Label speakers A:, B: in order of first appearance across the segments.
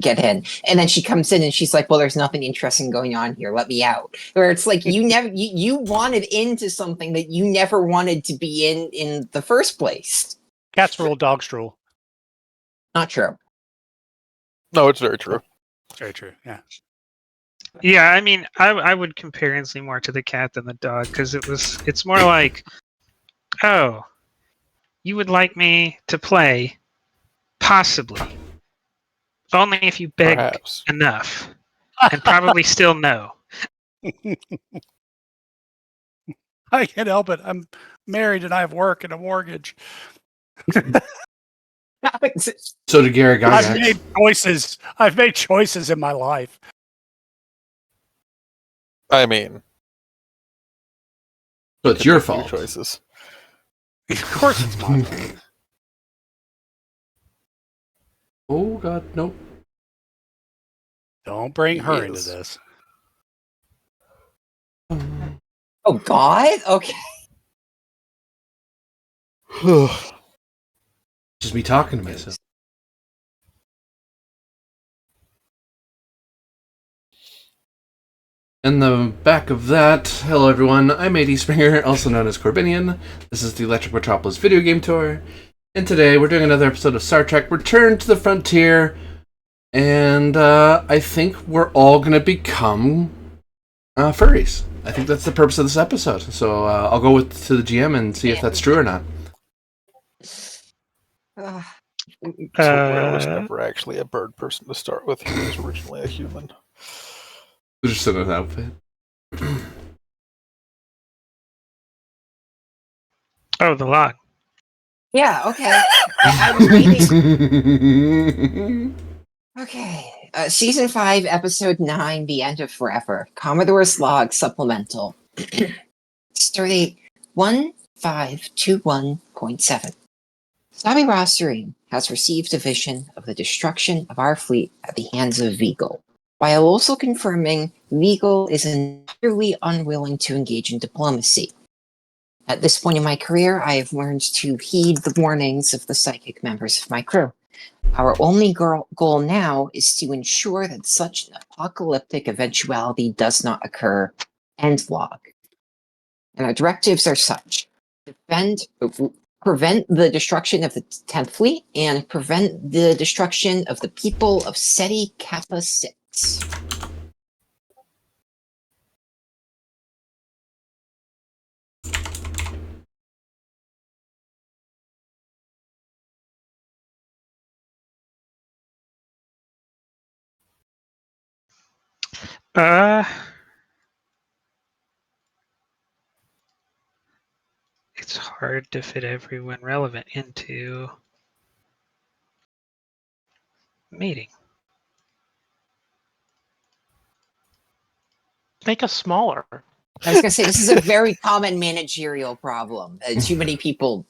A: get in. And then she comes in and she's like, well, there's nothing interesting going on here. Let me out. Where it's like, you wanted into something that you never wanted to be in the first place.
B: Cats rule, dogs rule.
A: Not true.
C: No, it's very true.
B: Very true, yeah.
D: Yeah, I mean, I would compare Inslee more to the cat than the dog, because it's more like, oh, you would like me to play? Possibly. Only if you beg
C: Perhaps.
D: enough. And probably still no.
B: I can't help it. I'm married and I have work and a mortgage.
E: So did Gary Gygax.
B: I've made choices in my life.
C: I mean,
E: So it's your
C: your
E: fault.
C: choices.
B: Of course it's my fault.
E: Oh God, nope.
B: Don't bring her into
C: Yes.
B: this.
A: Oh, God? Okay.
E: Just me talking to myself. In the back of that, hello everyone, I'm AD Springer, also known as Corbinian. This is the Electric Metropolis video game tour. And today we're doing another episode of Star Trek Return to the Frontier. And I think we're all going to become furries. I think that's the purpose of this episode. So I'll go to the GM and see if that's true or not.
A: Ugh.
C: So Rail was never actually a bird person to start with. He was originally a human.
E: Just in an outfit.
D: Oh, the log.
A: Yeah, okay. I was waiting. Okay. Season 5, Episode 9, The End of Forever. Commodore's Log Supplemental. Stardate 1521.7. Sabi Rosserine has received a vision of the destruction of our fleet at the hands of Vigo, while also confirming Vigo is entirely unwilling to engage in diplomacy. At this point in my career, I have learned to heed the warnings of the psychic members of my crew. Our only goal now is to ensure that such an apocalyptic eventuality does not occur. End log. And our directives are such: prevent the destruction of the 10th Fleet and prevent the destruction of the people of Ceti Kappa 6.
D: It's hard to fit everyone relevant into a meeting.
F: Make us smaller.
A: I was going to say, this is a very common managerial problem. Too many people.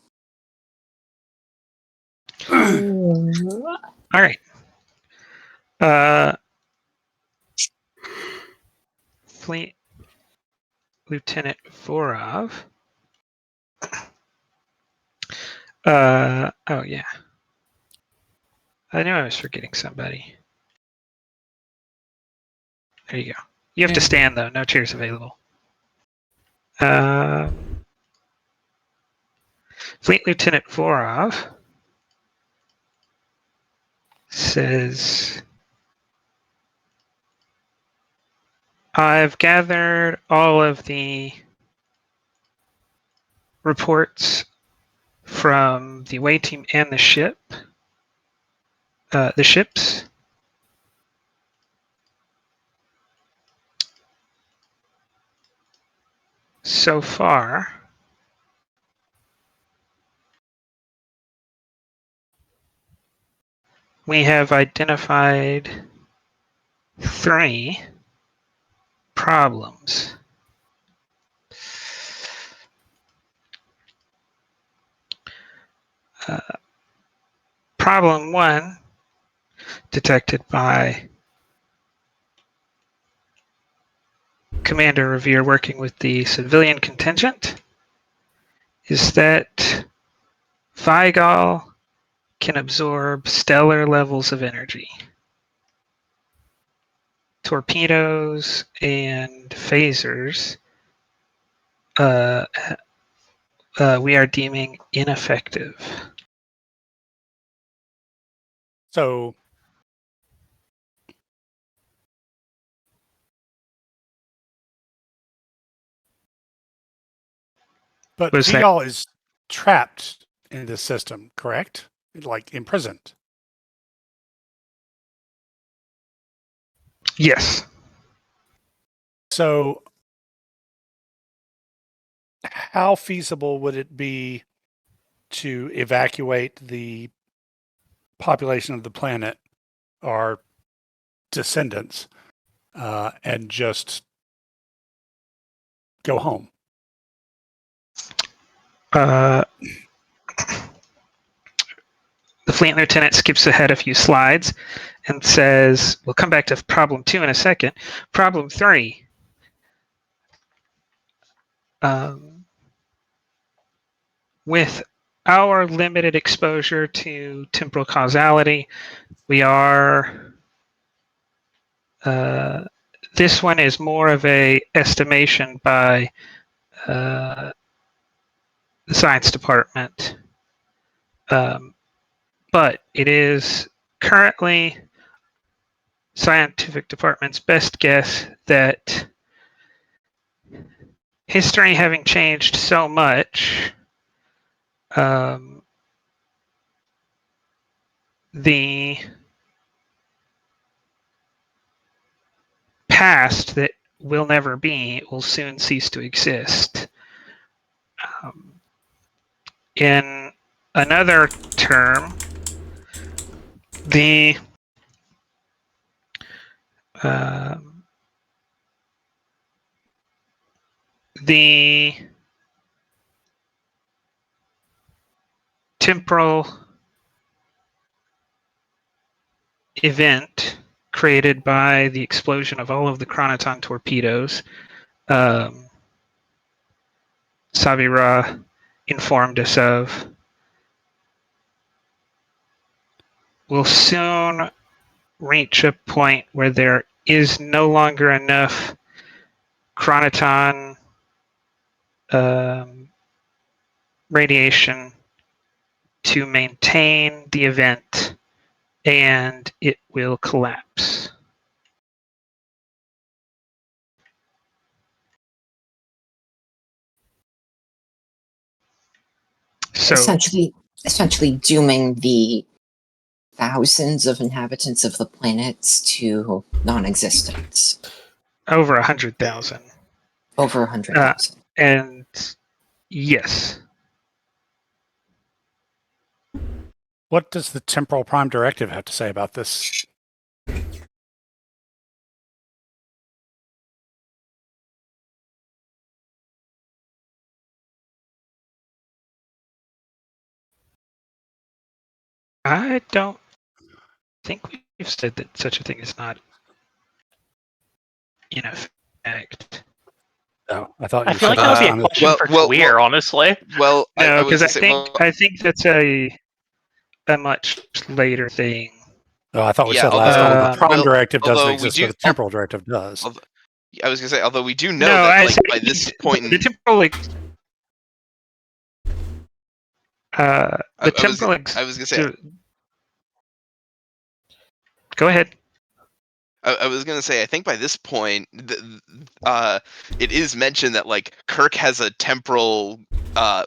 D: All right. Fleet Lieutenant Vorov. Oh yeah. I knew I was forgetting somebody. There you go. You have to stand though. No chairs available. Fleet Lieutenant Vorov says, I've gathered all of the reports from the away team and the ships. So far, we have identified 3 problems. Problem 1, detected by Commander Revere working with the civilian contingent, is that Vigal can absorb stellar levels of energy. torpedoes and phasers, we are deeming ineffective.
B: So but
D: Was that-
B: Seagull is trapped in this system, correct? Like imprisoned.
D: Yes.
B: So how feasible would it be to evacuate the population of the planet, our descendants, and just go home?
D: The fleet lieutenant skips ahead a few slides and says, we'll come back to problem 2 in a second. Problem 3. With our limited exposure to temporal causality, we are... this one is more of a estimation by the science department. But it is currently scientific department's best guess that history having changed so much, the past that will never be will soon cease to exist. In another term, the temporal event created by the explosion of all of the Chronoton torpedoes, Savira informed us of, will soon reach a point where there is no longer enough Chronoton radiation to maintain the event, and it will collapse. So
A: essentially dooming the thousands of inhabitants of the planets to non-existence.
D: over 100,000.
A: Over 100,000.
D: And yes.
B: What does the Temporal Prime Directive have to say about this?
D: I don't think we've said that such a thing is not in effect.
B: Oh, I thought
F: I
B: you
F: feel
B: said
F: like that would be a
B: on the-
F: question for Weir, honestly.
G: Well,
D: No,
G: was
D: because
G: gonna say,
D: I think that's a much later thing.
B: Oh, I thought we
G: Yeah,
B: said last time the
D: although-
B: Prime
G: well,
B: Directive doesn't
G: although we
B: exist,
G: do-
B: but the Temporal Directive does.
G: I was gonna say, although we do know
D: No,
G: that
D: I
G: like
D: said
G: by this point,
D: the temporal
G: I was gonna say,
D: go ahead.
G: I was gonna say, I think by this point, it is mentioned that like Kirk has a temporal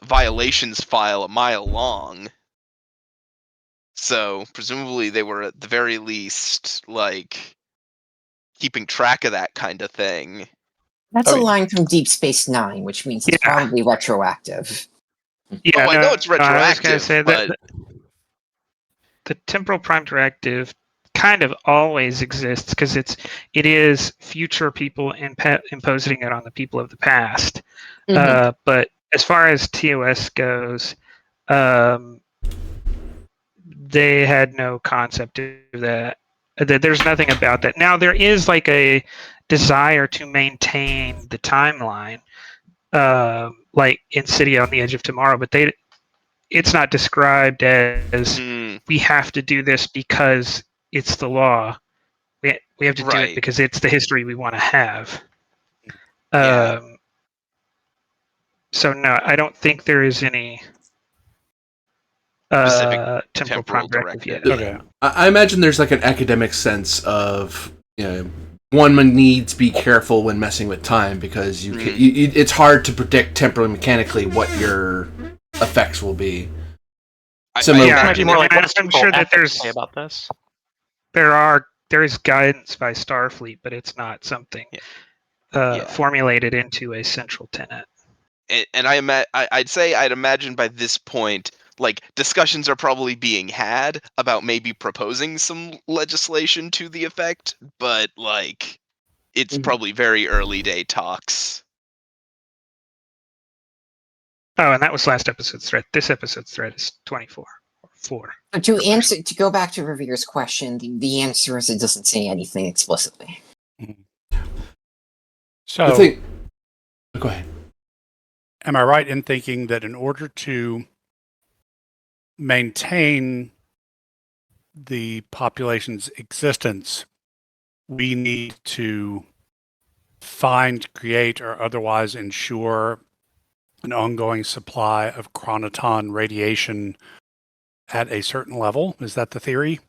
G: violations file a mile long. So presumably they were at the very least like keeping track of that kind of thing.
A: That's
C: I
A: a
C: mean-
A: line from Deep Space Nine, which means it's
D: Yeah.
A: probably retroactive.
D: Yeah,
G: Oh, I know it's
D: I was gonna
G: retroactive,
D: say
G: but
D: that the temporal prime directive kind of always exists because it is future people imposing it on the people of the past.
A: Mhm.
D: But as far as TOS goes, they had no concept of that. There's nothing about that. Now there is like a desire to maintain the timeline, like in City on the Edge of Tomorrow, but it's not described as we have to do this because it's the law. We have to do it
G: Right.
D: because it's the history we want to have.
G: Yeah.
D: So no, I don't think there is any
G: Specific
D: temporal
G: temporal
D: prime directive yet.
G: directive.
B: Okay.
E: I imagine there's like an academic sense of, you know, one needs to be careful when messing with time because it's hard to predict temporally mechanically what your effects will be. Similar-
D: Yeah,
F: It might be more like
D: I'm
F: what does people
D: sure that
F: ethics
D: there's
F: say about this?
D: there is guidance by Starfleet, but it's not something
G: Yeah.
D: formulated into a central tenet.
G: And I'd imagine by this point, like, discussions are probably being had about maybe proposing some legislation to the effect, but like, it's probably very early day talks.
D: Oh, and that was last episode's thread. This episode's thread is 24 or 4.
A: But to go back to Revere's question, the answer is it doesn't say anything explicitly.
B: So,
E: I think. Go ahead.
B: am I right in thinking that in order to maintain the population's existence, we need to find, create, or otherwise ensure an ongoing supply of chronoton radiation at a certain level? Is that the theory?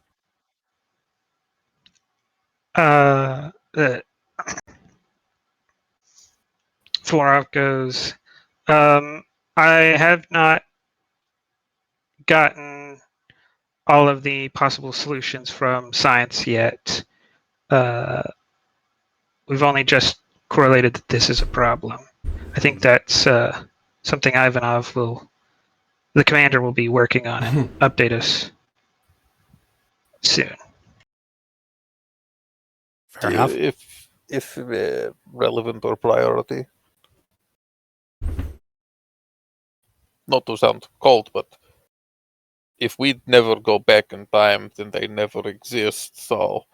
D: Florov goes, I have not gotten all of the possible solutions from science yet. We've only just correlated that this is a problem. I think that's something the commander will be working on and update us soon.
B: Fair enough.
C: If relevant or priority. Not to sound cold, but if we never go back in time, then they never exist, so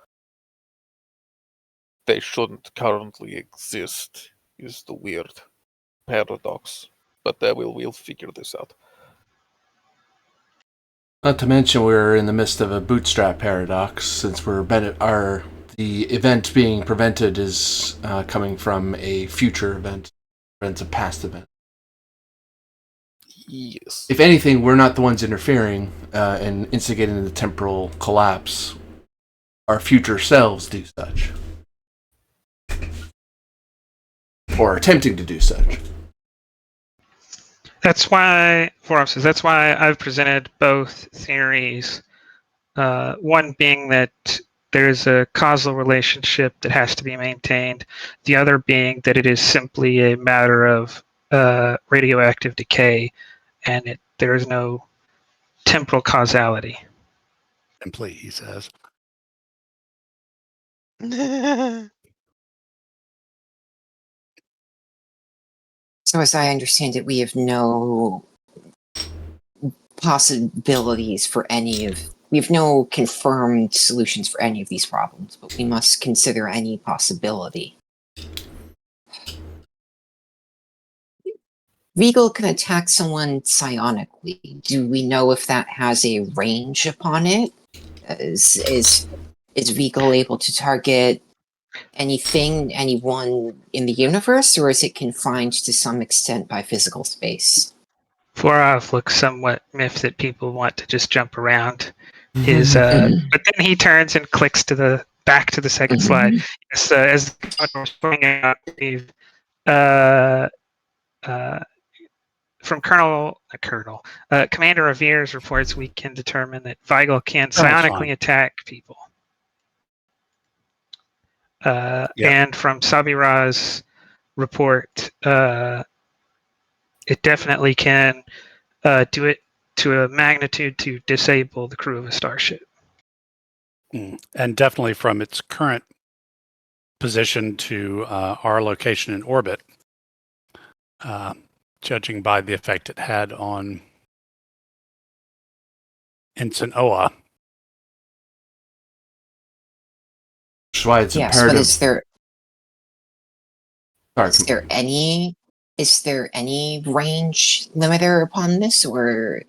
C: they shouldn't currently exist, is the weird paradox. But we'll figure this out.
E: Not to mention we're in the midst of a bootstrap paradox, since the event being prevented is coming from a future event, prevents a past event.
C: Yes.
E: If anything, we're not the ones interfering and instigating the temporal collapse. Our future selves do such. Or attempting to do such.
D: That's why I've presented both theories. One being that there's a causal relationship that has to be maintained. The other being that it is simply a matter of radioactive decay, and there is no temporal causality.
B: Simply, he says.
A: So as I understand it, we have no possibilities for we have no confirmed solutions for any of these problems, but we must consider any possibility. Vigal can attack someone psionically. Do we know if that has a range upon it? Is Vigal able to target anyone in the universe, or is it confined to some extent by physical space?
D: Florov looks somewhat miffed that people want to just jump around. But then he turns and clicks back to the second slide. Yes, as pointing out, from Commander Revere's reports, we can determine that Vigal can psionically attack people. And from Sabira's report, it definitely can do it to a magnitude to disable the crew of a starship.
B: And definitely from its current position to our location in orbit, judging by the effect it had on Ensign Oa.
E: Which is why it's
A: yes,
E: imperative.
A: But is there any range limiter upon this, or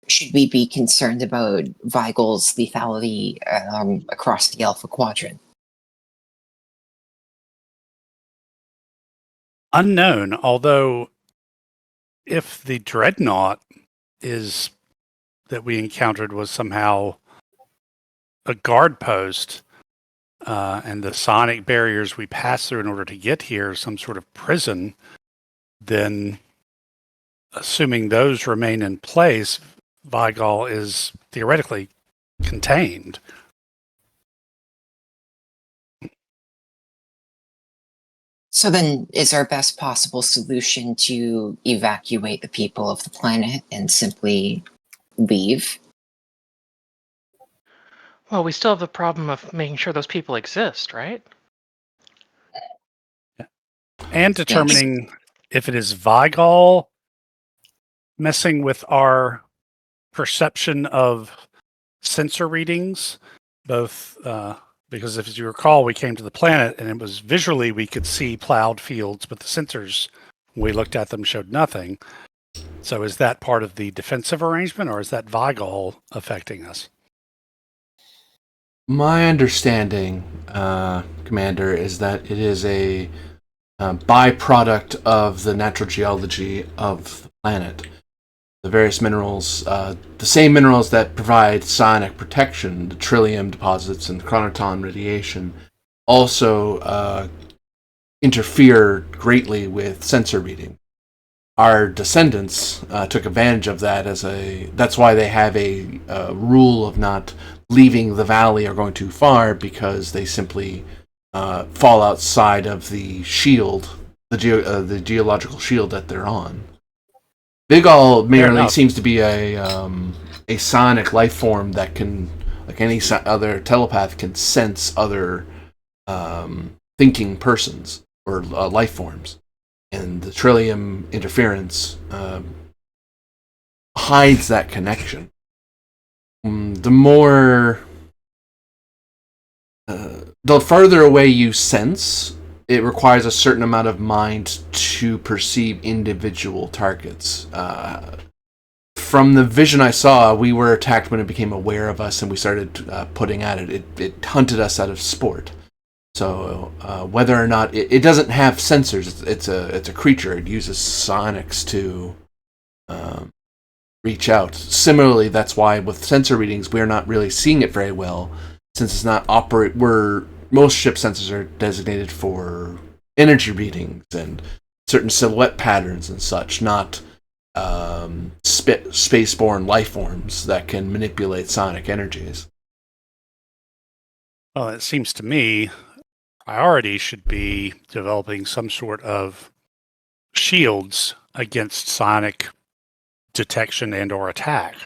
A: should we be concerned about Vigal's lethality across the Alpha Quadrant?
B: unknown, although if the dreadnought is that we encountered was somehow a guard post, and the sonic barriers we passed through in order to get here, some sort of prison, then assuming those remain in place, Vigol is theoretically contained.
A: So then, is our best possible solution to evacuate the people of the planet and simply leave?
F: Well, we still have the problem of making sure those people exist, right?
B: And determining if it is Vigol messing with our perception of sensor readings, both because if you recall, we came to the planet and it was visually we could see plowed fields, but the sensors, when we looked at them, showed nothing. So is that part of the defensive arrangement, or is that Vigol affecting us?
E: My understanding, Commander, is that it is a byproduct of the natural geology of the planet. The various minerals, the same minerals that provide psionic protection, the trillium deposits and chronoton radiation, also interfere greatly with sensor reading. Our descendants took advantage of that that's why they have a rule of not leaving the valley or going too far, because they simply fall outside of the shield, the geological shield that they're on. Vigol merely seems to be a sonic life form that can, like any other telepath, can sense other thinking persons or life forms. And the trillium interference hides that connection. The farther away you sense, it requires a certain amount of mind to perceive individual targets. From the vision I saw, we were attacked when it became aware of us and we started putting at it. It hunted us out of sport. So whether or not it doesn't have sensors, it's a creature. It uses sonics to reach out. Similarly, that's why with sensor readings, we're not really seeing it very well, since it's not most ship sensors are designated for energy readings and certain silhouette patterns and such, not spaceborne life forms that can manipulate sonic energies.
B: Well, it seems to me priority should be developing some sort of shields against sonic detection and or attack.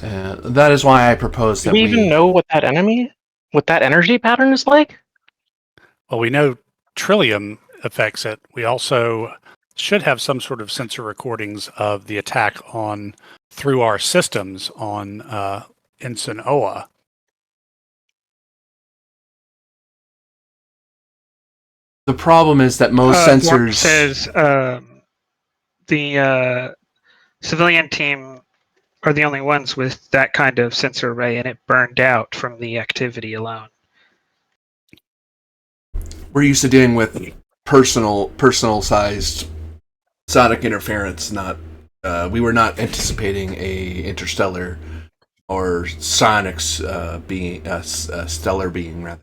E: That is why I propose that
F: Do we even know what that energy pattern is like?
B: Well, we know Trillium affects it. We also should have some sort of sensor recordings of the attack through our systems on Ensign Oa.
E: The problem is that most
D: Mark
E: sensors
D: says the civilian team are the only ones with that kind of sensor array, and it burned out from the activity alone.
E: we're used to dealing with personal sized sonic interference. Not we were not anticipating a interstellar or sonics being a stellar being, rather.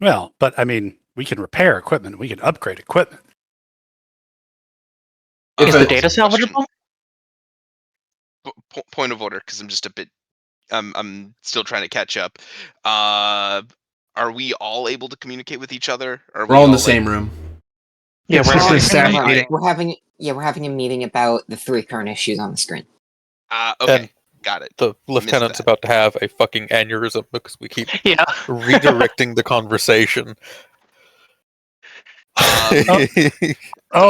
B: Well, but I mean, we can repair equipment. We can upgrade equipment.
F: Is the
E: But-
F: data salvageable?
G: Point of order, because I'm just a bit. I'm still trying to catch up. Are we all able to communicate with each other? Are
E: We're all in the
G: like-
E: same room.
F: Yeah,
D: Yes,
F: we're
D: this
F: all
D: is
F: in
D: staff
F: the-
D: meeting.
A: We're having a meeting about the 3 current issues on the screen.
G: Okay,
C: And
G: got it.
C: the lieutenant's
G: that.
C: about to have a fucking aneurysm because we keep
F: Yeah.
C: redirecting the conversation.
B: Oh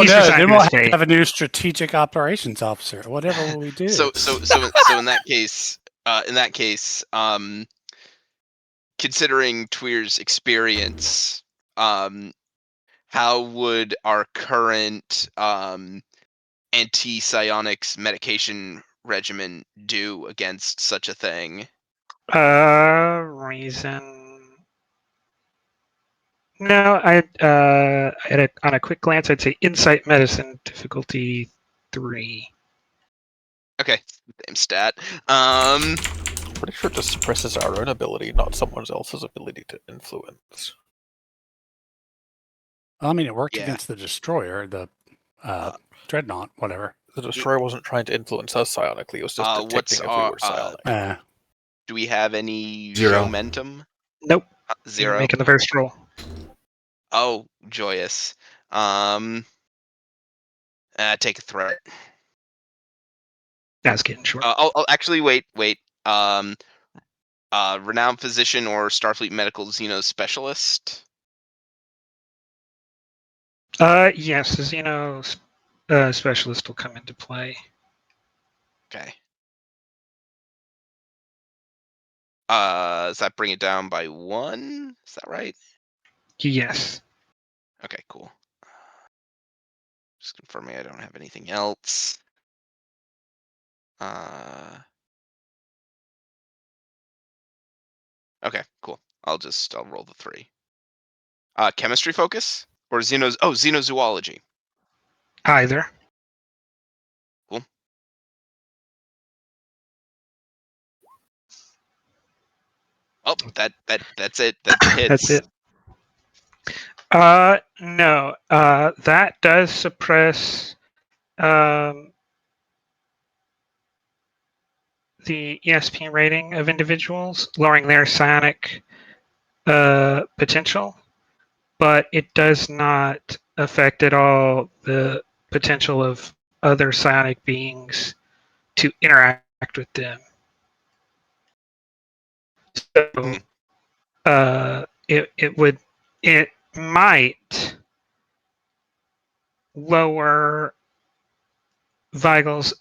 D: He's
B: no!
D: resigned
B: Then
D: to
B: we'll
D: the state.
B: have a new strategic operations officer. Whatever will we do?
G: So in that case, considering Tweer's experience, how would our current anti-psionics medication regimen do against such a thing?
D: Reason. No, on a quick glance, I'd say Insight Medicine difficulty 3.
G: Okay, same stat.
C: Pretty sure it just suppresses our own ability, not someone else's ability to influence.
B: I mean, it worked
G: Yeah.
B: against the destroyer, the dreadnought, whatever.
C: The destroyer wasn't trying to influence us psionically; it was just
G: what's
C: detecting if we
G: our,
C: were psionic.
G: do we have any
E: 0.
G: momentum?
D: Nope.
G: 0.
D: Making the first roll.
G: Oh, joyous. Take a threat.
D: That's getting short.
G: I'll actually wait. Renowned physician or Starfleet medical Xeno specialist.
D: Yes, the Xeno specialist will come into play.
G: Okay. Does that bring it down by 1? Is that right?
D: Yes.
G: Okay, cool. Just confirming I don't have anything else. Okay, cool. I'll roll the 3. Chemistry focus or xenozoology.
D: Either.
G: Cool. Oh, that's it. That hits.
D: That's it. No. That does suppress the ESP rating of individuals, lowering their psionic potential, but it does not affect at all the potential of other psionic beings to interact with them. So it might lower Vigal's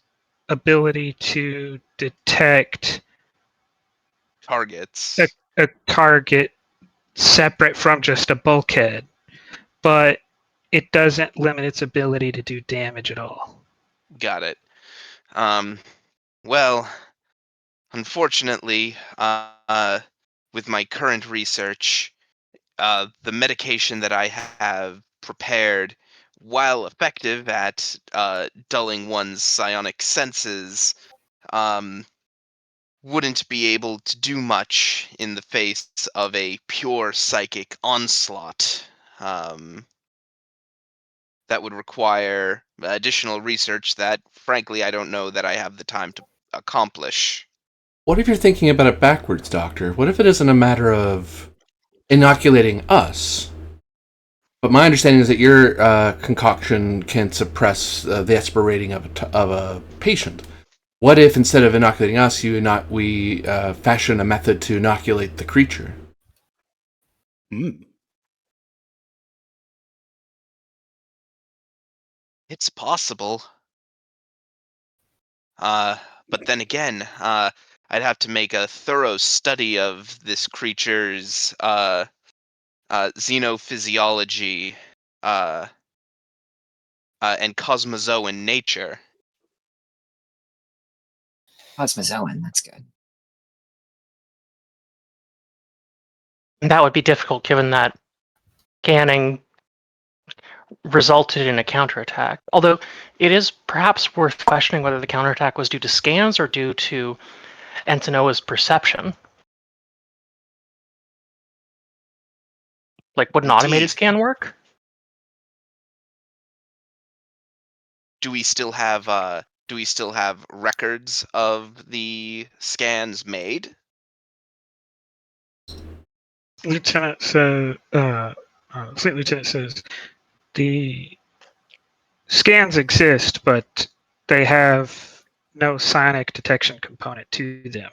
D: ability to detect
G: Targets.
D: a target separate from just a bulkhead, but it doesn't limit its ability to do damage at all.
G: Got it. Well, unfortunately, with my current research, the medication that I have prepared, while effective at dulling one's psionic senses, wouldn't be able to do much in the face of a pure psychic onslaught. That would require additional research that, frankly, I don't know that I have the time to accomplish.
E: What if you're thinking about it backwards, Doctor? What if it isn't a matter of inoculating us? But my understanding is that your concoction can suppress the ESPR rating of a patient. What if instead of inoculating us, we fashion a method to inoculate the creature?
G: It's possible. But then again, I'd have to make a thorough study of this creature's xenophysiology and cosmozoan nature.
A: Cosmozoan, that's good.
F: That would be difficult given that scanning resulted in a counterattack. Although it is perhaps worth questioning whether the counterattack was due to scans or due to Antinoa's perception. Like, would an automated scan work?
G: Do we still have records of the scans made?
D: Lieutenant Fleet Lieutenant says the scans exist, but they have no psionic detection component to them.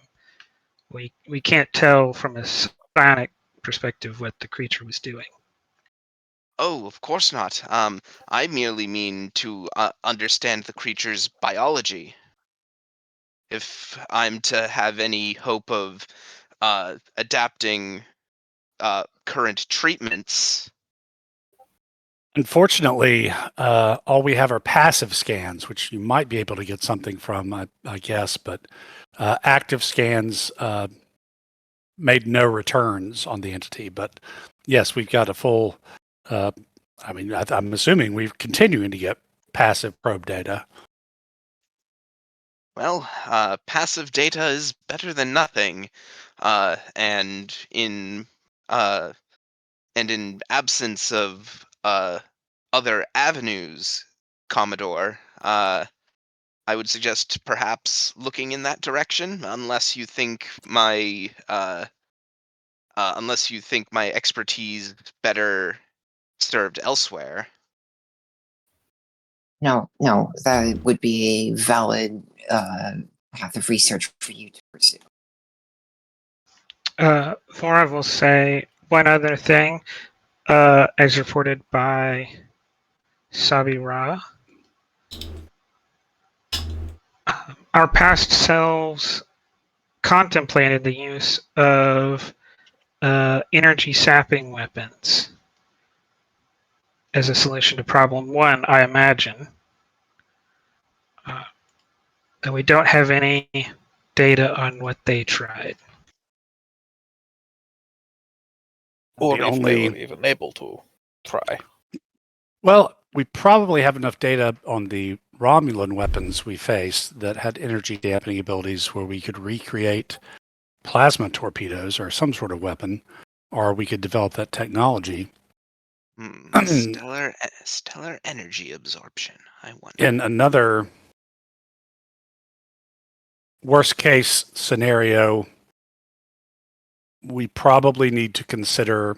D: We can't tell from a psionic perspective what the creature was doing.
G: Oh, of course not. I merely mean to understand the creature's biology. If I'm to have any hope of adapting current treatments.
B: Unfortunately, all we have are passive scans, which you might be able to get something from, I guess, but active scans made no returns on the entity. But yes, we've got a full. I'm assuming we're continuing to get passive probe data.
G: Well, passive data is better than nothing, and in absence of other avenues, Commodore, I would suggest perhaps looking in that direction, unless you think my expertise better served elsewhere.
A: No, that would be a valid path of research for you to pursue.
D: Laura will say one other thing, as reported by Sabi Ra. Our past selves contemplated the use of energy sapping weapons as a solution to problem one, I imagine. And we don't have any data on what they tried.
C: Or
B: The
C: if
B: only-
C: they were even able to try.
B: Well, we probably have enough data on the Romulan weapons we face that had energy dampening abilities where we could recreate plasma torpedoes or some sort of weapon, or we could develop that technology.
G: Stellar energy absorption. I wonder.
B: In another worst case scenario, we probably need to consider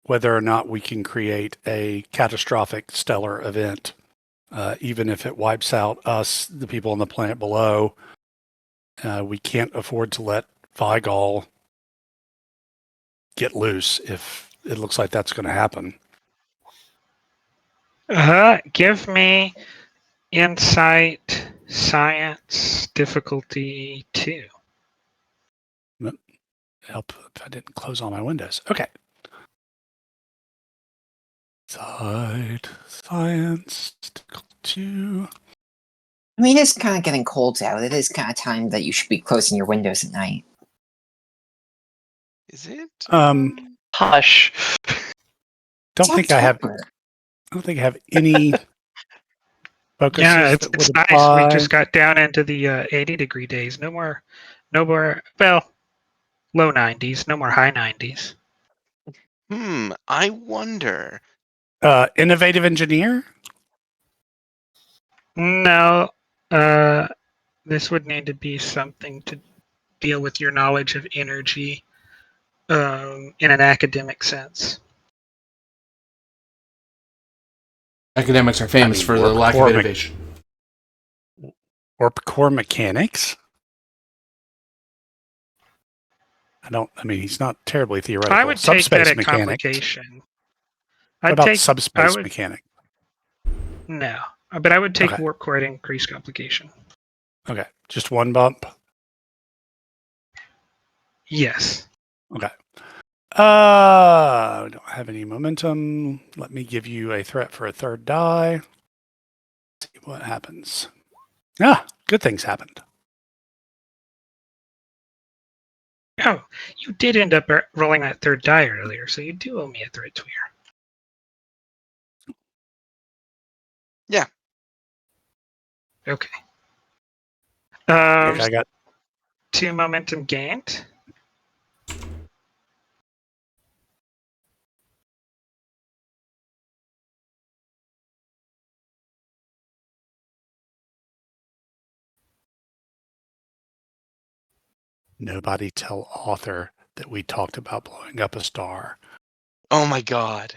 B: whether or not we can create a catastrophic stellar event, even if it wipes out us, the people on the planet below. We can't afford to let Vigol get loose if it looks like that's going to happen.
D: Give me insight, science, difficulty 2.
B: Help if I didn't close all my windows. Okay. Science, 2.
A: I mean, it's kind of getting cold out. It is kind of time that you should be closing your windows at night.
G: Is it?
F: Hush.
B: Don't think I have any focuses
D: Yeah,
B: that
D: it's
B: would
D: nice.
B: apply.
D: We just got down into the 80-degree days. No more, well, low 90s. No more high 90s.
G: I wonder.
B: Innovative engineer?
D: No, this would need to be something to deal with your knowledge of energy in an academic sense.
E: Academics are famous for the
B: warp
E: lack
B: core
E: of
B: me-
E: innovation.
B: Warp core mechanics? He's not terribly theoretical.
D: I would take that
B: Subspace
D: at
B: mechanic.
D: complication.
B: What
D: I'd
B: about
D: take
B: subspace
D: would-
B: mechanic?
D: No, but I would take
B: Okay.
D: warp core at increased complication.
B: Okay, just one bump.
D: Yes.
B: Okay. We don't have any momentum. Let me give you a threat for a third die. See what happens. Good things happened.
D: Oh, you did end up rolling that third die earlier, so you do owe me a threat tweer.
G: Yeah.
D: Okay.
B: I got
D: 2 momentum gained.
B: nobody tell author that we talked about blowing up a star.
G: Oh my god.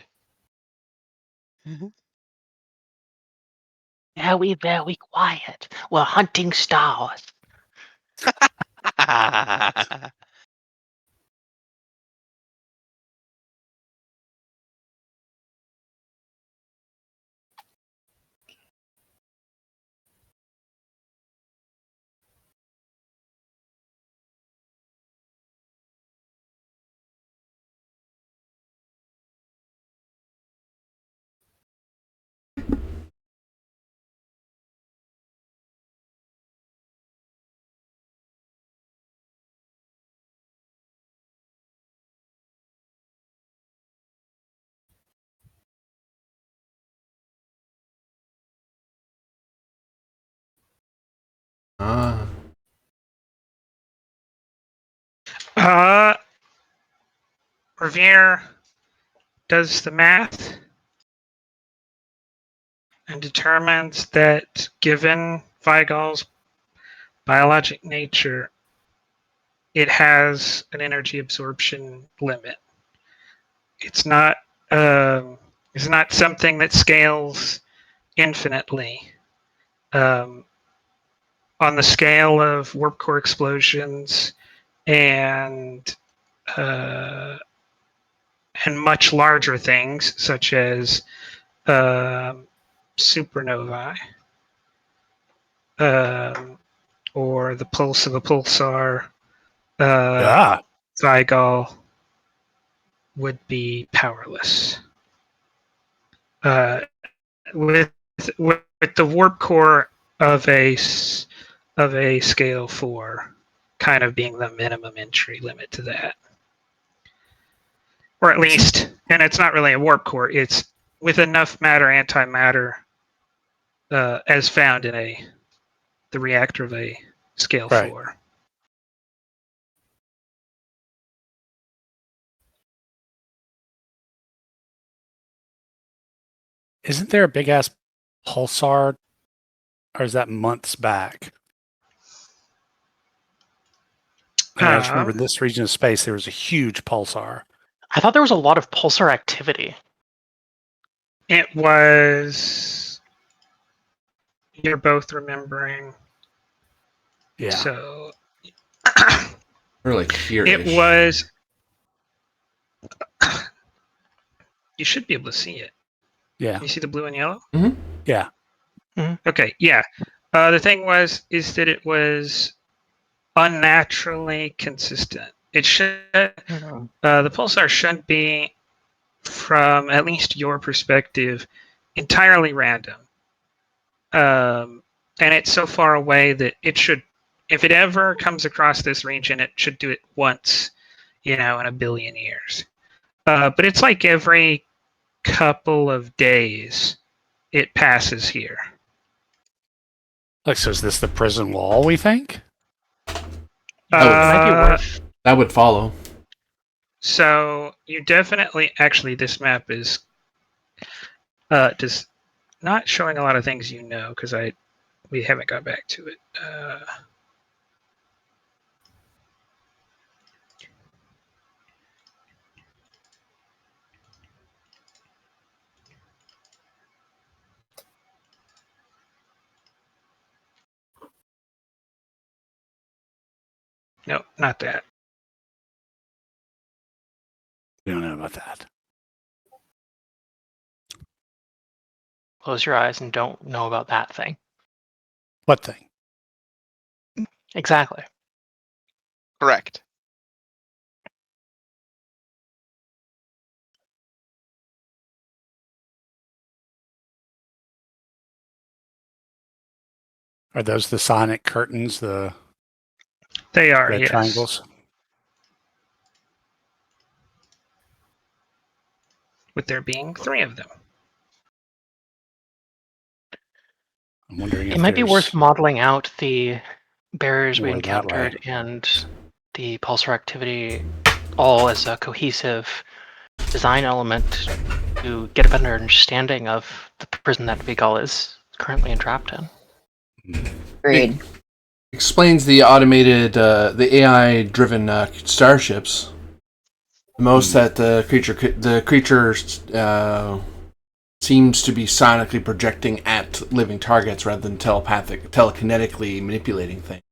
F: Very, very quiet. We're hunting stars.
D: Revere does the math and determines that given Vigol's biologic nature, it has an energy absorption limit. It's not something that scales infinitely. On the scale of warp core explosions and much larger things such as supernovae or the pulse of a pulsar, Vigol would be powerless. With the warp core of a scale 4 kind of being the minimum entry limit to that. Or at least, and it's not really a warp core, it's with enough matter antimatter as found in the reactor of a scale
B: Right.
D: 4.
B: Isn't there a big ass pulsar, or is that months back? I just remember in this region of space there was a huge pulsar.
F: I thought there was a lot of pulsar activity.
D: It was. You're both remembering.
B: Yeah.
D: So.
E: Or like here.
D: It was. You should be able to see it.
B: Yeah.
D: You see the blue and yellow?
E: Mm-hmm.
B: Yeah.
D: Okay, yeah. The thing is that it was unnaturally consistent. It should. The pulsar shouldn't be, from at least your perspective, entirely random. And it's so far away that it should, if it ever comes across this region, it should do it once, in a billion years. But it's like every couple of days it passes here.
B: Like, so is this the prison wall, we think?
F: Might be worth.
E: That would follow.
D: So you definitely, actually, this map is just not showing a lot of things because we haven't got back to it. No, not that.
B: We don't know about that.
F: Close your eyes and don't know about that thing.
B: What thing?
F: Exactly.
G: Correct.
B: Are those the sonic curtains, the
D: They are,
B: red
D: yes.
B: triangles?
D: With there being 3 of them.
B: I'm wondering if
F: It might be worth
B: there's
F: modeling out the barriers we
B: more that way.
F: encountered and the pulsar activity all as a cohesive design element to get a better understanding of the prison that Vigol is currently entrapped in.
A: Agreed.
E: Explains the automated, the AI-driven starships. The most that the creature seems to be sonically projecting at living targets rather than telekinetically manipulating things.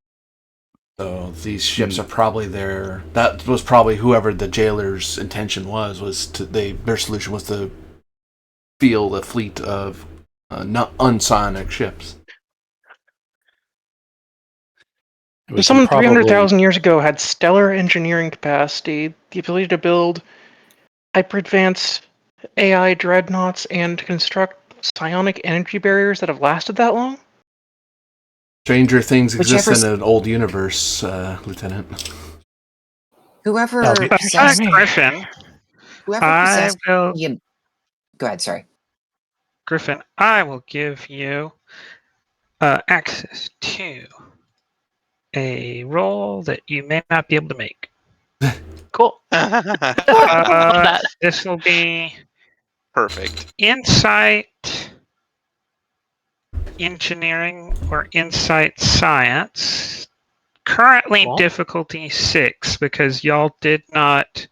E: So these ships are probably there. That was probably whoever the jailer's intention was their solution was to field a fleet of unsonic ships.
B: We
F: If someone
B: can
F: 300,000 years ago had stellar engineering capacity, the ability to build hyper-advanced AI dreadnoughts and construct psionic energy barriers that have lasted that long?
E: Stranger things exist
A: Whichever-
E: in an old universe, Lieutenant.
A: Whoever
B: That'll be-
A: possessed,
D: Griffin,
A: whoever
D: I
A: possessed
D: will.
A: the, go ahead, sorry.
D: Griffin, I will give you access to a role that you may not be able to make.
F: Cool. Love that.
D: This will be
G: Perfect.
D: insight engineering or insight science. Currently
F: Cool.
D: difficulty 6 because y'all did not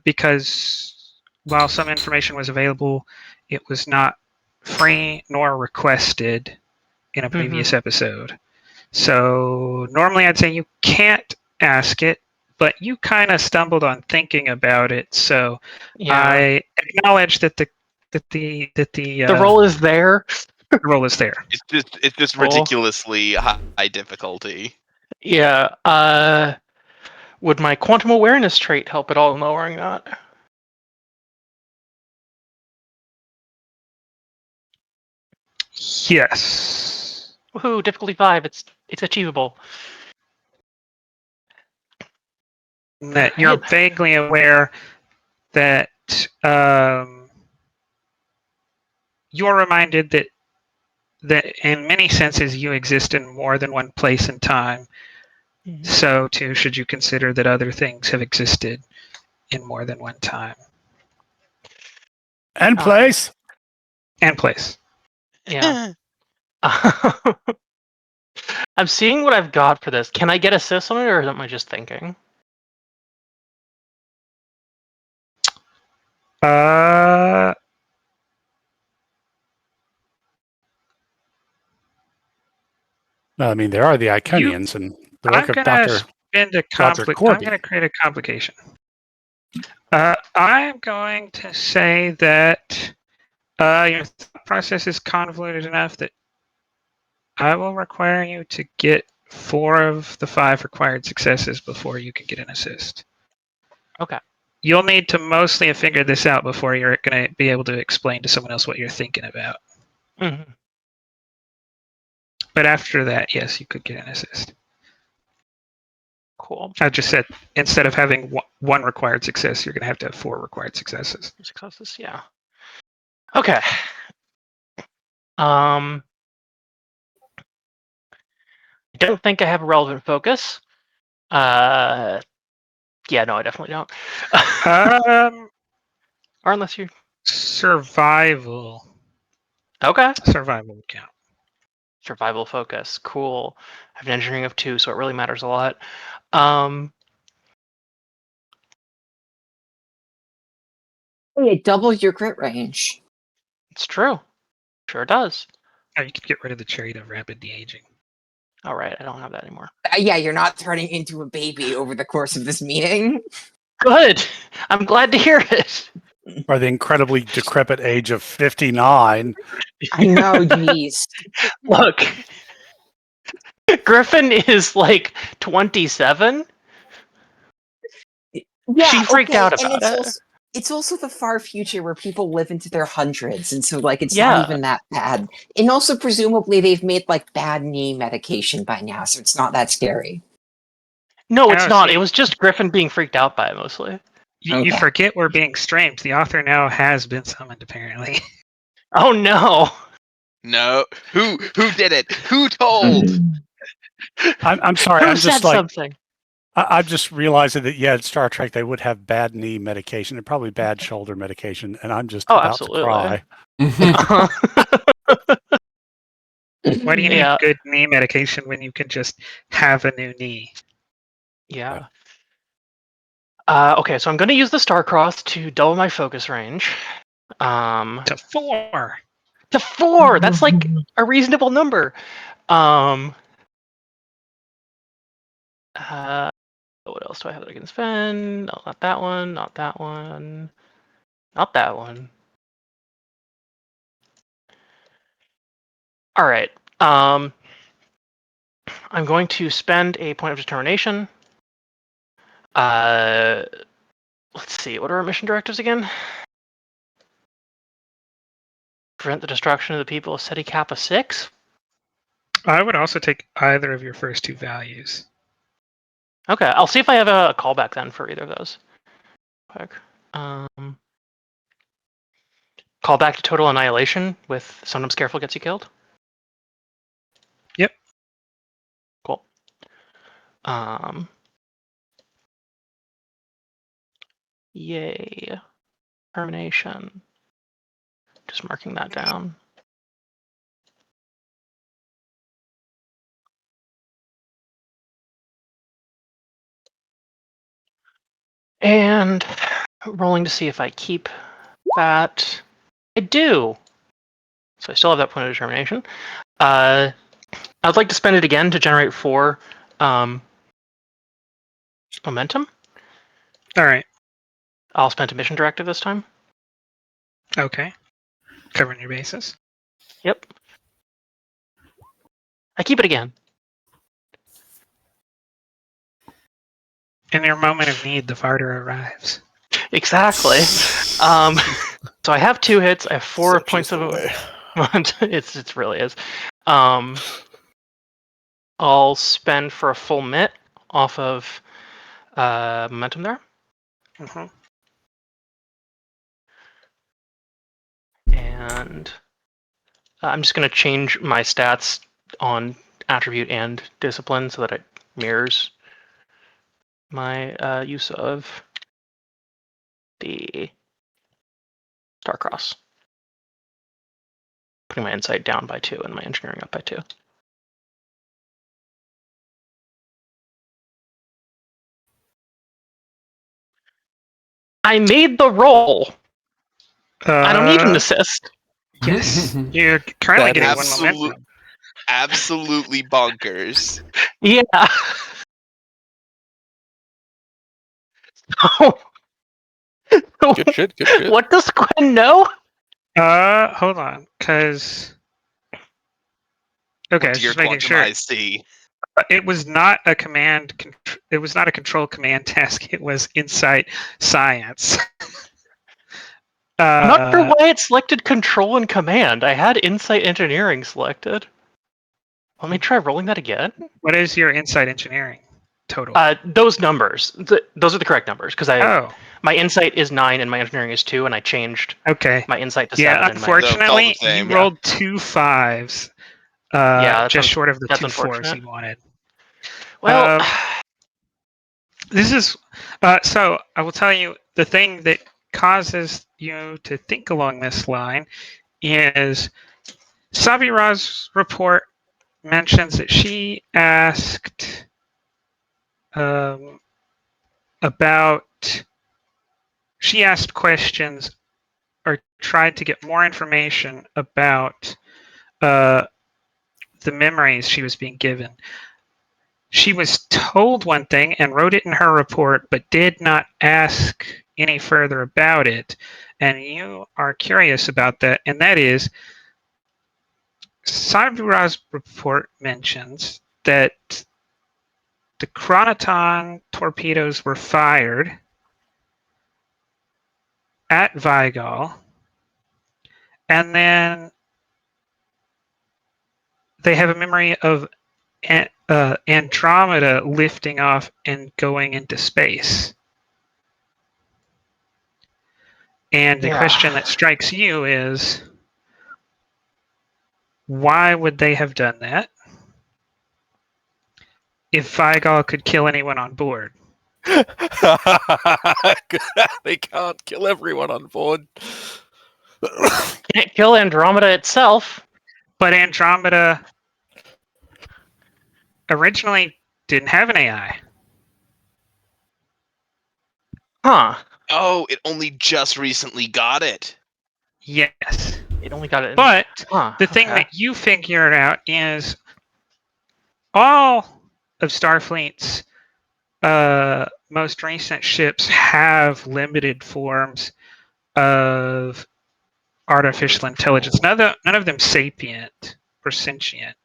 D: because while some information was available, it was not free nor requested in a previous episode. So normally I'd say you can't ask it, but you kind of stumbled on thinking about it. So
F: Yeah.
D: I acknowledge that the
F: the role is there.
D: role is there.
G: It's just
F: Cool.
G: ridiculously high difficulty.
F: Yeah. Would my quantum awareness trait help at all in lowering that?
D: Yes.
F: Woohoo! Difficulty 5. It's achievable.
D: That you're
F: Right.
D: vaguely aware that you're reminded that in many senses you exist in more than one place and time. So too should you consider that other things have existed in more than one time
B: And place.
D: and place.
F: Yeah. I'm seeing what I've got for this. Can I get assists on it, or am I just thinking?
D: Uh,
B: I mean, there are the Iconians and the
D: I'm
B: work of
D: gonna
B: Dr.
D: spend a
B: Roger
D: I'm
B: Corby.
D: gonna create a complication. I'm going to say that your thought process is convoluted enough that I will require you to get 4 of the 5 required successes before you can get an assist.
F: Okay.
D: You'll need to mostly have figured this out before you're going to be able to explain to someone else what you're thinking about.
F: Mm-hmm.
D: But after that, yes, you could get an assist.
F: Cool.
D: I just said instead of having one required success, you're going to have 4 required successes.
F: Successes, yeah. Okay. I don't think I have a relevant focus. Yeah, no, I definitely don't. Or unless you.
D: Survival.
F: Okay.
D: Survival would count.
F: Survival focus. Cool. I have an engineering of 2, so it really matters a lot.
A: It doubles your crit range.
F: It's true. Sure does.
D: Oh, you can get rid of the trait of rapid de-aging.
F: All right, I don't have that anymore.
A: Yeah, you're not turning into a baby over the course of this meeting.
F: Good. I'm glad to hear it.
B: By the incredibly decrepit age of 59.
A: I know, jeez.
F: Look, Griffin is like 27.
A: Yeah,
F: She freaked out
A: and
F: about it.
A: it's also the far future where people live into their hundreds, and so like it's
F: Yeah.
A: not even that bad. And also, presumably, they've made like bad knee medication by now, so it's not that scary.
F: No, it's
D: Oh,
F: not.
D: see.
F: It was just Griffin being freaked out by it mostly.
D: You
A: Okay.
D: forget we're being streamed. The author now has been summoned, apparently.
F: Oh no.
G: No, who did it? Who told?
B: I'm sorry.
F: Who
B: I'm
F: said
B: just like
F: something?
B: I'm just realizing that in Star Trek they would have bad knee medication and probably bad shoulder medication, and I'm just
F: Oh,
B: about
F: absolutely.
B: to cry.
D: Why do you
F: Yeah.
D: need good knee medication when you can just have a new knee?
F: Yeah. Okay, so I'm going to use the Starcross to double my focus range.
D: To 4.
F: To 4. That's like a reasonable number. What else do I have that I can spend? No, not that one. Not that one. Not that one. All right. I'm going to spend a point of determination. Let's see. What are our mission directives again? Prevent the destruction of the people of SETI Kappa 6.
D: I would also take either of your first 2 values.
F: Okay, I'll see if I have a callback then for either of those. Quick. Callback to total annihilation with sometimes careful gets you killed.
D: Yep.
F: Cool. Yay. Termination. Just marking that down. And rolling to see if I keep that. I do. So I still have that point of determination. I'd like to spend it again to generate 4 momentum.
D: All right.
F: I'll spend a mission directive this time.
D: Okay. Covering your bases.
F: Yep. I keep it again.
D: In your moment of need, the fighter arrives.
F: Exactly. So I have 2 hits. I have 4
C: Such
F: points
C: is the
F: of
C: way.
F: it really is. I'll spend for a full mit off of momentum there.
D: Mm-hmm.
F: And I'm just going to change my stats on attribute and discipline so that it mirrors my use of the Starcross. Putting my insight down by 2 and my engineering up by 2. I made the roll. I don't need an assist.
D: Yes. You're currently
C: That
D: getting
C: is
D: 1
G: absolute-
D: momentum.
G: Absolutely bonkers.
F: Yeah.
C: Good shit. Good shit.
F: What does Gwen know?
D: Hold on, because. Okay,
G: What do your
D: just making
G: quantum
D: sure.
G: eyes see?
D: It was not a it was not a control command task. It was insight science.
F: I'm not sure why it selected control and command. I had insight engineering selected. Let me try rolling that again.
D: What is your insight engineering total?
F: Those numbers. Those are the correct numbers because
D: Oh,
F: my insight is 9 and my engineering is 2, and I changed
D: okay.
F: my insight to 7.
D: Yeah,
F: and my,
D: unfortunately,
G: It's all the
D: you
G: same.
D: rolled 2 5s.
F: Yeah, that's
D: just short of the
F: that's
D: 2 4s
F: unfortunate.
D: you wanted.
F: well,
D: This is so. I will tell you the thing that causes you to think along this line is Sabira's report mentions that she asked she asked questions or tried to get more information about the memories she was being given. She was told one thing and wrote it in her report, but did not ask any further about it. And you are curious about that, and that is Sabira's report mentions that the Chronoton torpedoes were fired at Vigal, and then they have a memory of Andromeda lifting off and going into space. And the
F: Yeah.
D: question that strikes you is, why would they have done that if Vigal could kill anyone on board?
C: They can't kill everyone on board.
F: can't kill Andromeda itself.
D: But Andromeda originally didn't have an AI.
F: Huh.
G: Oh, it only just recently got it.
D: Yes.
F: It only got it in...
D: But
F: Huh.
D: the thing that you figured out is all of Starfleet's most recent ships have limited forms of artificial intelligence. None of them sapient or sentient.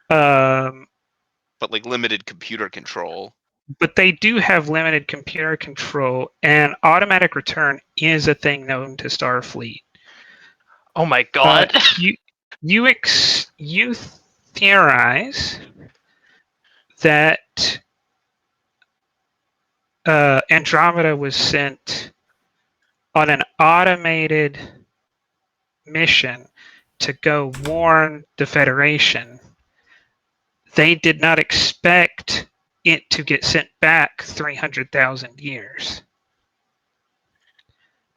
G: But like limited computer control.
D: But they do have limited computer control, and automatic return is a thing known to Starfleet.
F: Oh my god.
D: You theorize that Andromeda was sent on an automated mission to go warn the Federation. They did not expect it to get sent back 300,000 years.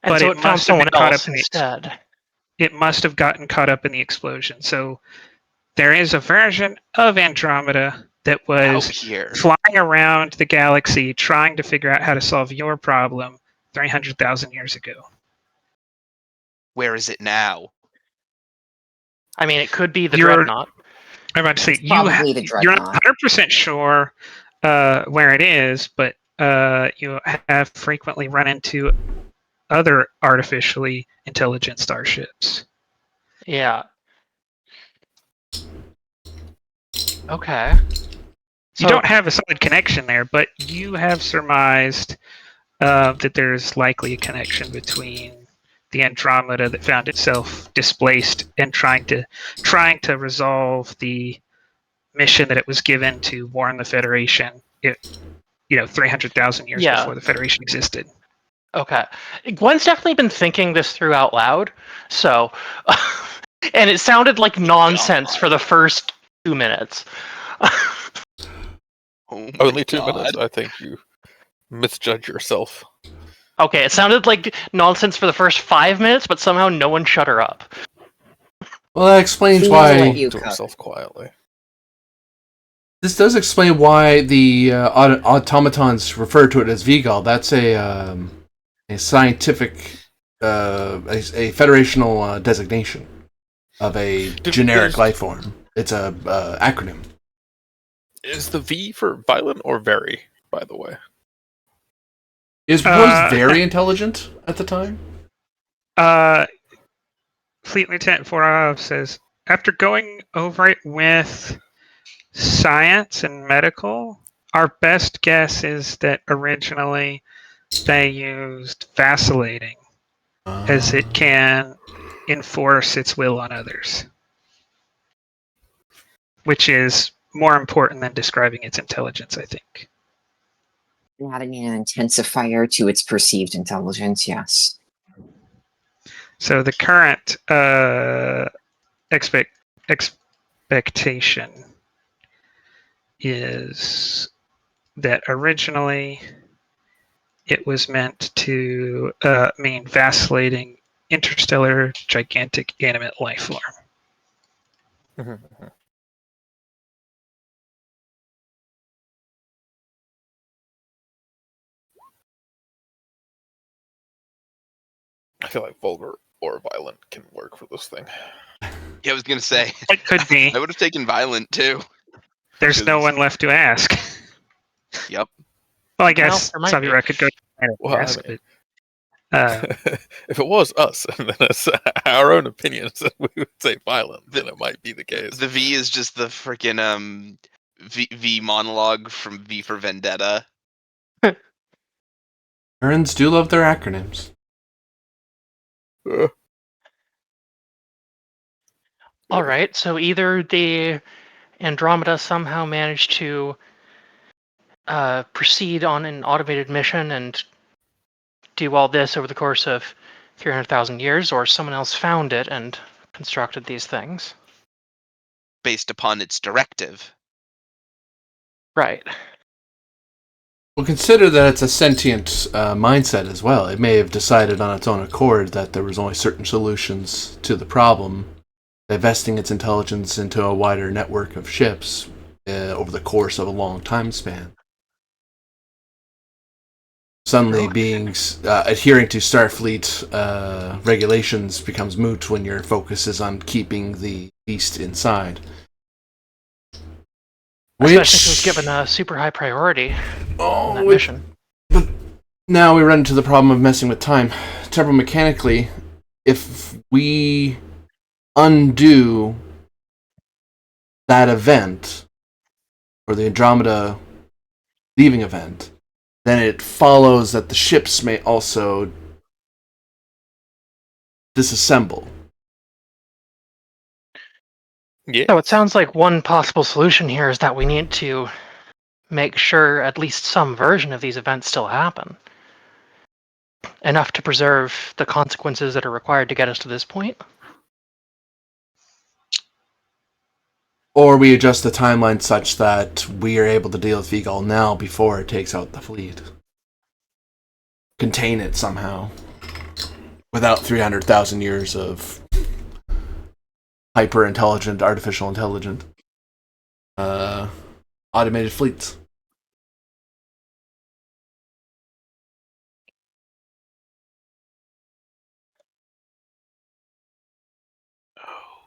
F: And
D: But
F: so
D: it
F: it found
D: must have
F: someone
D: been caught
F: else
D: up in the
F: instead.
D: it must have gotten caught up in the explosion. So there is a version of Andromeda that
G: Out
D: was
G: here.
D: flying around the galaxy trying to figure out how to solve your problem 300,000 years ago.
G: Where is it now?
F: I mean, it could be the
D: You're-
F: Dreadnought.
D: I'm about to say
A: It's probably the
D: you're not
A: Dreadnought.
D: 100% sure where it is, but you have frequently run into other artificially intelligent starships.
F: Yeah. Okay.
D: You don't have a solid connection there, but you have surmised that there's likely a connection between the Andromeda that found itself displaced and trying to resolve the mission that it was given to warn the Federation. 300,000 years
F: Yeah.
D: before the Federation existed.
F: Okay. Gwen's definitely been thinking this through out loud. So, and it sounded like nonsense for the first 2 minutes.
G: Oh my
C: Only 2
G: God.
C: minutes. I think you misjudge yourself.
F: Okay, it sounded like nonsense for the first 5 minutes, but somehow no one shut her up.
E: Well, that explains
A: Please
E: why.
A: let you
C: To
A: cook.
C: himself quietly.
E: This does explain why the automatons refer to it as Vigal. That's a scientific, a federational designation of a generic life form. It's a acronym.
C: Is the V for violent or very, by the way?
E: Is was very intelligent at the time?
D: Fleet Lieutenant Vorov says, after going over it with science and medical, our best guess is that originally they used vacillating as it can enforce its will on others, which is more important than describing its intelligence, I think.
A: Adding an intensifier to its perceived intelligence, yes.
D: So the current expectation is that originally it was meant to mean vacillating interstellar gigantic animate life form.
C: I feel like vulgar or violent can work for this thing.
G: Yeah, I was gonna say.
D: It could be.
G: I would have taken violent too.
D: There's no one left to ask.
G: Yep.
D: Well, I guess
F: there might be.
D: Sabira could go and
C: Well, I
D: ask,
C: mean-
D: but
C: If it was us, and then it's our own opinions, we would say violent, then it might be the case.
G: The V is just the freaking V monologue from V for Vendetta.
E: Terrans do love their acronyms.
F: All right, so either the Andromeda somehow managed to proceed on an automated mission and do all this over the course of 300,000 years, or someone else found it and constructed these things.
G: Based upon its directive.
F: Right.
E: Well, consider that it's a sentient mindset as well. It may have decided on its own accord that there was only certain solutions to the problem, divesting its intelligence into a wider network of ships over the course of a long time span. Suddenly, adhering to Starfleet regulations becomes moot when your focus is on keeping the beast inside.
F: Especially if it was given a super high priority on that mission.
E: But now we run into the problem of messing with time. Turbomechanically, if we undo that event, or the Andromeda leaving event, then it follows that the ships may also disassemble.
C: Yeah.
F: So it sounds like one possible solution here is that we need to make sure at least some version of these events still happen. Enough to preserve the consequences that are required to get us to this point.
E: Or we adjust the timeline such that we are able to deal with Vigal now before it takes out the fleet. Contain it somehow. without 300,000 years of hyper-intelligent, artificial intelligent, automated fleets.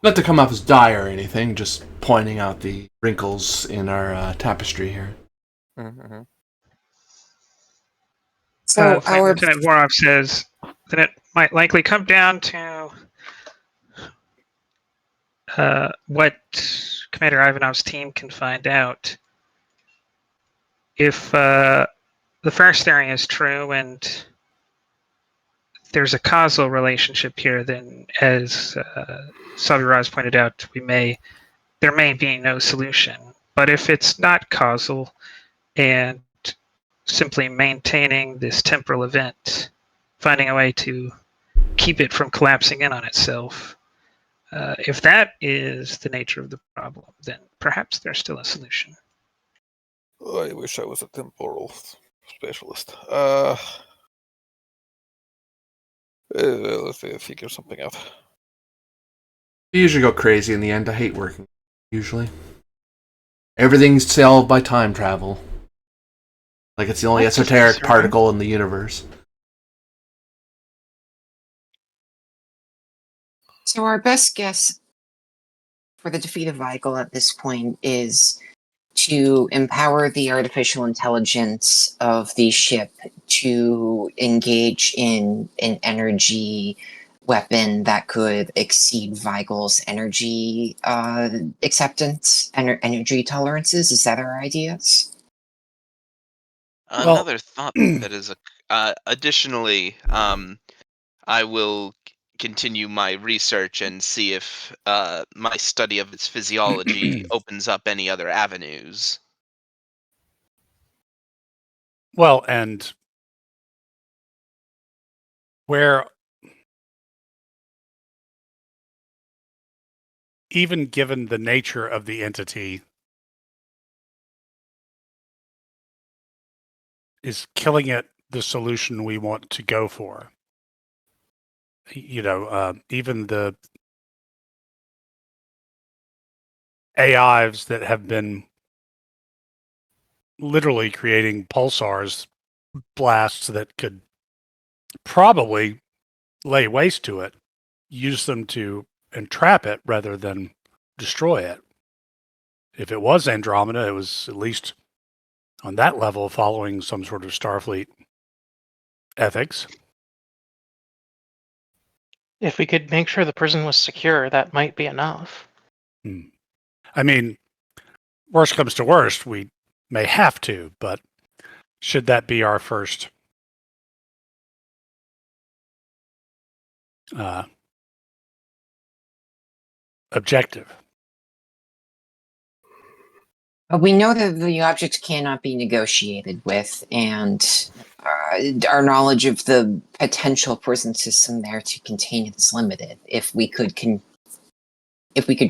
E: Not to come off as dire or anything, just pointing out the wrinkles in our tapestry here.
C: Mm-hmm.
A: So
D: Flight
A: our
D: Lieutenant Vorov says that it might likely come down to what Commander Ivanov's team can find out. If the first theory is true and there's a causal relationship here, then as Sabiraz pointed out, there may be no solution. But if it's not causal and simply maintaining this temporal event, finding a way to keep it from collapsing in on itself, if that is the nature of the problem, then perhaps there's still a solution.
C: I wish I was a temporal specialist. Let's figure something out.
E: You usually go crazy in the end. I hate working. Usually. Everything's solved by time travel. Like it's the only
D: That's
E: esoteric
D: concerning.
E: particle in the universe.
A: So our best guess for the defeat of Vigel at this point is to empower the artificial intelligence of the ship to engage in an energy weapon that could exceed Vigel's energy acceptance, energy tolerances. Is that our ideas?
B: Well-
G: Another thought that is additionally, I will continue my research and see if my study of its physiology opens up any other avenues.
B: Well, and where, even given the nature of the entity, is killing it the solution we want to go for? Even the AIs that have been literally creating pulsars blasts that could probably lay waste to it, use them to entrap it rather than destroy it. If it was Andromeda, it was at least on that level following some sort of Starfleet ethics.
F: If we could make sure the prison was secure, that might be enough.
B: I mean, worst comes to worst, we may have to, but should that be our first objective?
A: We know that the object cannot be negotiated with, and our knowledge of the potential prison system there to contain it is limited. If we could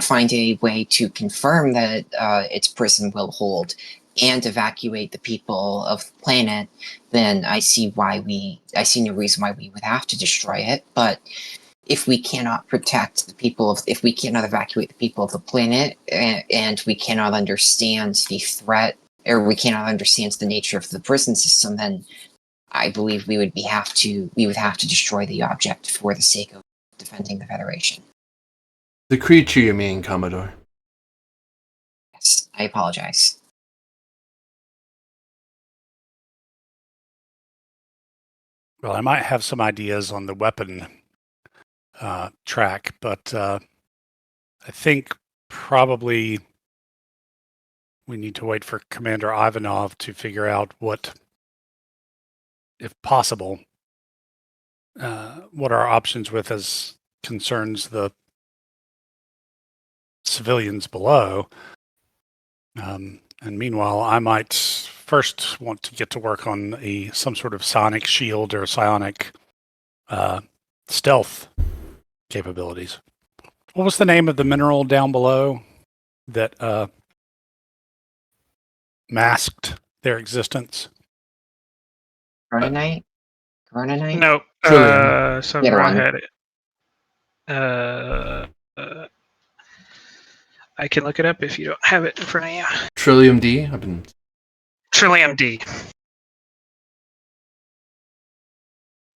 A: find a way to confirm that its prison will hold and evacuate the people of the planet, then I see no reason why we would have to destroy it. But if we cannot if we cannot evacuate the people of the planet, and we cannot understand the threat, or we cannot understand the nature of the prison system, then I believe we would have to destroy the object for the sake of defending the Federation.
E: The creature, you mean, Commodore?
A: Yes, I apologize.
B: Well, I might have some ideas on the weapon track, but I think probably we need to wait for Commander Ivanov to figure out what, if possible, what our options with as concerns the civilians below. And meanwhile, I might first want to get to work on some sort of sonic shield or psionic stealth capabilities. What was the name of the mineral down below that masked their existence?
A: Chrononite? Coronanite?
D: No,
E: Trillium.
D: so
A: The other
D: I
A: one.
D: had it. I can look it up if you don't have it in front of you.
E: Trillium D. I've been.
D: Trillium D.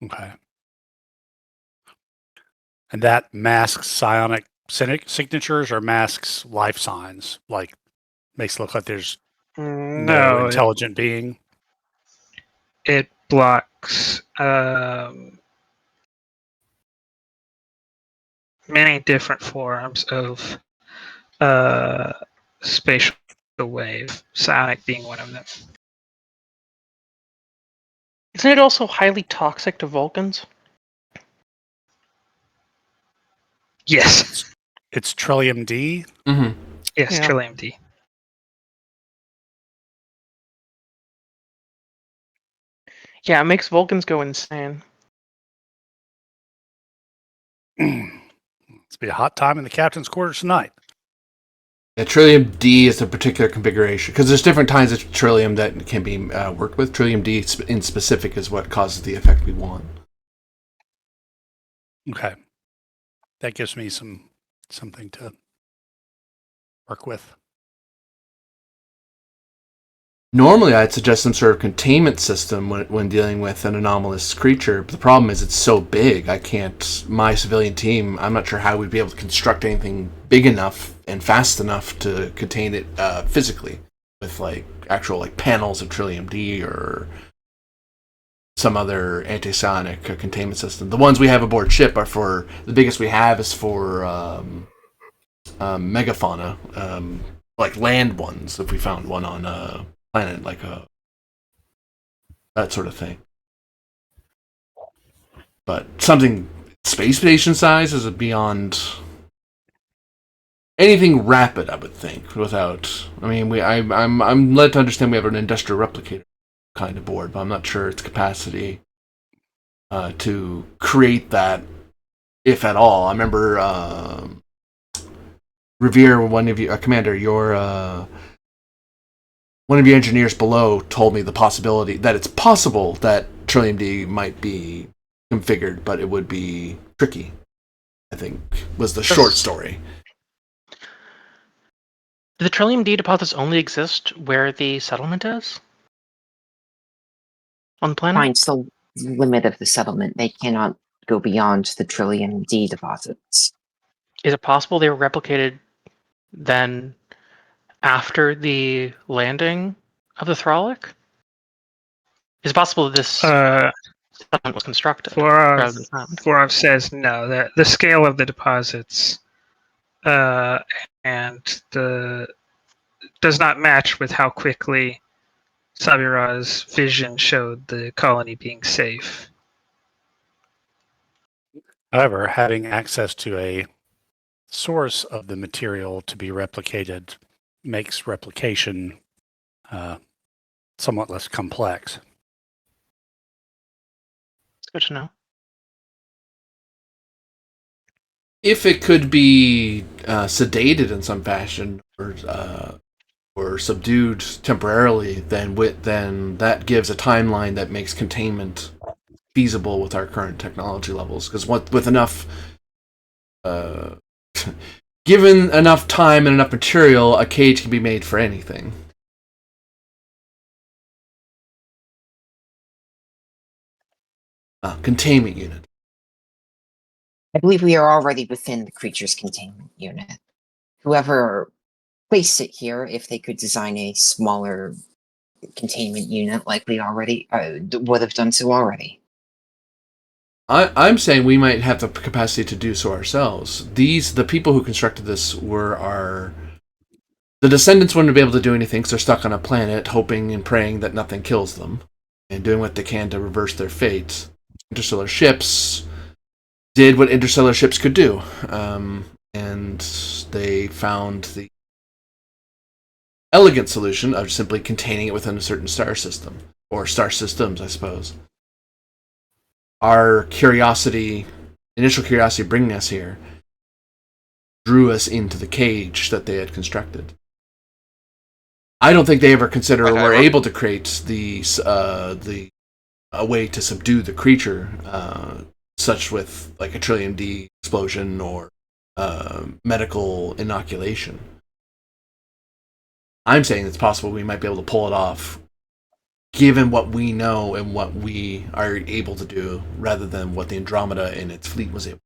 B: Okay. And that masks psionic signatures or masks life signs, like makes it look like there's no
D: No,
B: intelligent being.
D: it blocks many different forms of spatial wave, psionic being one of them.
F: Isn't it also highly toxic to Vulcans?
D: Yes,
B: It's Trillium D.
E: Mm-hmm.
D: yes,
F: Yeah.
D: Trillium D.
F: Yeah, it makes Vulcans go insane.
B: It's be a hot time in the captain's quarters tonight.
E: Yeah, Trillium D is a particular configuration because there's different kinds of Trillium that can be worked with. Trillium D in specific is what causes the effect we want.
B: Okay. That gives me something to work with.
E: Normally, I'd suggest some sort of containment system when dealing with an anomalous creature. But the problem is it's so big. I can't. My civilian team. I'm not sure how we'd be able to construct anything big enough and fast enough to contain it physically with like actual like panels of Trillium D or some other anti-psionic containment system. The ones we have aboard ship are for the biggest we have is for megafauna, like land ones. If we found one on planet, like that sort of thing. But something space station size is beyond anything rapid, I would think. Without, I mean, I'm led to understand we have an industrial replicator kind of board, but I'm not sure its capacity to create that, if at all. I remember Revere, one of you, Commander, your one of your engineers below told me the possibility that it's possible that Trillium D might be configured, but it would be tricky, I think, was the short story.
F: Do the Trillium D deposits only exist where the settlement is? On the planet?
A: Finds the limit of the settlement. They cannot go beyond the Trillium D deposits.
F: Is it possible they were replicated then after the landing of the Thralic? Is it possible that this settlement was constructed rather than found?
D: Florov says no. The scale of the deposits and the does not match with how quickly Sabira's vision showed the colony being safe.
B: However, having access to a source of the material to be replicated makes replication somewhat less complex.
F: It's good to know.
E: If it could be sedated in some fashion or subdued temporarily, then that gives a timeline that makes containment feasible with our current technology levels. Because with enough, given enough time and enough material, a cage can be made for anything. Containment unit.
A: I believe we are already within the creature's containment unit. Whoever placed it here, if they could design a smaller containment unit, likely already would have done so already.
E: I'm saying we might have the capacity to do so ourselves. The people who constructed this the descendants wouldn't be able to do anything because they're stuck on a planet hoping and praying that nothing kills them and doing what they can to reverse their fate. Interstellar ships did what interstellar ships could do, and they found the elegant solution of simply containing it within a certain star system, or star systems, I suppose. Our initial curiosity bringing us here, drew us into the cage that they had constructed. I don't think they ever considered or were able to create the a way to subdue the creature, such with like a Trillium D explosion or medical inoculation. I'm saying it's possible we might be able to pull it off, given what we know and what we are able to do, rather than what the Andromeda and its fleet was able.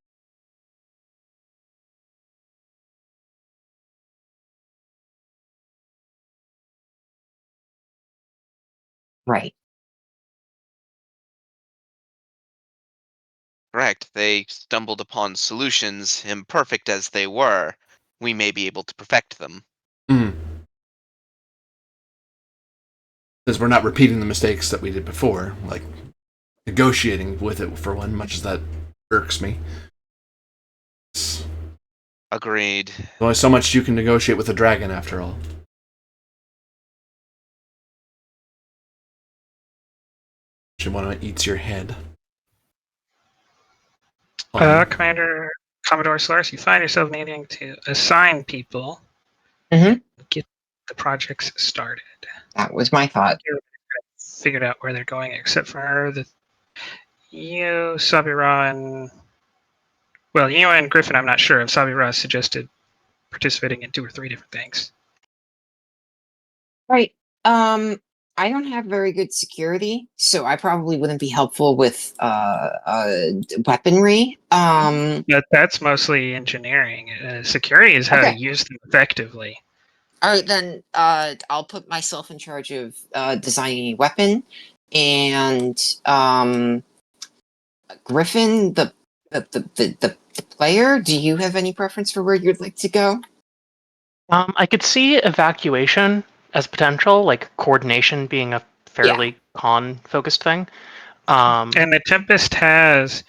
A: Right.
G: Correct. They stumbled upon solutions, imperfect as they were. We may be able to perfect them.
E: Because we're not repeating the mistakes that we did before, like negotiating with it for one, much as that irks me. There's
G: Agreed.
E: only so much you can negotiate with a dragon, after all. One eats your head.
D: Commodore Solaris, you find yourself needing to assign people,
A: Mhm.
D: get the projects started.
A: That was my thought.
D: Figured out where they're going, except for you, Sabira, and you and Griffin. I'm not sure if Sabira suggested participating in 2 or 3 different things.
A: Right. I don't have very good security, so I probably wouldn't be helpful with weaponry.
D: But that's mostly engineering. Security is how to
A: Okay.
D: use them effectively.
A: All right, then I'll put myself in charge of designing a weapon, and Griffin, the player. Do you have any preference for where you'd like to go?
F: I could see evacuation as potential, like coordination being a fairly con-focused thing.
D: And the Tempest has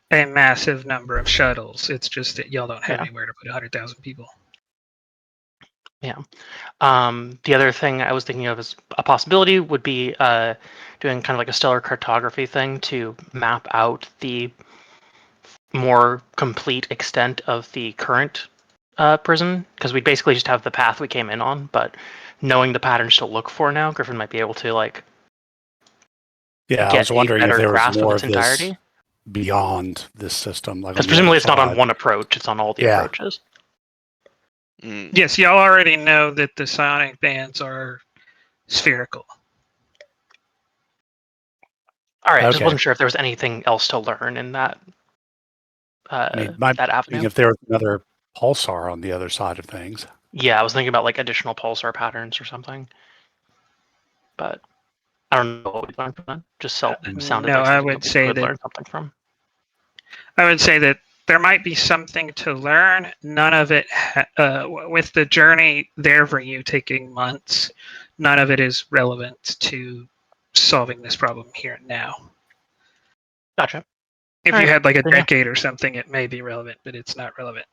D: a massive number of shuttles. It's just that y'all don't have
F: Yeah.
D: anywhere to put 100,000 people.
F: The other thing I was thinking of as a possibility would be doing kind of like a stellar cartography thing to map out the more complete extent of the current prison, because we basically just have the path we came in on, but knowing the patterns to look for now, Griffin might be able to like
B: Yeah, I
F: get
B: was wondering
F: a
B: if
F: better
B: there was
F: grasp
B: more
F: of its
B: of this
F: entirety.
B: beyond this system. Like
F: Because
B: on the
F: presumably
B: other
F: it's not on
B: side.
F: one approach; it's on all the
B: Yeah.
F: approaches.
G: Mm,
D: Yes, y'all already know that the sonic bands are spherical.
F: All right, just
B: Okay.
F: wasn't sure if there was anything else to learn in that
B: I mean, might
F: that
B: think
F: avenue.
B: if there was another pulsar on the other side of things.
F: Yeah, I was thinking about like additional pulsar patterns or something, but I don't know what we learned from that. Just sounded
D: No,
F: like
D: I
F: something
D: would
F: that we
D: say
F: could
D: that
F: learn something from.
D: I would say that there might be something to learn. None of it, with the journey there for you taking months, none of it is relevant to solving this problem here and now.
F: Gotcha.
D: If
F: All
D: you
F: right,
D: had like a
F: then, yeah.
D: decade or something, it may be relevant, but it's not relevant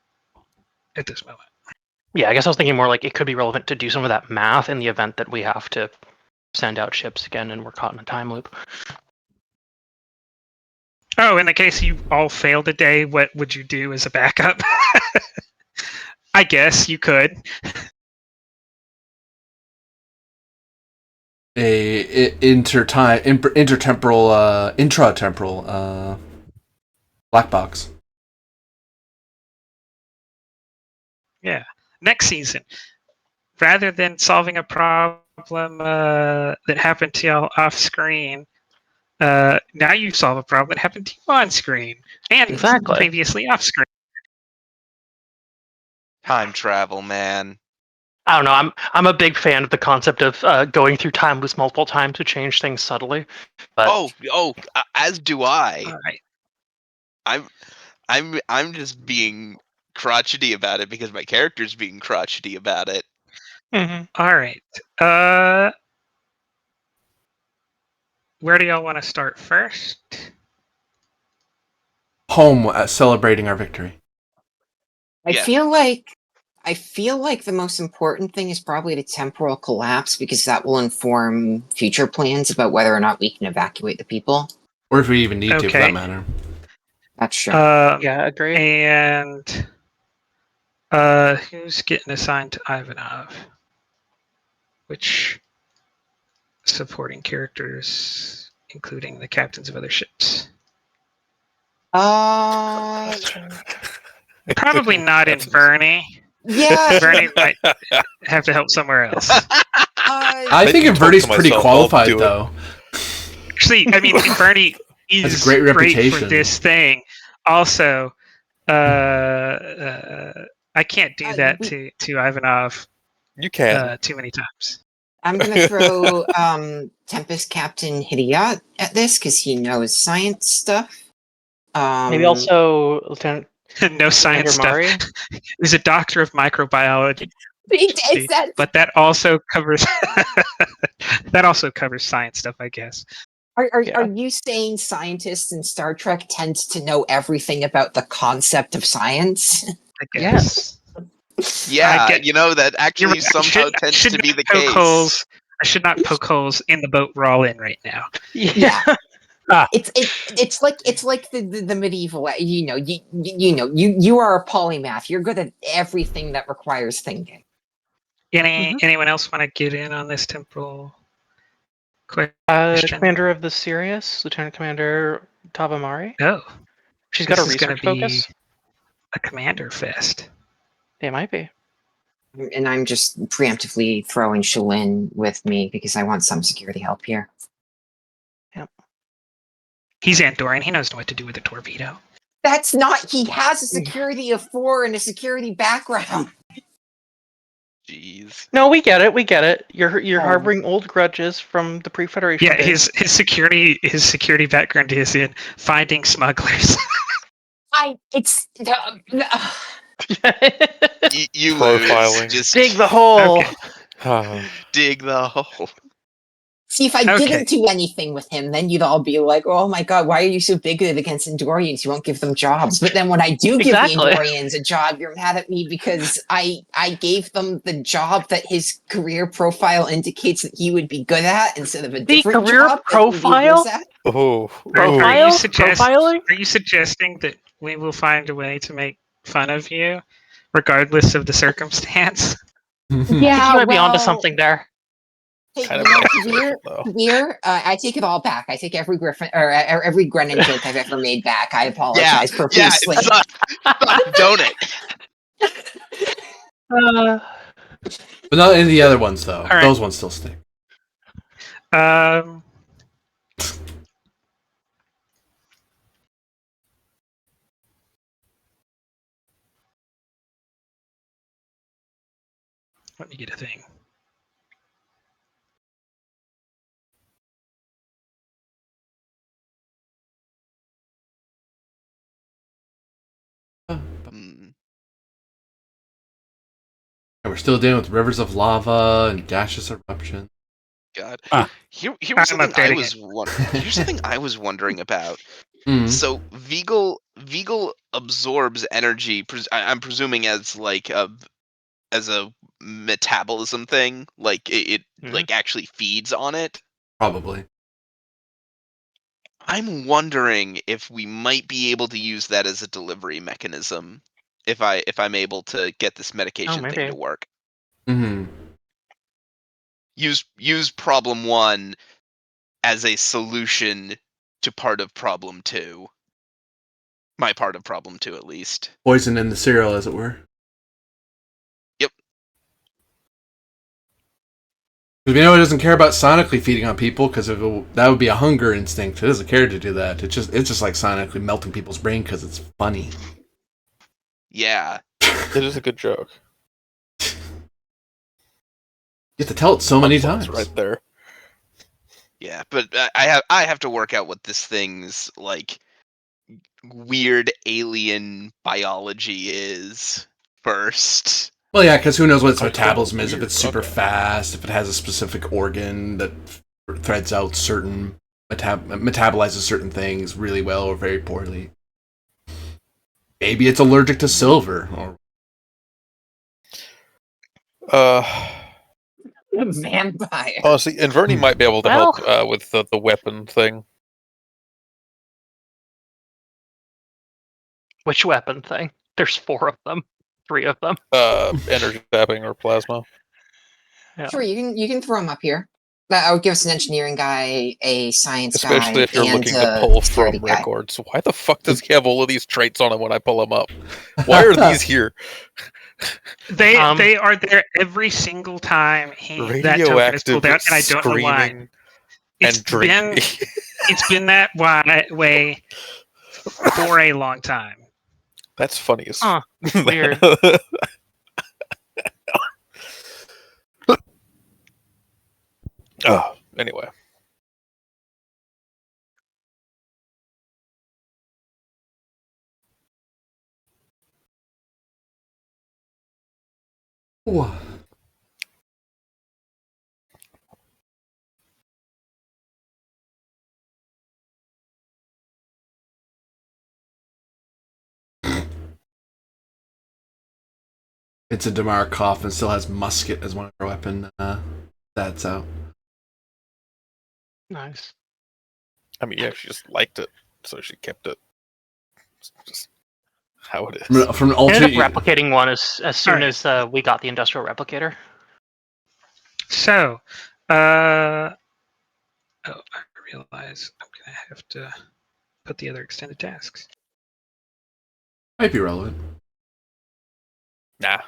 D: at this moment.
F: Yeah, I guess I was thinking more like it could be relevant to do some of that math in the event that we have to send out ships again and we're caught in a time loop.
D: Oh, in the case you all failed a day, what would you do as a backup? I guess you could.
E: Intratemporal black box.
D: Yeah. Next season, rather than solving a problem that happened to y'all off screen, now you solve a problem that happened to you on screen and
F: Exactly.
D: previously off screen.
G: time travel, man.
F: I don't know. I'm a big fan of the concept of going through time loops multiple times to change things subtly. But
G: As do I.
D: All right.
G: I'm just being crotchety about it because my character's being crotchety about it.
D: All right. Where do y'all want to start first?
E: Home, celebrating our victory.
A: I
G: Yeah.
A: feel like the most important thing is probably the temporal collapse, because that will inform future plans about whether or not we can evacuate the people.
E: Or if we even need to, for
D: Okay.
E: that matter.
A: That's true.
F: yeah, agree.
D: And who's getting assigned to Ivanov? Which supporting characters? including the captains of other ships. Probably not in Bernie.
A: Yeah.
D: Bernie might have to help somewhere else.
E: I think
C: Making talk
E: Inverti's
C: to
E: pretty
C: myself, I'll
E: qualified,
C: do it.
E: though.
D: Actually, I mean, Bernie
E: Has a
D: is
E: great
D: great
E: reputation.
D: for this thing. Also, I can't do that to Ivanov
C: You can.
D: too many times.
A: I'm going to throw Tempest Captain Hideot at this because he knows science stuff.
F: Maybe also Lieutenant
D: No science stuff.
F: Mari.
D: He's a doctor of microbiology,
A: It's that.
D: but that also covers that also covers science stuff, I guess.
A: Are
F: Yeah.
A: you saying scientists in Star Trek tend to know everything about the concept of science?
D: I guess.
G: Yeah,
D: get-
G: you know that
D: You're
G: actually
D: right. I
G: somehow tends
D: should
G: to be
D: not
G: the
D: poke
G: case.
D: holes. I should not poke holes in the boat we're all in right now.
A: Yeah.
B: Ah.
A: It's like the medieval. You are a polymath. You're good at everything that requires thinking.
D: Anyone else want to get in on this temporal question?
F: Commander of the Sirius, Lieutenant Commander Tavamari.
D: No,
F: She's got a
D: this is gonna
F: research focus.
D: be a commander fest.
F: It might be.
A: And I'm just preemptively throwing Shalin with me because I want some security help here.
D: He's Andorian. He knows what to do with a torpedo.
A: That's not. He has a security of 4 and a security background.
G: Jeez.
F: No, we get it. We get it. You're
A: Oh.
F: harboring old grudges from the pre-Federation.
D: Yeah,
F: days.
D: his security background is in finding smugglers.
G: You
C: Profiling.
G: lose. Just
F: Dig the hole.
D: Okay.
G: dig the hole.
A: See, if I
D: Okay.
A: didn't do anything with him, then you'd all be like, "Oh my god, why are you so bigoted against Andorians? You won't give them jobs." But then when I do give the
F: Exactly.
A: Andorians a job, you're mad at me because I gave them the job that his career profile indicates that he would be good at instead of a different
F: career
A: job that he would be
F: profile?
A: worse at.
C: Oh,
F: Profile?
D: suggest-
F: Profiling?
D: Are you suggesting that we will find a way to make fun of you, regardless of the circumstance?
F: I think you might be onto something there.
A: Hey,
C: kind
A: you
C: of
A: know,
C: accurate, though.
A: Weir, I take it all back. I take every Griffin or every Grennan joke I've ever made back. I apologize
G: Yeah,
A: profusely.
G: it sucks, don't it?
E: But not any of the other ones, though.
D: right.
E: Those ones still stick.
D: Let me get a thing.
G: Hmm.
E: And we're still dealing with rivers of lava and gaseous eruption.
G: God.
B: Ah.
G: Here's
D: I'm
G: something I
D: updating
G: was here's something I was wondering about.
E: Mm.
G: So Vigal absorbs energy. I'm presuming as like as a metabolism thing. Like it
F: Mhm.
G: like actually feeds on it.
E: Probably.
G: I'm wondering if we might be able to use that as a delivery mechanism. If I'm able to get this medication thing
F: maybe.
G: to work.
E: Hmm.
G: Use problem 1 as a solution to part of problem 2. My part of problem 2, at least.
E: Poison in the cereal, as it were.
G: Yep.
E: Because we know it doesn't care about sonically feeding on people, because that would be a hunger instinct. It doesn't care to do that. It's just like sonically melting people's brain because it's funny.
G: Yeah.
C: It is a good joke.
E: You have to tell it so many
C: It's
E: times.
C: right there.
G: Yeah, but I have to work out what this thing's like weird alien biology is first.
E: Well, yeah, because who knows what its
C: Oh,
E: metabolism is, if
C: weird.
E: it's super
C: Okay.
E: fast, if it has a specific organ that threads out certain, metabolizes certain things really well or very poorly. Maybe it's allergic to silver. Or
A: Vampire.
C: Honestly, and Vernie might be able to help with the weapon thing.
F: Which weapon thing? There's 4 of them. 3 of them.
C: Energy zapping or plasma.
F: Yeah.
A: Sure, you can throw him up here. I would give us an engineering guy, a science
C: Especially
A: guy,
C: if you're
A: and
C: looking to
A: a
C: pull
A: security
C: from
A: guy.
C: records. Why the fuck does he have all of these traits on him when I pull him up? Why are these here?
D: They
F: Um,
D: are there every single time that token is
C: Radioactive,
D: pulled out, and I don't know why.
C: screaming,
D: It's
C: and
D: been
C: drinking.
D: it's been that way for a long time.
C: That's funny as
F: Huh, weird.
C: Oh, anyway.
E: Ooh. It's a Damarkov and still has musket as one of her weapon. That's out.
F: Nice.
C: I mean, yeah, she just liked it, so she kept it. It's just how it is.
E: From an
F: I ended
E: alternate.
F: up replicating one as soon
D: Alright.
F: as we got the industrial replicator.
D: So, I realize I'm gonna have to put the other extended tasks.
E: Might be relevant.
C: Nah.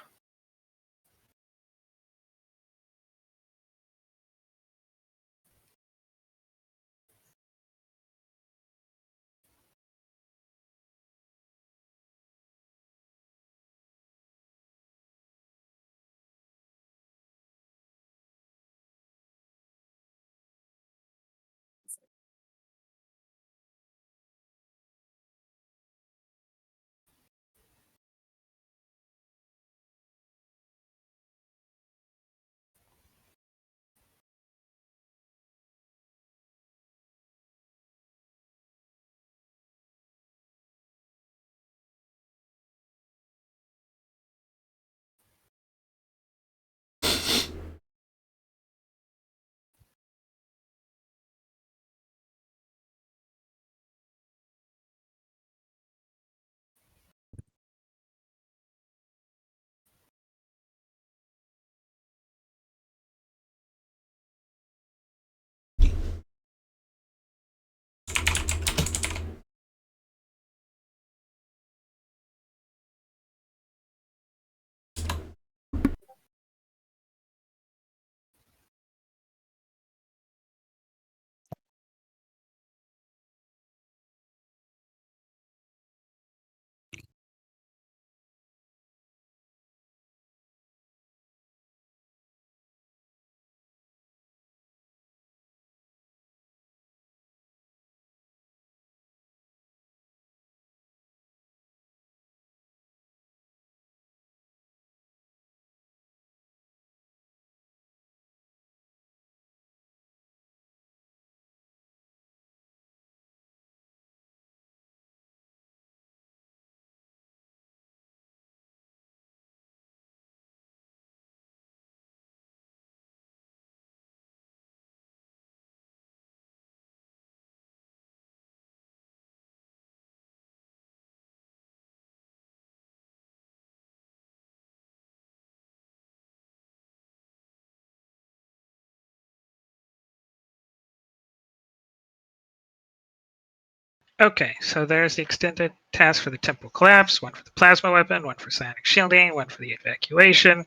D: Okay, so there's the extended task for the temporal collapse, one for the plasma weapon, one for psionic shielding, one for the evacuation,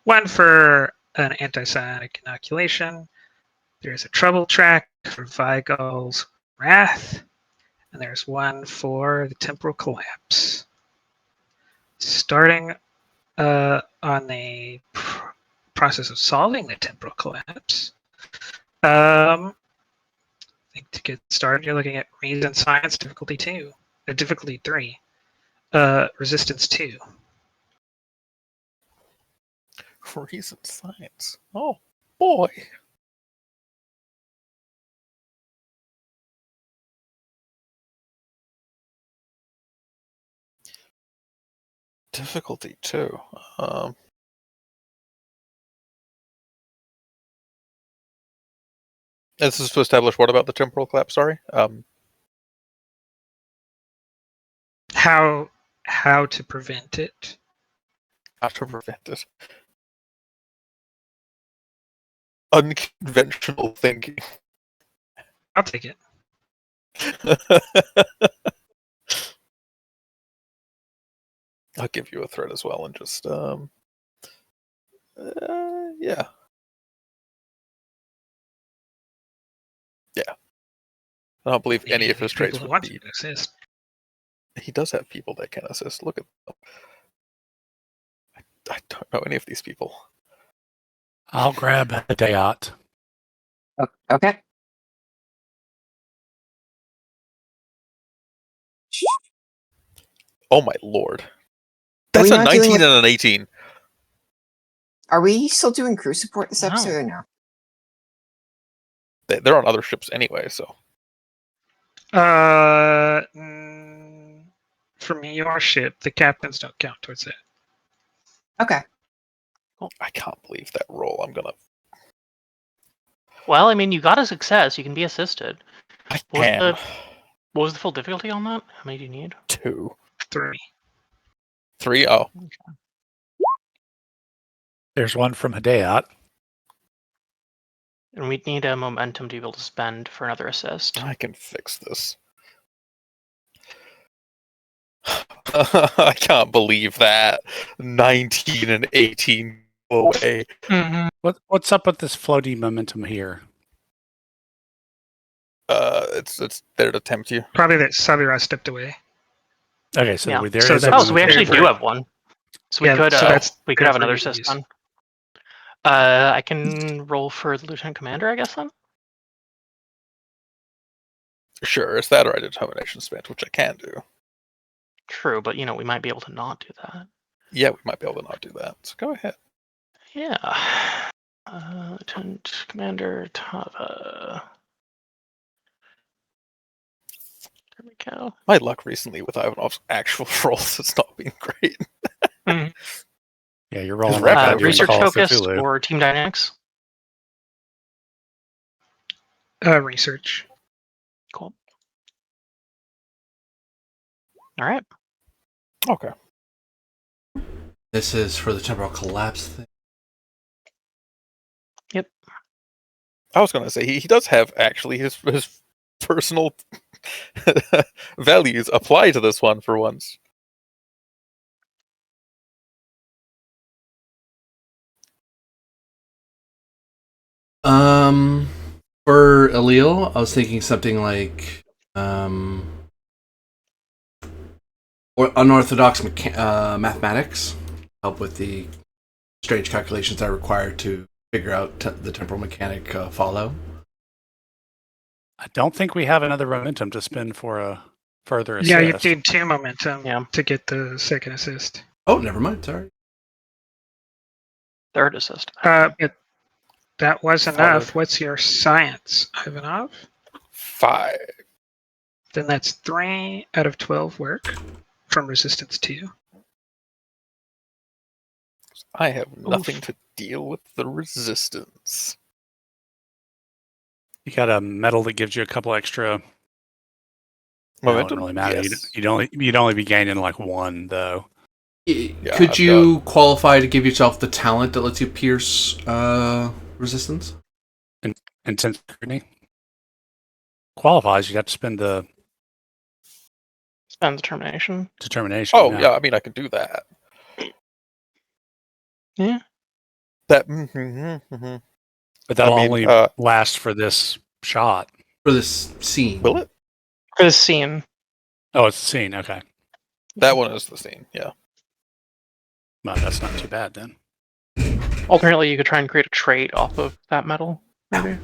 D: one for an anti-psionic inoculation. There's a trouble track for Vigal's Wrath, and there's one for the temporal collapse. Starting on the process of solving the temporal collapse, I think to get started, you're looking at Reason Science difficulty 2, difficulty 3, resistance 2.
C: Reason science. Oh, boy. Difficulty, too. This is to establish what about the temporal collapse, sorry?
D: How to prevent it?
C: How to prevent it. unconventional thinking.
D: I'll take it.
C: I'll give you a threat as well, and just yeah. I don't believe any of his traits
D: People who
C: would
D: want
C: be.
D: to assist.
C: He does have people that can assist. Look at them. I don't know any of these people.
B: I'll grab Dayat.
A: Okay.
C: Oh my lord.
A: Are we
C: That's a
A: not dealing
C: 19
A: with-
C: and an 18.
A: Are we still doing crew support this
F: No.
A: episode or no?
C: They're on other ships anyway, so.
D: From your ship, the captains don't count towards it.
A: Okay.
C: I can't believe that roll. I'm gonna.
F: Well, I mean, you got a success. You can be assisted.
C: I
F: What was
C: can.
F: the- What was the full difficulty on that? How many do you need?
C: 2.
D: 3.
C: 3? Oh.
B: There's one from Dayat.
F: And we'd need a momentum to be able to spend for another assist.
C: I can fix this. I can't believe that. 19 and 18 go away.
F: Mm-hmm.
B: What's up with this floaty momentum here?
C: It's there to tempt you.
D: Probably that Sabira stepped away.
B: Okay, so
F: Yeah.
B: there
D: So
B: is
D: that's-
F: Oh, so we actually
D: Very
F: do have one. So we
D: Yeah,
F: could
D: so that's
F: we could have
D: there for
F: another
D: you to
F: assist
D: use.
F: then. I can roll for the lieutenant commander, I guess then.
C: Sure, it's that or a determination spent, which I can do.
F: True, but we might be able to not do that.
C: Yeah, we might be able to not do that. So go ahead.
F: Yeah. Lieutenant Commander Tava. There we go.
C: My luck recently with Ivanov's actual rolls has not been great.
B: Yeah, you're rolling
C: rep
B: like
C: I
B: I do in
F: Research
B: Call of
F: focused
B: Cthulhu.
F: or team dynamics?
D: Research.
F: Cool. All right.
C: Okay.
E: This is for the temporal collapse thing.
C: I was going to say he does have actually his personal values apply to this one for once.
E: For Allele, I was thinking something like or unorthodox mathematics, help with the strange calculations that are required to figure out the temporal mechanic follow.
B: I don't think we have another momentum to spend for a further assist.
D: Yeah, you need 2 momentum
F: Yeah.
D: to get the second assist.
E: Oh, never mind. Sorry.
F: Third assist.
D: That was enough.
C: Third.
D: What's your science, Ivanov?
C: 5.
D: Then that's 3 out of 12 work from resistance 2.
C: I have nothing to deal with the resistance.
B: You got a medal that gives you a couple extra.
C: Momentum?
B: Don't really matter.
C: Yes.
B: You'd only be gaining like 1 though.
C: Yeah,
E: Could
C: I've
E: you qualify to give yourself the talent that lets you pierce resistance?
B: Intense scrutiny qualifies. You have to spend the
F: Spend determination.
B: determination.
C: Oh, yeah, I mean, I can do that.
F: Yeah.
C: That.
B: but that'll
C: I mean,
B: only last for this shot.
E: For this scene.
C: Will it?
F: For the scene.
B: Oh, it's the scene. Okay,
C: That one is the scene, yeah.
B: well, that's not too bad then.
F: Alternately, you could try and create a trait off of that metal, maybe.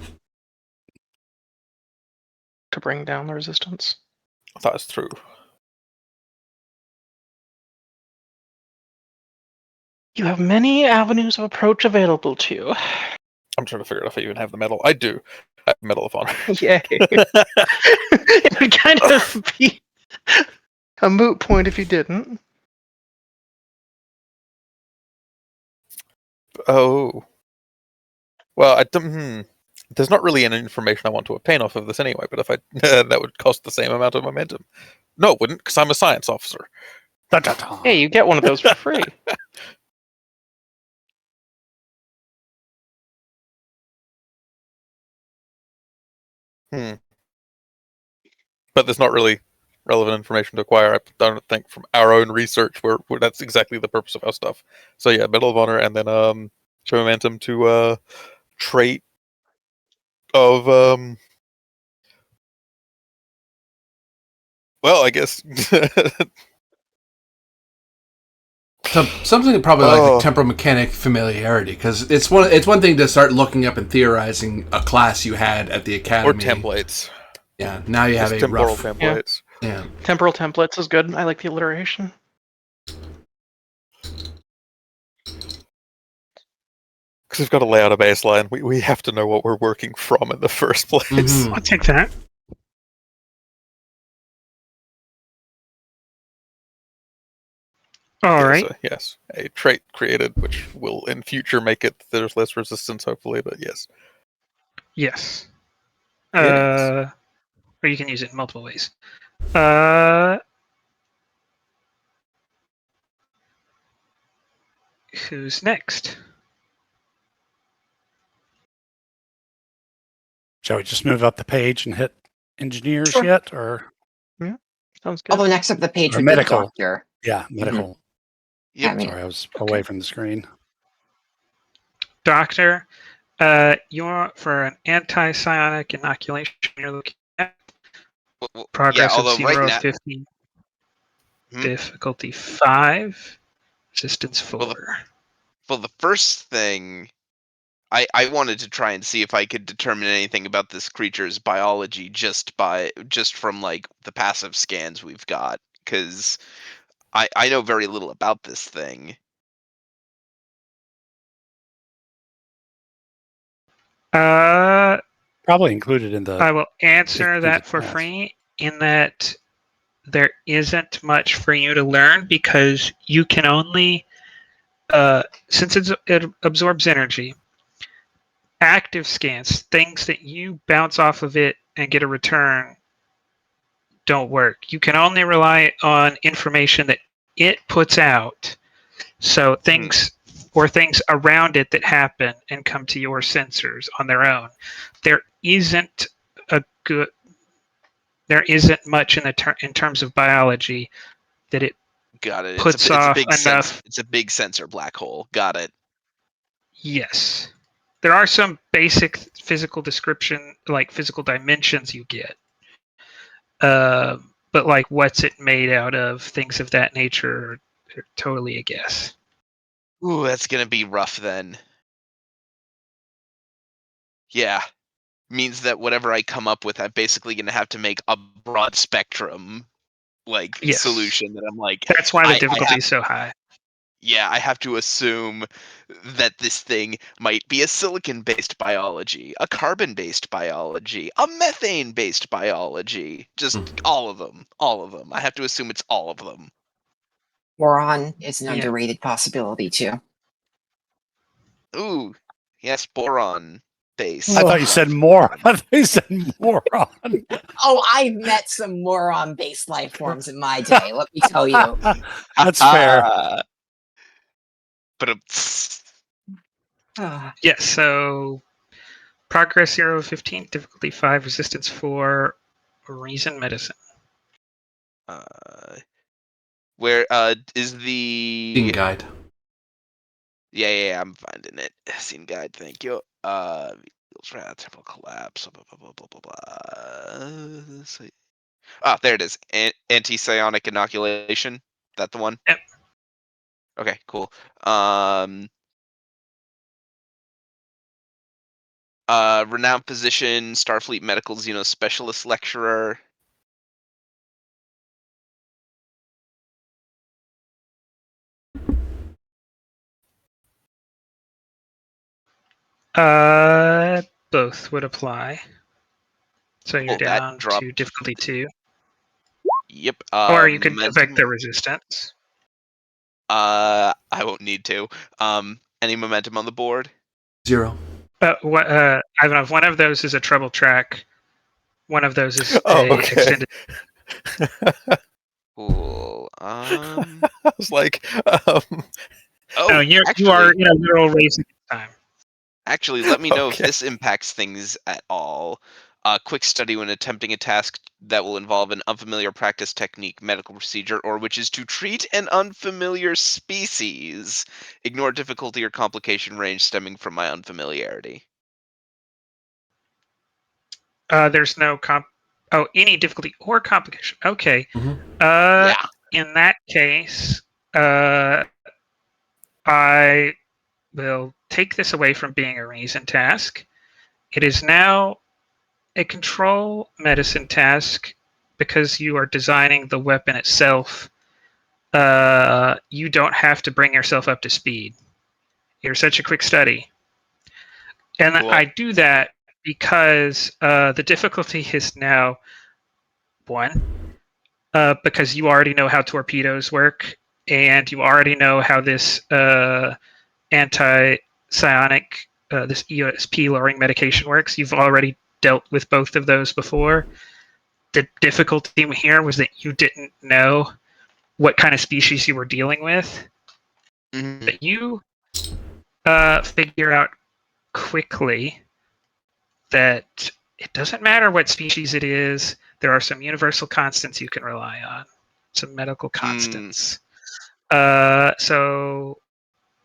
F: To bring down the resistance.
C: That's true.
F: You have many avenues of approach available to you.
C: I'm trying to figure out if I even have the medal. I do. I have Medal of Honor.
F: Yay. It would kind of be a moot point if you didn't.
C: Oh. Well, there's not really any information I want to obtain off of this anyway, but if I that would cost the same amount of momentum. No, it wouldn't, because I'm a science officer.
B: Da-da-da.
F: Hey, you get one of those for free.
C: But there's not really relevant information to acquire. I don't think from our own research where that's exactly the purpose of our stuff. So yeah, Medal of Honor, and then show momentum to trait of well, I guess
E: So something probably like
C: Oh.
E: the temporal mechanic familiarity, because it's one thing to start looking up and theorizing a class you had at the
C: or
E: academy.
C: templates.
E: Yeah, now you have
C: Just
E: a
C: temporal
E: rough.
C: templates.
E: Yeah.
F: Temporal templates is good. I like the alliteration.
C: Because we've got to lay out a baseline. We have to know what we're working from in the first place.
E: Mhm.
D: I'll take that. All
C: Yeah,
D: right.
C: so, yes, a trait created, which will in future make it there's less resistance, hopefully. But yes,
D: Yes.
C: Yes.
D: Or you can use it in multiple ways. Who's next?
B: Shall we just move up the page and hit engineers
A: Sure.
B: yet? Or
F: Sounds good.
A: Although next up the page
B: Or
A: would be the
B: medical.
A: doctor.
B: yeah, medical.
A: Yeah, I
G: Yep.
A: mean,
B: Sorry, I was away from the screen.
D: Doctor, you're for an anti-psionic inoculation. You're looking at
G: Yeah,
D: progress of
G: although
D: 0
G: right
D: of
G: now,
D: 50,
G: Hmm?
D: difficulty 5, resistance 4.
G: well, the first thing I wanted to try and see if I could determine anything about this creature's biology just from like the passive scans we've got, because I know very little about this thing.
D: Uh,
B: Probably included in the.
D: I will answer
B: If
D: that
B: needed,
D: for
B: yes.
D: free in that there isn't much for you to learn because you can only, since it absorbs energy, active scans, things that you bounce off of it and get a return, don't work. You can only rely on information that it puts out. So things or things around it that happen and come to your sensors on their own. There isn't much in terms of biology that it
G: Got it.
D: puts
G: it's a
D: off
G: big
D: enough.
G: It's a big sensor black hole. Got it.
D: Yes. There are some basic physical description, like physical dimensions you get. But like what's it made out of, things of that nature are totally a guess.
G: Ooh, that's gonna be rough then. Yeah. Means that whatever I come up with, I'm basically gonna have to make a broad spectrum
D: Yes.
G: solution that I'm like,
D: That's why the
G: I
D: difficulty
G: have-
D: is so high.
G: yeah, I have to assume that this thing might be a silicon-based biology, a carbon-based biology, a methane-based biology. Just all of them. All of them. I have to assume it's all of them.
A: boron is an
D: Yeah.
A: underrated possibility too.
G: Ooh, yes, boron base.
B: I thought you said more. I thought you said moron.
A: Oh, I've met some moron-based life forms in my day. Let me tell you.
B: That's fair.
G: But
D: Yes, so progress 0 of 15, difficulty 5, resistance 4, reason medicine.
G: where is the
E: Scene guide.
G: Yeah, I'm finding it. Scene guide, thank you. Temporal collapse. Blah, blah, blah, blah, blah. Ah, there it is. Anti-psionic inoculation. That the one?
D: Yep.
G: Okay, cool. Renowned position, Starfleet Medical Xeno Specialist Lecturer.
D: Both would apply. So you're
G: Oh, that
D: down
G: dropped.
D: to difficulty 2.
G: Yep.
D: Or you can
G: momentum.
D: affect the resistance.
G: I won't need to. Any momentum on the board?
E: 0.
D: Ivanov, one of those is a treble track. One of those is
C: Oh,
D: a
C: okay.
D: extended.
G: Cool.
C: I was like,
D: No, you are in a literal racing time.
G: Actually, let me know if
C: Okay.
G: this impacts things at all. quick study when attempting a task that will involve an unfamiliar practice, technique, medical procedure, or which is to treat an unfamiliar species. Ignore difficulty or complication range stemming from my unfamiliarity.
D: There's no any difficulty or complication. Okay.
E: Mhm.
G: Yeah.
D: In that case, I will take this away from being a reason task. It is now a control medicine task because you are designing the weapon itself. You don't have to bring yourself up to speed. You're such a quick study. And
G: Cool.
D: I do that because the difficulty is now 1, because you already know how torpedoes work, and you already know how this anti-psionic, this ESP lowering medication works. You've already dealt with both of those before. The difficulty here was that you didn't know what kind of species you were dealing with.
G: Mhm.
D: But you figure out quickly that it doesn't matter what species it is. There are some universal constants you can rely on, some medical constants. So,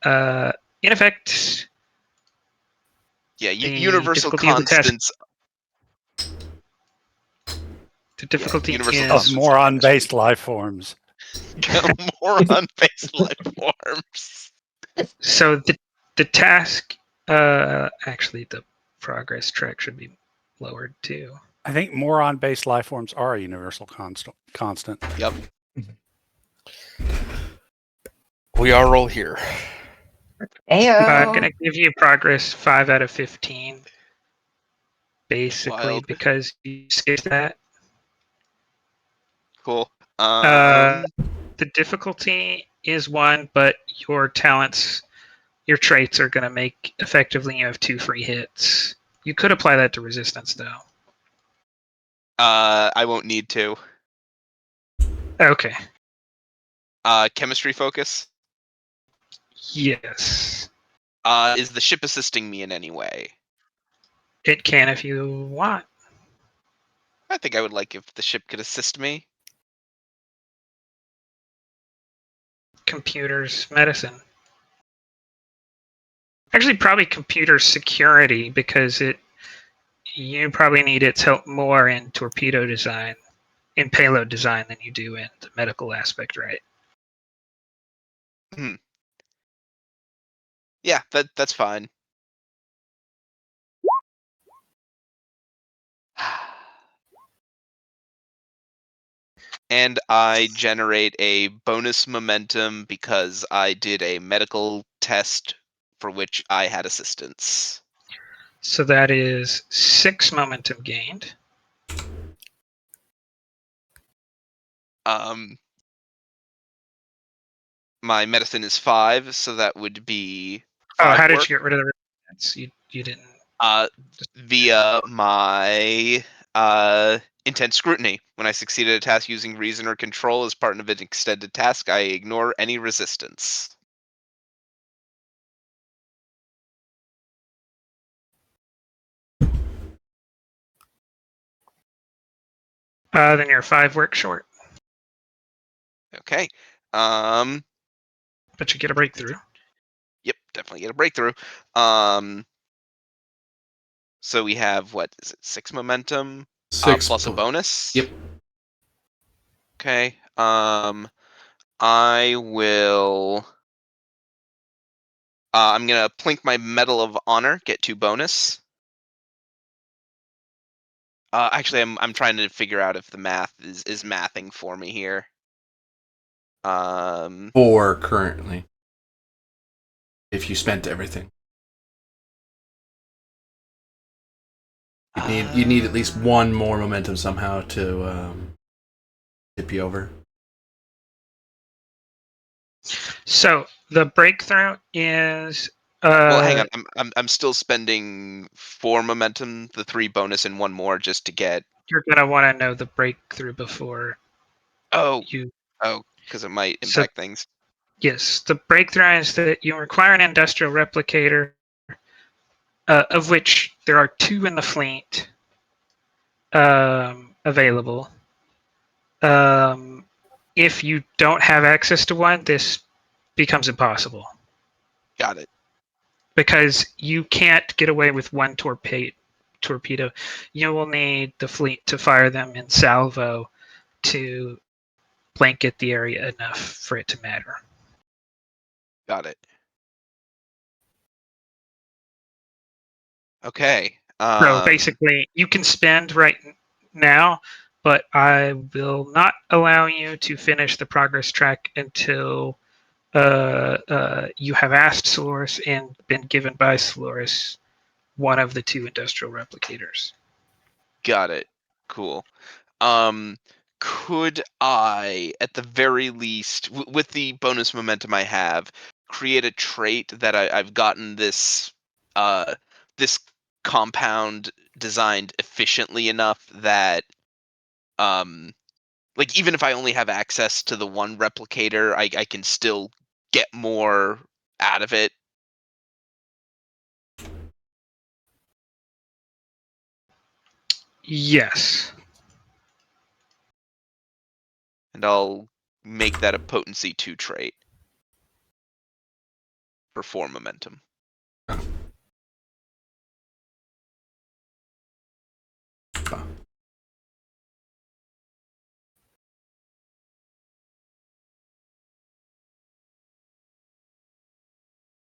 D: in effect,
G: Yeah,
D: the
G: universal
D: difficulty of the test,
G: constants.
D: the difficulty
G: universal
D: is
B: Of
G: constants.
B: moron-based life forms.
G: Moron-based life forms.
D: so the task. Actually, the progress track should be lowered too.
B: I think moron-based life forms are a universal constant.
G: Yep.
C: We are all here.
D: I'm
A: Ayo.
D: going to give you progress 5 out of 15, basically,
G: Wild.
D: because you skipped that.
G: Cool.
D: The difficulty is 1, but your talents, your traits are going to make effectively you have 2 free hits. You could apply that to resistance, though.
G: I won't need to.
D: Okay.
G: Chemistry focus.
D: Yes.
G: Is the ship assisting me in any way?
D: It can if you want.
G: I think I would like if the ship could assist me.
D: Computers medicine. Actually, probably computer security, because you probably need its help more in torpedo design, in payload design, than you do in the medical aspect, right?
G: Yeah, that's fine. And I generate a bonus momentum because I did a medical test for which I had assistance.
D: So that is 6 momentum gained.
G: My medicine is 5, so that would be
D: Oh,
G: 5
D: how did
G: work.
D: you get rid of the resistance? You didn't.
G: Via my intense scrutiny. When I succeeded a task using reason or control as part of an extended task, I ignore any resistance.
D: Then you're 5 work short,
G: Okay.
D: but you get a breakthrough.
G: Yep, definitely get a breakthrough. So we have, what is it, 6 momentum
E: 6
G: plus a bonus?
E: Yep.
G: Okay. I will. I'm gonna plink my Medal of Honor, get 2 bonus. Actually, I'm trying to figure out if the math is mathing for me here.
E: 4 currently. If you spent everything. You need at least 1 more momentum somehow to tip you over.
D: So the breakthrough is.
G: Well, hang on. I'm still spending 4 momentum, the 3 bonus, and 1 more just to get.
D: You're gonna want to know the breakthrough before
G: Oh,
D: you.
G: because it might
D: So-
G: impact things.
D: Yes, the breakthrough is that you require an industrial replicator, of which there are 2 in the fleet. available. If you don't have access to one, this becomes impossible
G: Got it.
D: because you can't get away with one torpedo. You will need the fleet to fire them in salvo to blanket the area enough for it to matter.
G: Got it. Okay.
D: So basically, you can spend right now, but I will not allow you to finish the progress track until you have asked Solaris and been given by Solaris one of the 2 industrial replicators.
G: Got it. Cool. Could I, at the very least, with the bonus momentum I have, create a trait that I've gotten this this compound designed efficiently enough that like even if I only have access to the one replicator, I can still get more out of it?
D: Yes.
G: And I'll make that a potency 2 trait for 4 momentum.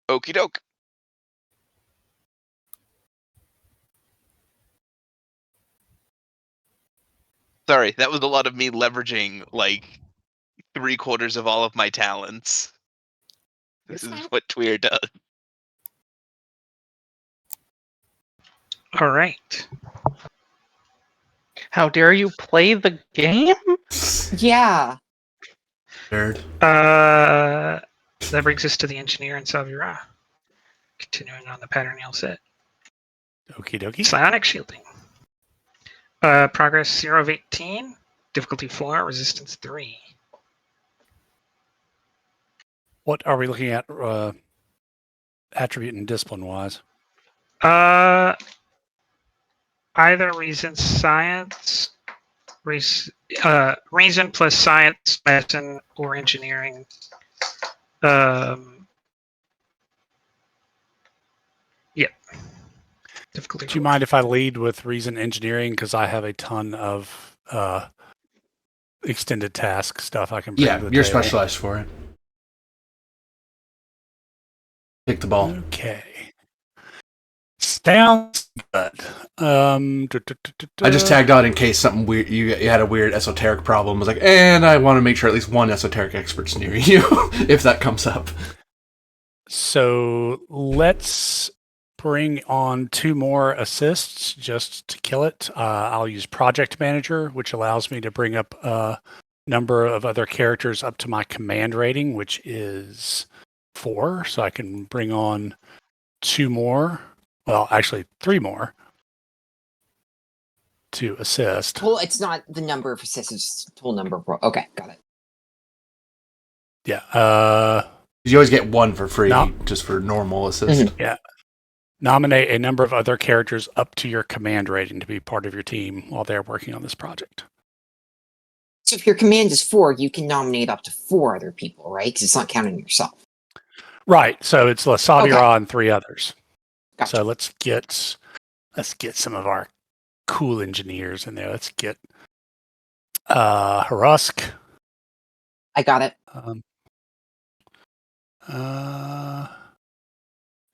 G: Okie doke. Sorry, that was a lot of me leveraging like 3/4 of all of my talents. This is what Tweer does.
D: All right.
F: How dare you play the game?
A: Yeah.
E: Nerd.
D: That brings us to the engineer and Savira. Continuing on the pattern you'll set.
B: Okie dokie.
D: Psionic shielding. Progress 0 of 18. Difficulty 4. Resistance 3.
B: What are we looking at attribute and discipline wise?
D: Either reason, science, reason plus science, medicine, or engineering. Yeah. Difficulty.
B: Do you mind if I lead with reason engineering? Because I have a ton of extended task stuff I can bring
E: Yeah,
B: to the
E: you're
B: table.
E: specialized for it. Take the ball.
B: Okay. Sounds good.
E: I just tagged on in case something weird. You had a weird esoteric problem. I was like, and I want to make sure at least one esoteric expert's near you if that comes up.
B: So let's bring on 2 more assists just to kill it. I'll use Project Manager, which allows me to bring up a number of other characters up to my command rating, which is 4. So I can bring on 2 more. Well, actually 3 more to assist.
A: Well, it's not the number of assists, it's the total number of okay, got it.
B: Yeah.
E: You always get 1 for free,
B: No.
E: just for normal assist.
B: Nominate a number of other characters up to your command rating to be part of your team while they're working on this project.
A: So if your command is 4, you can nominate up to 4 other people, right? Because it's not counting yourself.
B: Right. So it's Lasavira
A: Okay.
B: and 3 others.
A: Gotcha.
B: So let's get some of our cool engineers in there. Let's get Harusk.
A: I got it.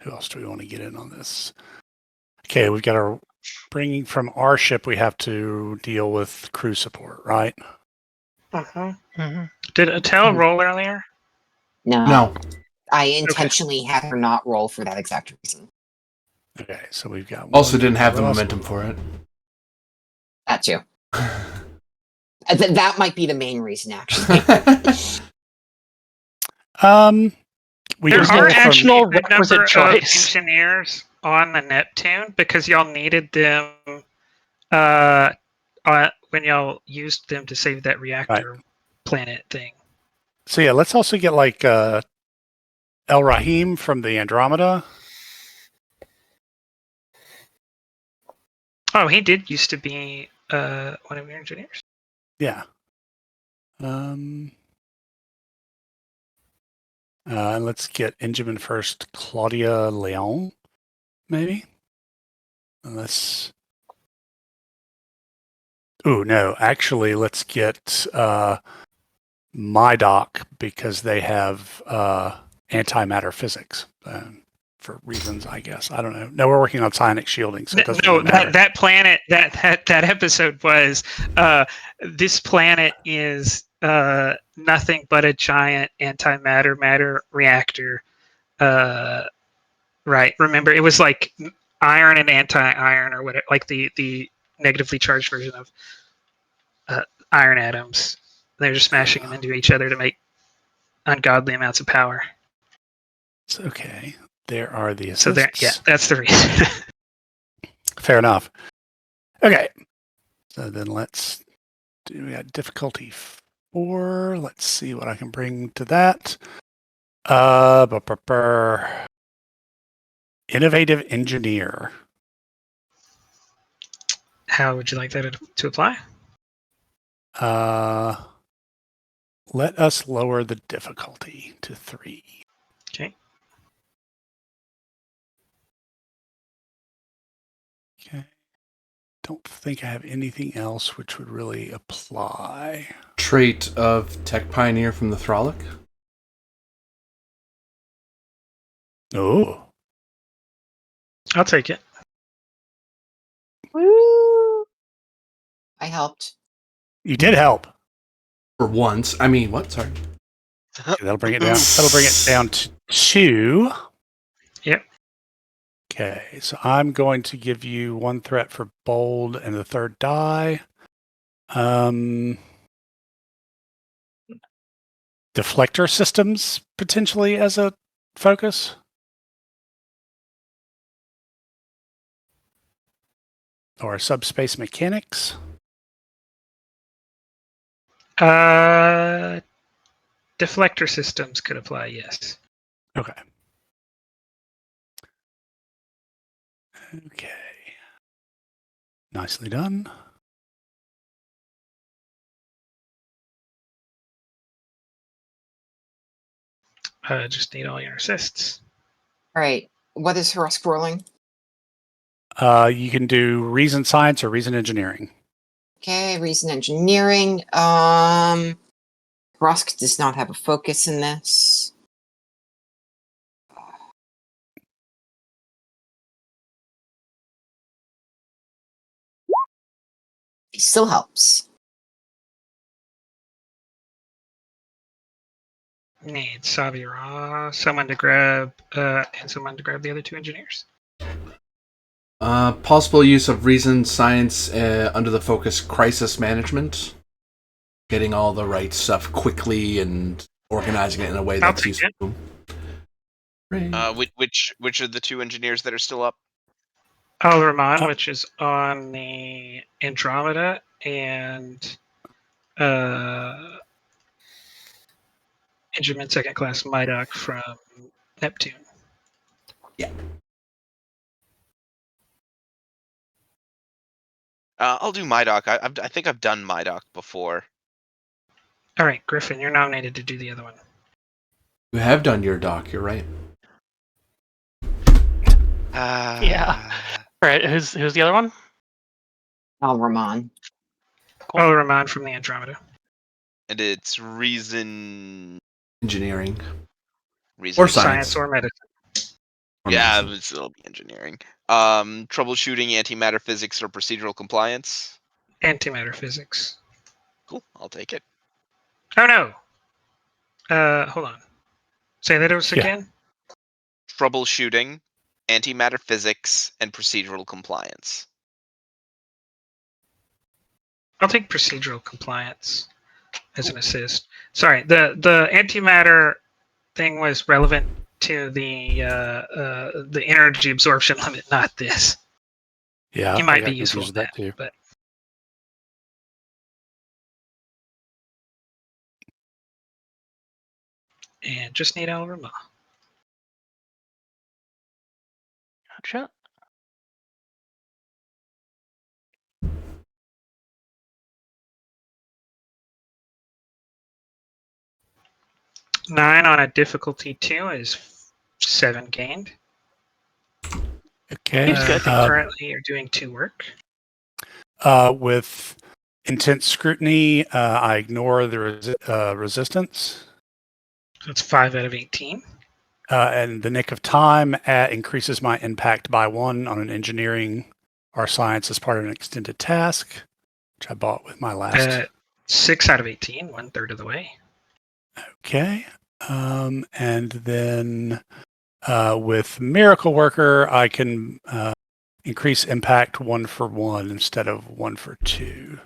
B: Who else do we want to get in on this? Okay, we've got our bringing from our ship. We have to deal with crew support, right?
F: Mm-hmm.
D: Did Attell roll earlier?
E: No.
A: I intentionally had her not roll for that exact reason.
B: Okay, so we've got
E: Also
B: one
E: didn't have the
B: Harusk.
E: momentum for it.
A: That too. That might be the main reason, actually.
B: We
D: There
B: can
D: are
B: roll
F: an
B: from-
D: actually
F: actual
D: a good
F: requisite
D: number
F: choice.
D: of engineers on the Neptune because y'all needed them when y'all used them to save that reactor planet thing.
B: So yeah, let's also get like El Rahim from the Andromeda.
D: Oh, he did used to be one of your engineers.
B: Yeah. Let's get Benjamin first. Claudia Leon, maybe? Unless. Oh, no. Actually, let's get my doc because they have antimatter physics for reasons, I guess. I don't know. No, we're working on psionic shielding, so it doesn't
D: No,
B: really matter.
D: that planet, that episode was this planet is nothing but a giant antimatter matter reactor. Right. Remember, it was like iron and anti-iron, or whatever, like the negatively charged version of iron atoms. They're just smashing them into each other to make ungodly amounts of power.
B: It's okay. There are the assists.
D: So there, yeah, that's the reason.
B: Fair enough. Okay. So then let's do we got difficulty 4. Let's see what I can bring to that. Innovative engineer.
D: How would you like that to apply?
B: Let us lower the difficulty to 3.
D: Okay.
B: Okay. Don't think I have anything else which would really apply.
E: Trait of Tech Pioneer from the Thralic.
B: Oh.
D: I'll take it.
A: Woo! I helped.
B: You did help.
E: For once. I mean, what? Sorry.
B: Okay, that'll bring it down. That'll bring it down to 2.
D: Yep.
B: Okay, so I'm going to give you 1 threat for bold and the 3rd die. Deflector systems potentially as a focus. Or subspace mechanics.
D: Deflector systems could apply, yes.
B: Okay. Okay. Nicely done.
D: Just need all your assists.
A: All right. What is Rusk rolling?
B: You can do reason science or reason engineering.
A: Okay, reason engineering. Rusk does not have a focus in this. He still helps.
D: Need Savira, someone to grab, and someone to grab the other 2 engineers.
E: Possible use of reason science under the focus crisis management. Getting all the right stuff quickly and organizing it in a way
D: I'll
E: that's
D: take it.
E: useful. Great.
G: Which are the 2 engineers that are still up?
D: Alramon, which is on the Andromeda, and Benjamin 2nd class Mydoc from Neptune.
G: I'll do Mydoc. I think I've done Mydoc before.
D: All right, Griffin, you're nominated to do the other one.
E: You have done your doc, you're right.
F: Yeah. All right, who's the other one?
A: Ramon.
F: Cool.
D: Alramon from the Andromeda.
G: And it's reason.
E: Engineering.
G: Reason
E: Or science.
D: Or medicine.
E: Or
G: Yeah,
E: medicine.
G: it'll be engineering. Troubleshooting antimatter physics or procedural compliance.
D: Antimatter physics.
G: Cool, I'll take it.
D: Oh no. Hold on. Say that again.
G: Troubleshooting, antimatter physics, and procedural compliance.
D: I'll take procedural compliance as an assist. Sorry, the antimatter thing was relevant to the energy absorption limit, not this.
B: Yeah,
D: You
B: I
D: might
B: got
D: be useful
B: confused
D: in
B: with that too.
D: but and just need Alrama.
F: Gotcha.
D: 9 on a difficulty 2 is 7 gained.
B: Okay.
F: Seems good.
D: Currently, you're doing 2 work.
B: With intense scrutiny, I ignore the resistance.
D: That's 5 out of 18.
B: And the nick of time increases my impact by 1 on an engineering or science as part of an extended task, which I bought with my last.
D: 6 out of 18, 1/3 of the way.
B: Okay. And then with Miracle Worker, I can increase impact 1 for 1 instead of 1 for 2.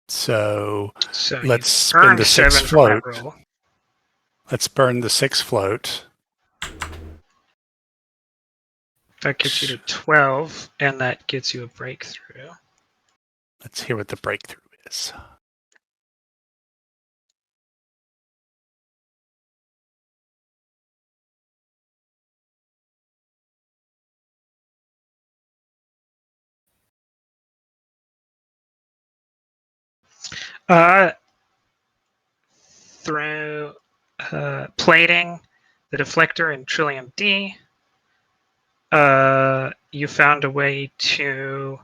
B: So
D: So
B: let's
D: you
B: spend
D: earned
B: the 6
D: 7 from that
B: float.
D: roll.
B: Let's burn the 6 float.
D: That gets you to 12, and that gets you a breakthrough.
B: Let's hear what the breakthrough is.
D: Through plating the deflector in Trillium D, you found a way to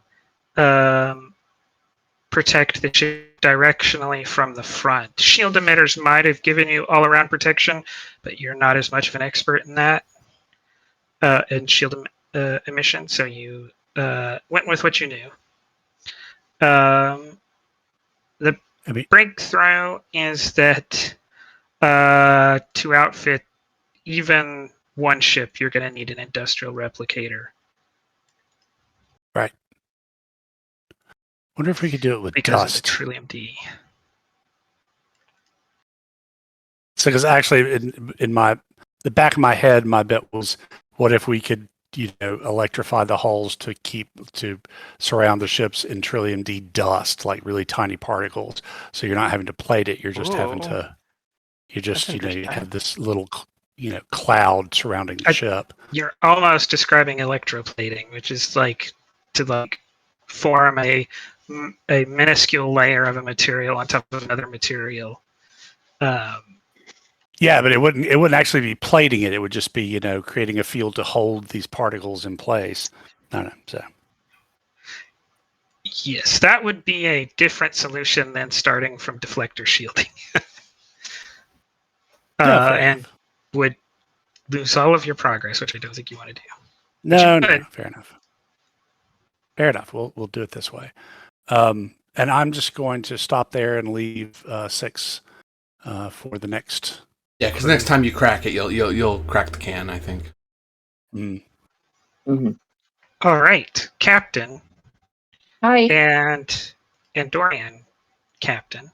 D: protect the ship directionally from the front. Shield emitters might have given you all-around protection, but you're not as much of an expert in that, in shield emission, so you went with what you knew. The breakthrough is that to outfit even one ship, you're going to need an industrial replicator.
B: Right. Wonder if we could do it with
D: because
B: dust.
D: of the Trillium D.
B: So, because actually, in the back of my head, my bet was, what if we could, electrify the hulls to surround the ships in Trillium D dust, like really tiny particles. So you're not having to plate it. You're just having to. You just, you have this little, cloud surrounding the ship.
D: You're almost describing electroplating, which is like to form a minuscule layer of a material on top of another material.
B: Yeah, but it wouldn't actually be plating it. It would just be, creating a field to hold these particles in place. I don't know. So.
D: Yes, that would be a different solution than starting from deflector shielding. And would lose all of your progress, which I don't think you want to do.
B: No, fair enough. Fair enough. We'll do it this way. And I'm just going to stop there and leave 6 for the next.
E: Yeah, because next time you crack it, you'll crack the can, I think.
B: Mm.
A: Mm-hmm.
D: All right, Captain.
A: Hi.
D: And Dorian, Captain.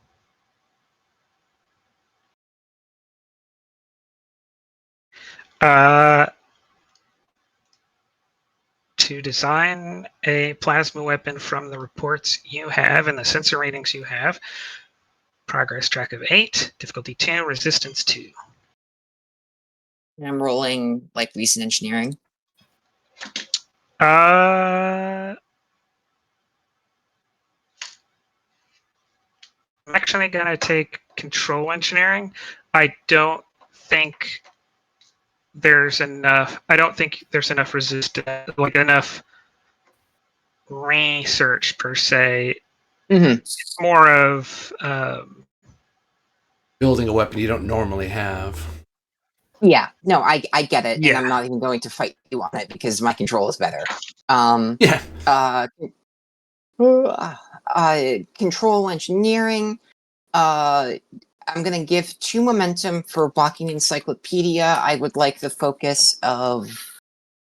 D: To design a plasma weapon from the reports you have and the sensor ratings you have, progress track of 8, difficulty 2, resistance 2.
A: I'm rolling recent engineering.
D: I'm actually going to take control engineering. I don't think there's enough resistance, enough research per se.
A: Mm-hmm.
D: It's more of
E: building a weapon you don't normally have.
A: Yeah, no, I get it,
D: Yeah.
A: and I'm not even going to fight you on it because my control is better. Control engineering. I'm going to give 2 momentum for blocking encyclopedia. I would like the focus of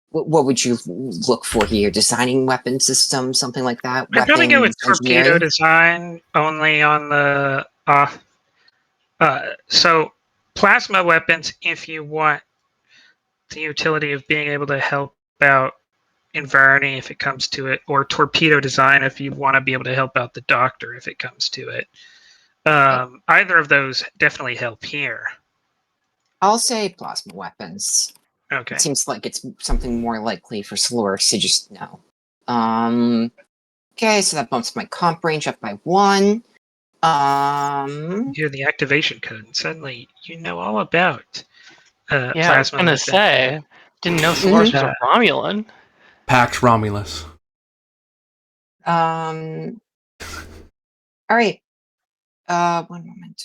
A: what would you look for here? Designing weapon systems, something like that.
D: I'd probably go with torpedo design only on the so plasma weapons if you want the utility of being able to help out Inverni if it comes to it, or torpedo design if you want to be able to help out the Doctor if it comes to it. Either of those definitely help here.
A: I'll say plasma weapons.
D: Okay.
A: It seems like it's something more likely for Solorix to just know. Okay, so that bumps my comp range up by 1.
D: You hear the activation code, and suddenly you know all about
F: Yeah, I was
D: plasma.
F: gonna
D: methane.
F: say, didn't know Solaris was a Romulan.
E: Pax Romulus.
A: All right. One moment.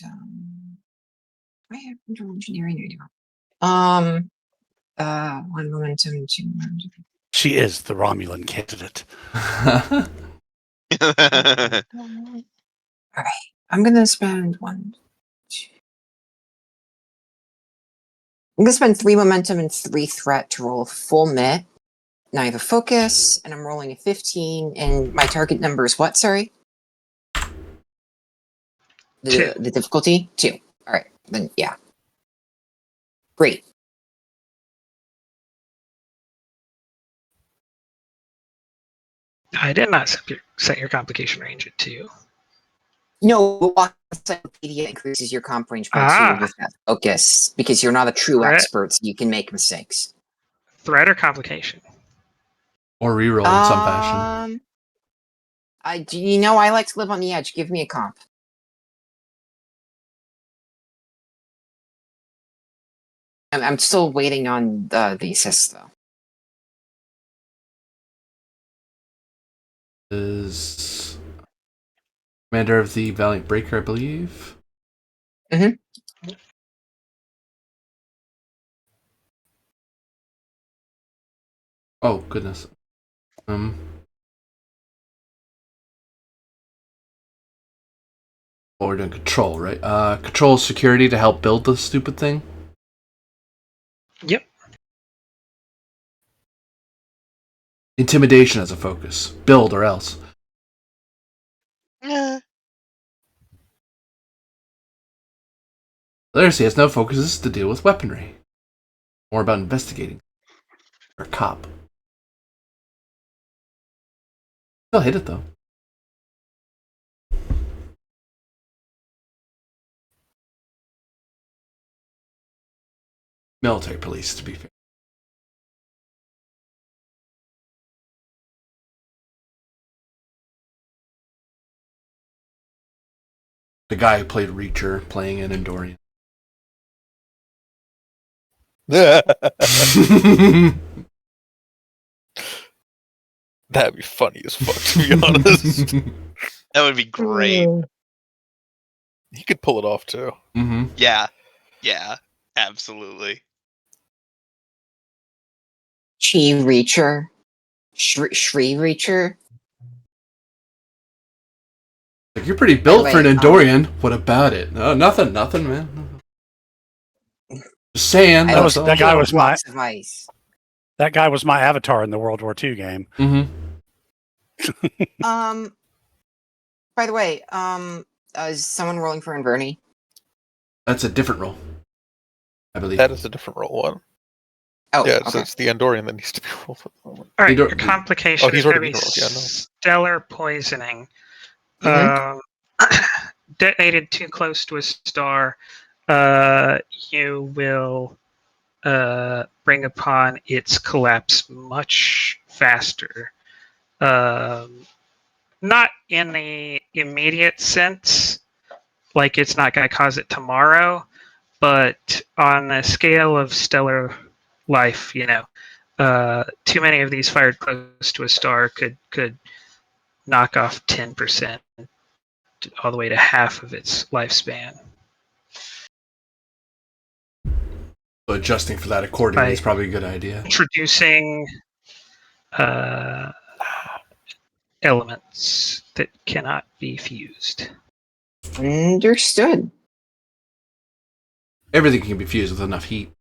A: I have control engineering. I do. One momentum, two momentum.
B: She is the Romulan candidate.
A: All right. I'm gonna spend one. Two. I'm gonna spend 3 momentum and 3 threat to roll full mit. Now I have a focus, and I'm rolling a 15, and my target number is what? Sorry.
D: Two.
A: The difficulty 2. All right. Then yeah. Great.
D: I did not set your complication range at 2.
A: No, Walk Encyclopedia increases your comp range by 2 with that focus because you're not a true
D: Threat.
A: expert, so you can make mistakes.
D: Threat or complication?
E: Or reroll in some fashion.
A: I like to live on the edge. Give me a comp. I'm still waiting on the assist though.
E: Is commander of the Valiant Breaker, I believe.
A: Mhm.
E: Oh goodness. Oh, we're doing control, right? Control security to help build the stupid thing.
D: Yep.
E: Intimidation as a focus. Build or else.
G: Yeah.
E: Literacy has no focuses to deal with weaponry. More about investigating. Or cop. Still hit it though. Military police, to be fair. The guy who played Reacher playing an Endorian.
C: That'd be funny as fuck, to be honest.
G: That would be great.
C: He could pull it off too.
E: Mm-hmm.
G: Yeah. Yeah. Absolutely.
A: Chi Reacher. Shri Reacher.
E: Like, you're pretty built for an
A: way,
E: Endorian. What about it? No, nothing, man. Just saying.
A: I
B: was-
A: look
B: that guy was my-
A: blocks of ice.
B: That guy was my avatar in the World War II game.
E: Mm-hmm.
A: By the way, is someone rolling for Inverni?
E: That's a different role, I believe.
C: That is a different roll one.
A: Oh,
C: Yeah,
A: okay.
C: so it's the Andorian that needs to be rolled for the moment.
D: All right,
E: You don't-
D: your complication
C: Oh, he's
D: is going to
C: already
D: be
C: been rolled, yeah, no.
D: stellar poisoning.
A: Mhm.
D: Detonated too close to a star, you will bring upon its collapse much faster. Not in the immediate sense, like it's not going to cause it tomorrow, but on the scale of stellar life, too many of these fired close to a star could knock off 10% all the way to half of its lifespan.
E: So adjusting for that accordingly is probably a good idea.
D: Introducing elements that cannot be fused.
A: Understood.
E: Everything can be fused with enough heat.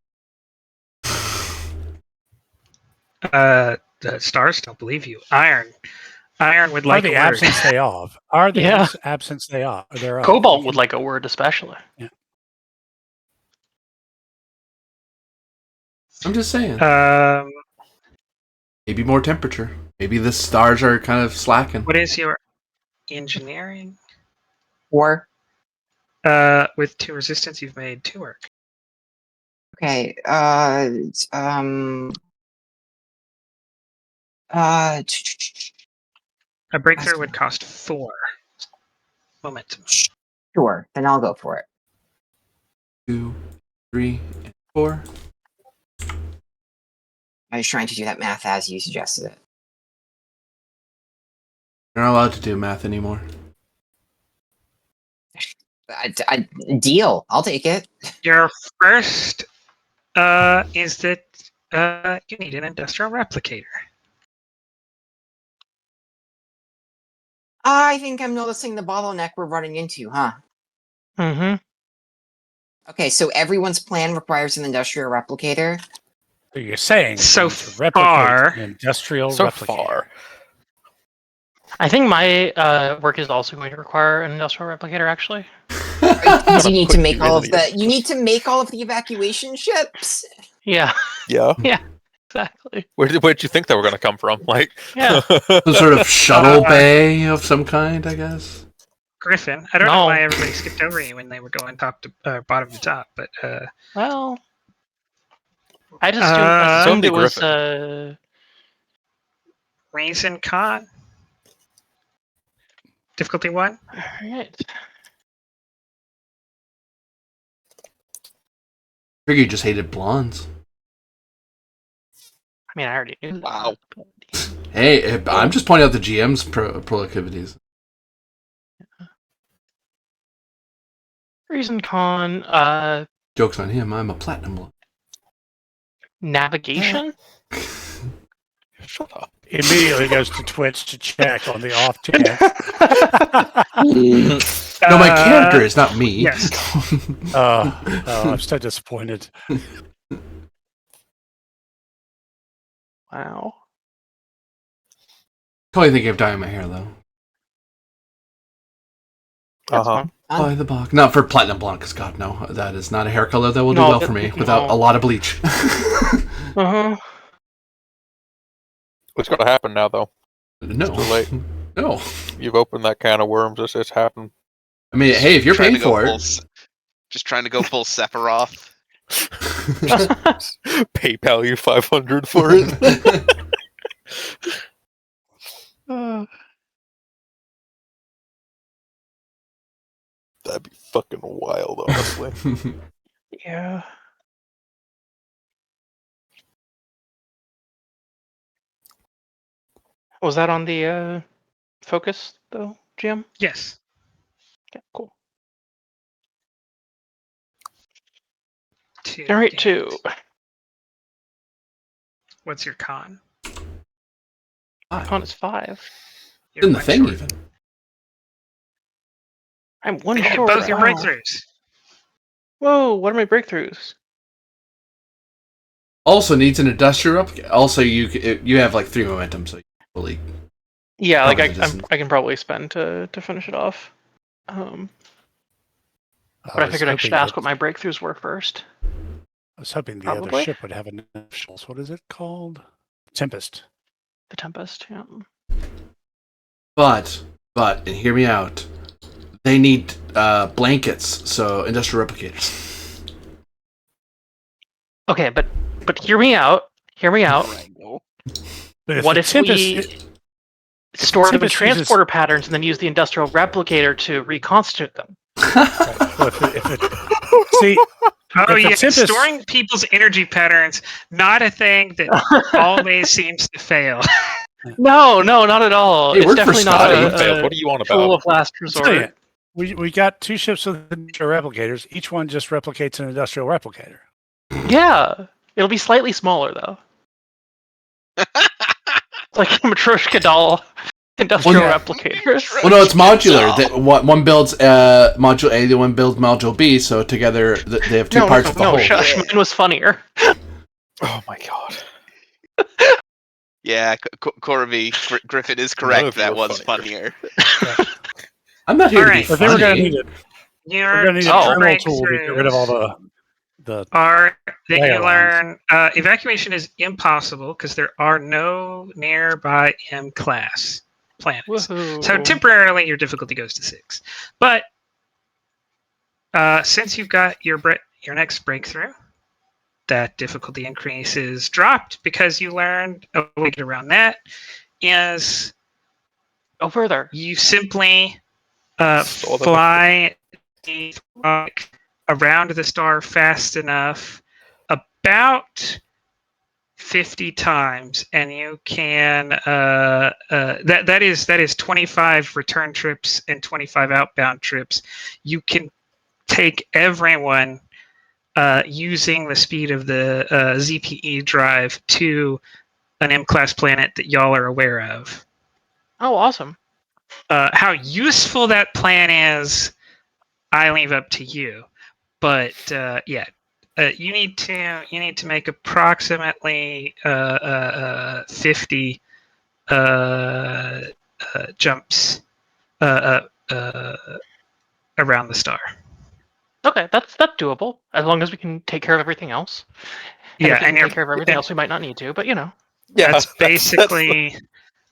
D: The stars don't believe you. Iron would like
B: Are the
D: a word.
B: absence thereof? Are the
F: Yeah.
B: absence thereof? Thereof?
F: Cobalt would like a word, especially.
E: I'm just saying. Maybe more temperature. Maybe the stars are kind of slacking.
D: What is your engineering?
A: Or
D: With 2 resistance, you've made 2 work.
A: okay.
D: A breakthrough would cost 4 momentum.
A: Sure, then I'll go for it.
E: 2, 3, and 4.
A: I was trying to do that math as you suggested it.
E: You're not allowed to do math anymore.
A: Deal. I'll take it.
D: Your first is that you need an industrial replicator.
A: I think I'm noticing the bottleneck we're running into, huh?
F: Mm-hmm.
A: Okay, so everyone's plan requires an industrial replicator.
B: So you're saying
D: So
B: we need to replicate
D: far-
B: an industrial
C: So
B: replicator.
C: far.
F: I think my work is also going to require an industrial replicator, actually.
A: You need to
C: Put
A: make
C: you
A: all
C: in
A: of
C: the-
A: the. You need to make all of the evacuation ships.
F: Yeah,
C: Yeah.
F: exactly.
C: Where'd you think they were going to come from? Like,
F: Yeah.
E: Some sort of shuttle bay of some kind, I guess.
D: Griffin, I don't know
F: No.
D: why everybody skipped over you when they were going top to bottom to top, but
F: Well, I just
D: So
F: assumed
C: did
F: it was.
D: reason con difficulty 1.
F: Alright.
E: I figured you just hated blondes.
F: I mean, I already knew that.
G: Wow.
F: but-
E: Hey, I'm just pointing out the GM's proclivities.
F: Reason con,
E: Joke's on him, I'm a platinum blonde.
F: navigation?
C: shut up.
B: Immediately goes to Twitch to check on the off chance.
E: No, my character is not me.
D: Yes.
B: Oh, I'm so disappointed.
F: Wow.
E: Totally thinking of dyeing my hair, though.
F: That's
C: Uh-huh.
F: fine.
E: By the box. Not for platinum blonde, because God, no. That is not a hair color that will do
F: No,
E: well
F: that-
E: for me without
F: no.
E: a lot of bleach.
F: Uh-huh.
C: What's going to happen now, though?
E: No.
C: It's too late.
E: No.
C: You've opened that can of worms. It's happened.
E: I mean, hey, if you're
G: Trying
E: paying
G: to go
E: for
G: full
E: it.
G: just trying to go full Sephiroth.
C: PayPal you 500 for it. That'd be fucking wild, honestly.
F: Yeah. Was that on the focus, though, Jim?
D: Yes.
F: Yeah, cool.
D: Two.
F: Generate
D: damn
F: 2.
D: it. What's your con?
F: Con is 5.
D: You're
E: in the
D: one
E: thing,
D: short.
E: even.
F: I'm one
D: They hit
F: short.
D: both your
F: wow.
D: breakthroughs.
F: Whoa, what are my breakthroughs?
E: Also needs an industrial up. Also, you have like 3 momentum, so you fully.
F: Yeah, like
E: Probably the distance.
F: I can probably spend to finish it off. But I
B: was
F: figured I should
B: hoping
F: ask what my breakthroughs were first.
B: I was hoping the other
F: Probably.
B: ship would have initials. What is it called? Tempest.
F: The Tempest, yeah.
E: But, and hear me out. They need blankets, so industrial replicators.
F: Okay, but hear me out. Hear me out.
B: But
F: What
B: the
F: if
B: Tempest,
F: we store them in
B: Tempest uses-
F: transporter patterns and then use the industrial replicator to reconstitute them?
B: well, see,
D: Oh
B: the
D: yeah,
B: Tempest-
D: storing people's energy patterns, not a thing that always seems to fail.
F: No, not at all.
E: Hey,
F: it's
E: worked for
F: definitely not
E: Scotty.
C: What are you on
F: tool
C: about?
F: of last
B: I'm saying,
F: resort.
B: we got 2 ships with industrial replicators. Each one just replicates an industrial replicator.
F: Yeah, it'll be slightly smaller though. It's like a Matryoshka doll industrial
E: Well,
F: replicator.
E: Well, no, it's modular. One builds module A, the one builds module B, so together they have 2 parts of the whole.
F: Shush, mine was funnier.
C: Oh my god.
G: Yeah, Corby, Griffin is
C: None
G: correct.
C: of you
G: That
C: are
G: was
C: funnier.
G: funnier.
E: I'm not here
D: Alright.
E: to
B: I
E: be
B: think we're gonna
E: funny.
B: need it.
D: Your
B: We're gonna need
F: Oh.
B: a terminal tool to get rid of all the
D: are that
B: layer
D: you learn evacuation is impossible because there are no nearby M-class planets.
F: Woohoo.
D: So temporarily your difficulty goes to 6. But since you've got your next breakthrough, that difficulty increase is dropped because you learned a way to get around that is
F: Go further.
D: you simply
C: Saw that.
D: fly walk around the star fast enough, about 50 times, and you can that is 25 return trips and 25 outbound trips. You can take everyone using the speed of the ZPE drive to an M-class planet that y'all are aware of.
F: Oh, awesome.
D: How useful that plan is, I leave up to you. But yeah, you need to make approximately 50 jumps around the star.
F: Okay, that's doable as long as we can take care of everything else. And
D: Yeah,
F: if we
D: and
F: can take care of everything else, we might not need to. But
C: Yeah,
D: that's basically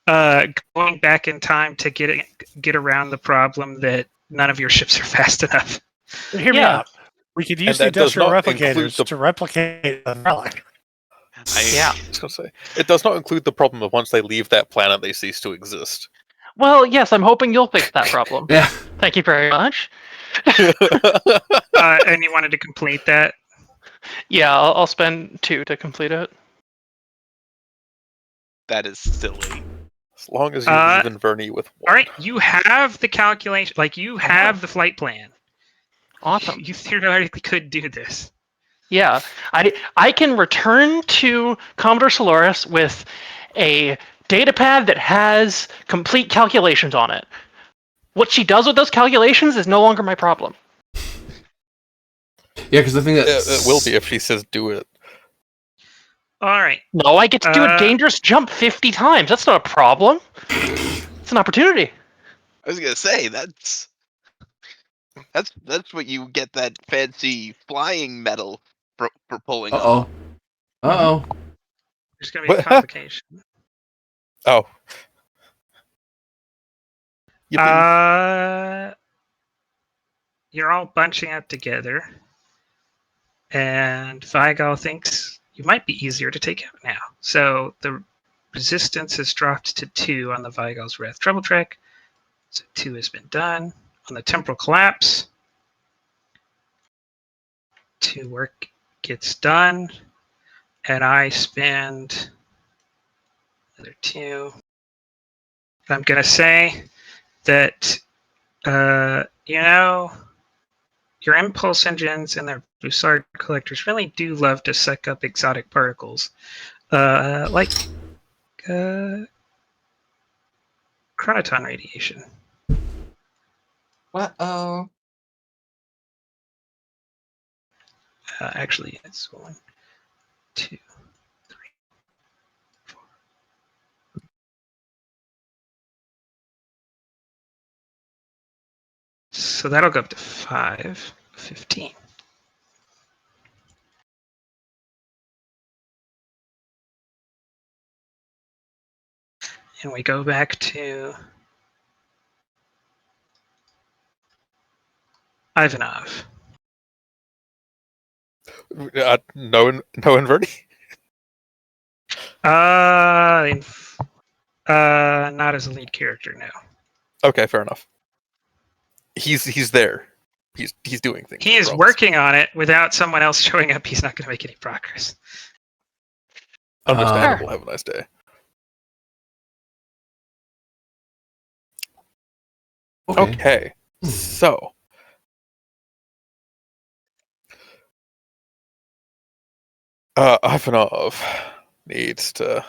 D: going back in time to get around the problem that none of your ships are fast enough.
B: Hear me
F: Yeah.
B: out. We could use the
C: that does
B: industrial
C: not include
B: replicators to replicate the relic.
F: Yeah.
C: I was gonna say, it does not include the problem of once they leave that planet, they cease to exist.
F: Well, yes, I'm hoping you'll fix that problem.
E: Yeah.
F: Thank you very much.
D: And you wanted to complete that.
F: Yeah, I'll spend 2 to complete it.
G: That is silly.
C: As long as you leave Inverni with one.
D: All right, you have the calculation, like you have the flight plan.
F: Awesome.
D: You theoretically could do this.
F: Yeah, I can return to Commodore Solaris with a datapad that has complete calculations on it. What she does with those calculations is no longer my problem.
E: Yeah, because the thing that
C: It will be if she says do it.
D: All right.
F: No, I get to do a dangerous jump 50 times. That's not a problem. It's an opportunity.
G: I was gonna say that's what you get that fancy flying medal for pulling off.
D: There's going to be a complication.
C: Oh. Yippee.
D: You're all bunching up together, and Vigal thinks you might be easier to take out now. So the resistance has dropped to 2 on the Vigal's Wrath Trouble Track. So 2 has been done. On the Temporal Collapse, 2 work gets done, and I spend another 2. I'm going to say that, your impulse engines and their Bussard collectors really do love to suck up exotic particles, like chronoton radiation.
A: Uh-oh.
D: Actually, it's 1, 2, 3, 4. So that'll go up to 5, 15. And we go back to Ivanov.
C: No Inverni?
D: Not as a lead character, no.
C: Okay, fair enough. He's there. He's doing things.
D: He is working on it. Without someone else showing up, he's not going to make any progress.
C: Understandable. Have a nice day. Okay. So Ivanov needs to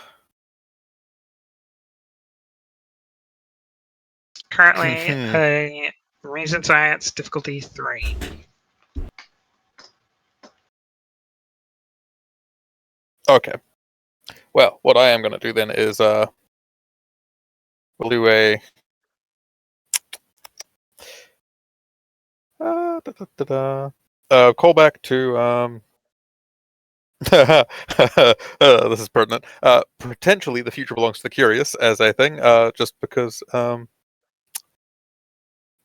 D: Currently, a Reason Science difficulty 3.
C: Okay. Well, what I am going to do then is we'll do a callback to this is pertinent. Potentially, the future belongs to the curious as a thing. Just because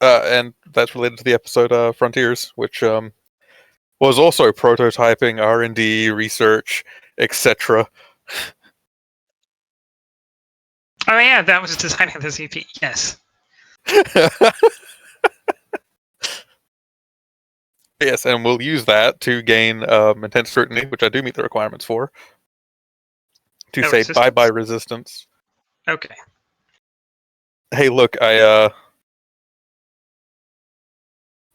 C: and that's related to the episode Frontiers, which was also prototyping, R&D, research, etc.
D: Oh yeah, that was designing the ZP. Yes.
C: Yes, and we'll use that to gain intense scrutiny, which I do meet the requirements for. To
D: No
C: say
D: resistance?
C: bye-bye resistance.
D: Okay.
C: Hey, look, I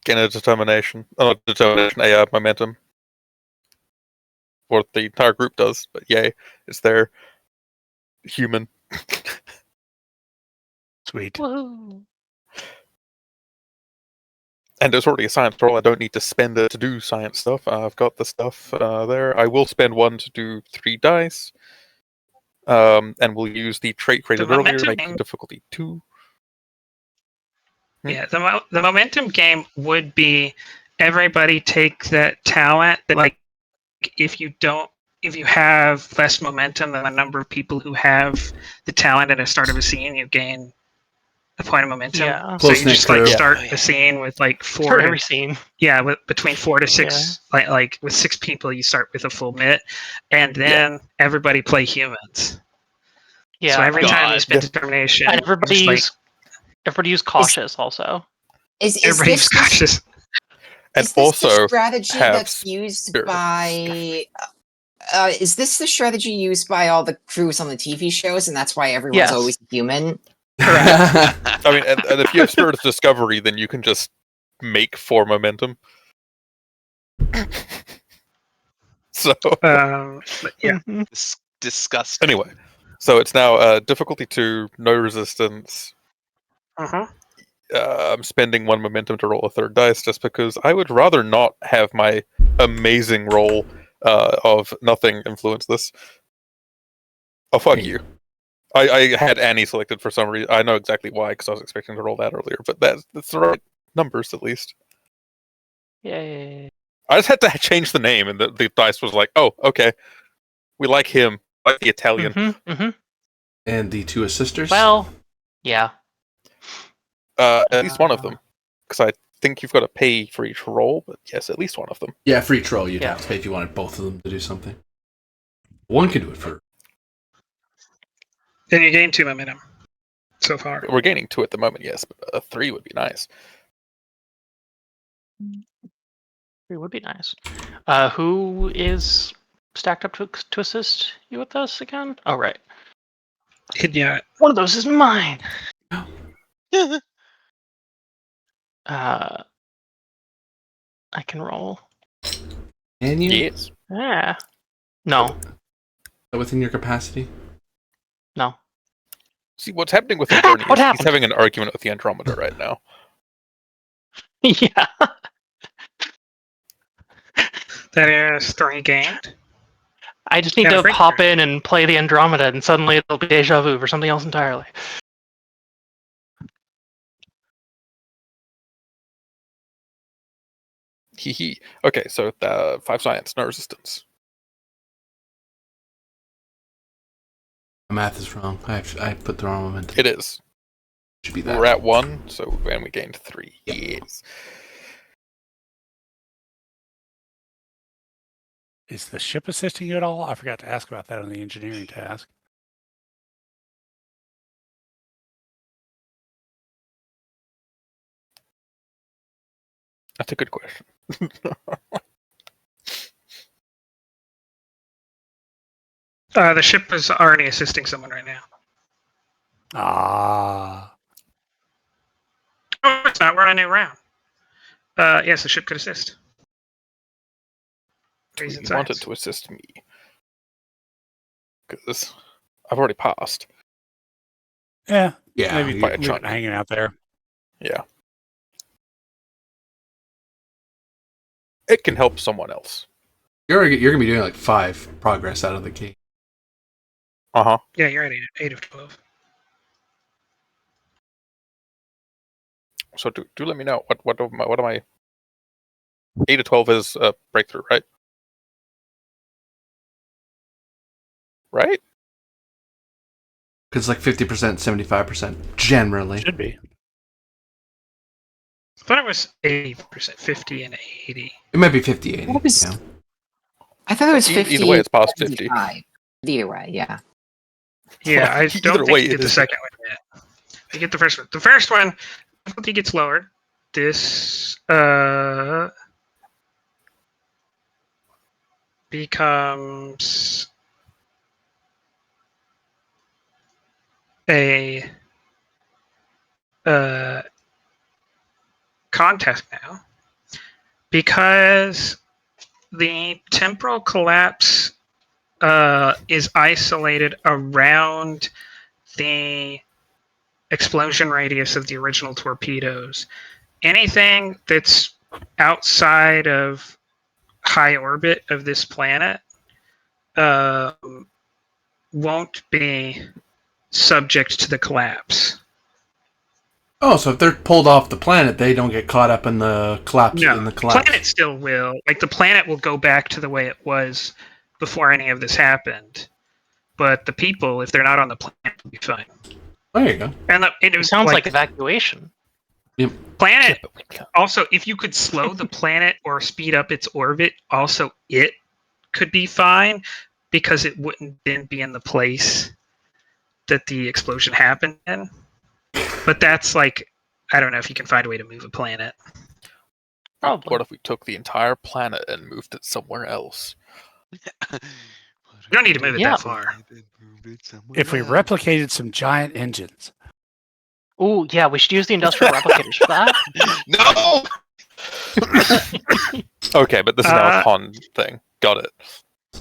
C: gain a determination. Oh, not determination, a momentum. Or the entire group does, but yay, it's their human.
B: Sweet.
F: Woohoo.
C: And there's already a science roll. I don't need to spend it to do science stuff. I've got the stuff there. I will spend 1 to do 3 dice. And we'll use the trait created earlier,
D: momentum
C: making
D: game-
C: difficulty 2.
D: Yeah, the momentum game would be everybody take that talent that, like, if you have less momentum than the number of people who have the talent at the start of a scene, you gain a point of momentum.
F: Yeah.
D: So you
E: Close-knit
D: just like
E: crew.
D: start
G: Oh, yeah.
D: a scene with like four
F: For
D: to,
F: every scene.
D: yeah, with between 4 to 6, like with 6 people, you start with a full mitt, and then everybody play humans.
F: Yeah.
D: So every time you
G: God.
D: spend
C: Yeah.
D: determination,
F: And
D: just like
F: everybody use cautious also.
A: Is
D: everybody
A: this
D: was cautious.
C: And
A: is this
C: also
A: the strategy
C: have
A: that's used
C: spirit.
A: by? Is this the strategy used by all the crews on the TV shows, and that's why everyone's
F: Yes.
A: always human?
C: I mean, and if you have Spirit of Discovery, then you can just make 4 momentum. So
D: But yeah,
F: Mhm.
G: Disgusting.
C: anyway, so it's now difficulty 2, no resistance.
D: uh-huh.
C: I'm spending 1 momentum to roll a 3rd dice just because I would rather not have my amazing roll of nothing influence this. Oh, fuck
E: Hey.
C: you. I had Annie selected for some reason. I know exactly why, because I was expecting to roll that earlier, but that's the right numbers at least.
F: Yay.
C: I just had to change the name, and the dice was like, oh, okay. We like him. Like the Italian.
F: Mm-hmm.
E: And the 2 assisters.
F: Well, yeah.
C: At least one of them. Because I think you've got to pay for each roll, but yes, at least one of them.
E: Yeah, for each roll, you'd
F: Yeah.
E: have to pay if you wanted both of them to do something. One can do it for.
D: Then you gain 2 momentum so far.
C: We're gaining 2 at the moment, yes, but a 3 would be nice.
F: It would be nice. Who is stacked up to assist you with this again? Oh, right.
D: Yeah,
F: One of those is mine. I can roll.
E: Can you?
C: Yes.
F: Yeah. No.
E: Within your capacity?
F: No.
C: See, what's happening with Bernie
F: What
C: is
F: happened?
C: he's having an argument with the Andromeda right now.
F: Yeah.
D: that is 3 gained.
F: I just need
D: Yeah,
F: to
D: Frank-
F: pop in and play the Andromeda, and suddenly it'll be deja vu for something else entirely.
C: Hee. Okay, so 5 science, no resistance.
E: My math is wrong. I put the wrong momentum.
C: It is.
E: Should be that.
C: We're at 1, so and we gained 3.
E: Yep.
C: Yes.
B: Is the ship assisting you at all? I forgot to ask about that on the engineering task.
C: That's a good question.
D: The ship is already assisting someone right now.
B: Ah.
D: Oh, it's not. We're on a new round. Yes, the ship could assist. Reason
C: You wanted
D: science.
C: to assist me. Because I've already passed.
B: Yeah,
E: Yeah.
B: maybe
C: by a
B: leave it
C: chunk.
B: hanging out there.
C: Yeah. It can help someone else.
E: You're gonna be doing like 5 progress out of the gate.
C: Uh-huh.
D: Yeah, you're at 8 of 12.
C: So do let me know what am I 8 to 12 is a breakthrough, right? Right?
E: Because like 50%, 75% generally.
B: Should be.
D: I thought it was 80%, 50 and 80.
E: It might be 50-80.
A: What was-
E: Yeah.
A: I thought it was
C: Either
A: 50.
C: way, it's past 50.
A: 75. Either way, yeah.
D: Yeah, I
C: Either
D: don't think
C: way,
D: you
C: it
D: get the
C: is-
D: second one yet. You get the first one. The first one, difficulty gets lowered. This, becomes a contest now, because the temporal collapse is isolated around the explosion radius of the original torpedoes. Anything that's outside of high orbit of this planet won't be subject to the collapse.
E: Oh, so if they're pulled off the planet, they don't get caught up in the collapse.
D: No,
E: in the
D: the
E: collapse.
D: planet still will. Like, the planet will go back to the way it was before any of this happened. But the people, if they're not on the planet, will be fine.
E: There you go.
D: And
F: It sounds like evacuation.
D: planet. Also, if you could slow the planet or speed up its orbit, also it could be fine because it wouldn't then be in the place that the explosion happened in. But that's like, I don't know if you can find a way to move a planet.
F: Probably.
C: What if we took the entire planet and moved it somewhere else?
D: You don't need to move it
F: Yeah.
D: that far.
B: If we replicated some giant engines.
F: Oh, yeah, we should use the industrial replicators for that.
G: No.
C: Okay, but this is now
D: Uh,
C: a con thing. Got it.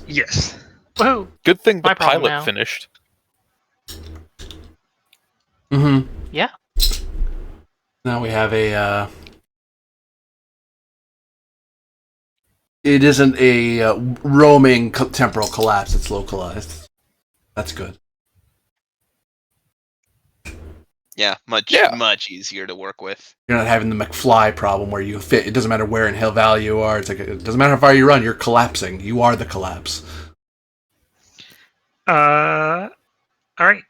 D: Yes.
F: Woohoo!
C: Good thing the
F: My problem
C: pilot
F: now.
C: finished.
E: Mm-hmm.
F: Yeah.
E: Now we have a. It isn't a roaming temporal collapse. It's localized. That's good.
G: Yeah, much
C: Yeah.
G: much easier to work with.
E: You're not having the McFly problem where you fit. It doesn't matter where in Hill Valley you are. It's like it doesn't matter how far you run. You're collapsing. You are the collapse.
D: All right.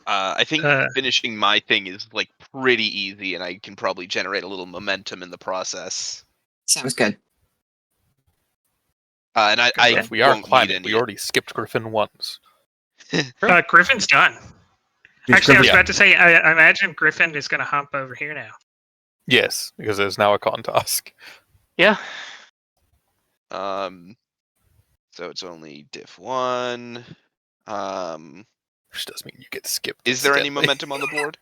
G: I think
D: Uh.
G: finishing my thing is like pretty easy, and I can probably generate a little momentum in the process.
A: Sounds good.
G: And I
C: If we are
G: won't need
C: climbing,
G: any.
C: we already skipped Griffin once.
D: Griffin's done.
E: It's
D: Actually, I was
C: Yeah.
D: about to say, I imagine Griffin is going to hump over here now.
C: Yes, because there's now a con task.
F: Yeah.
G: So it's only diff 1.
C: Which does mean you get skipped.
G: Is there any
C: instead.
G: momentum on the board?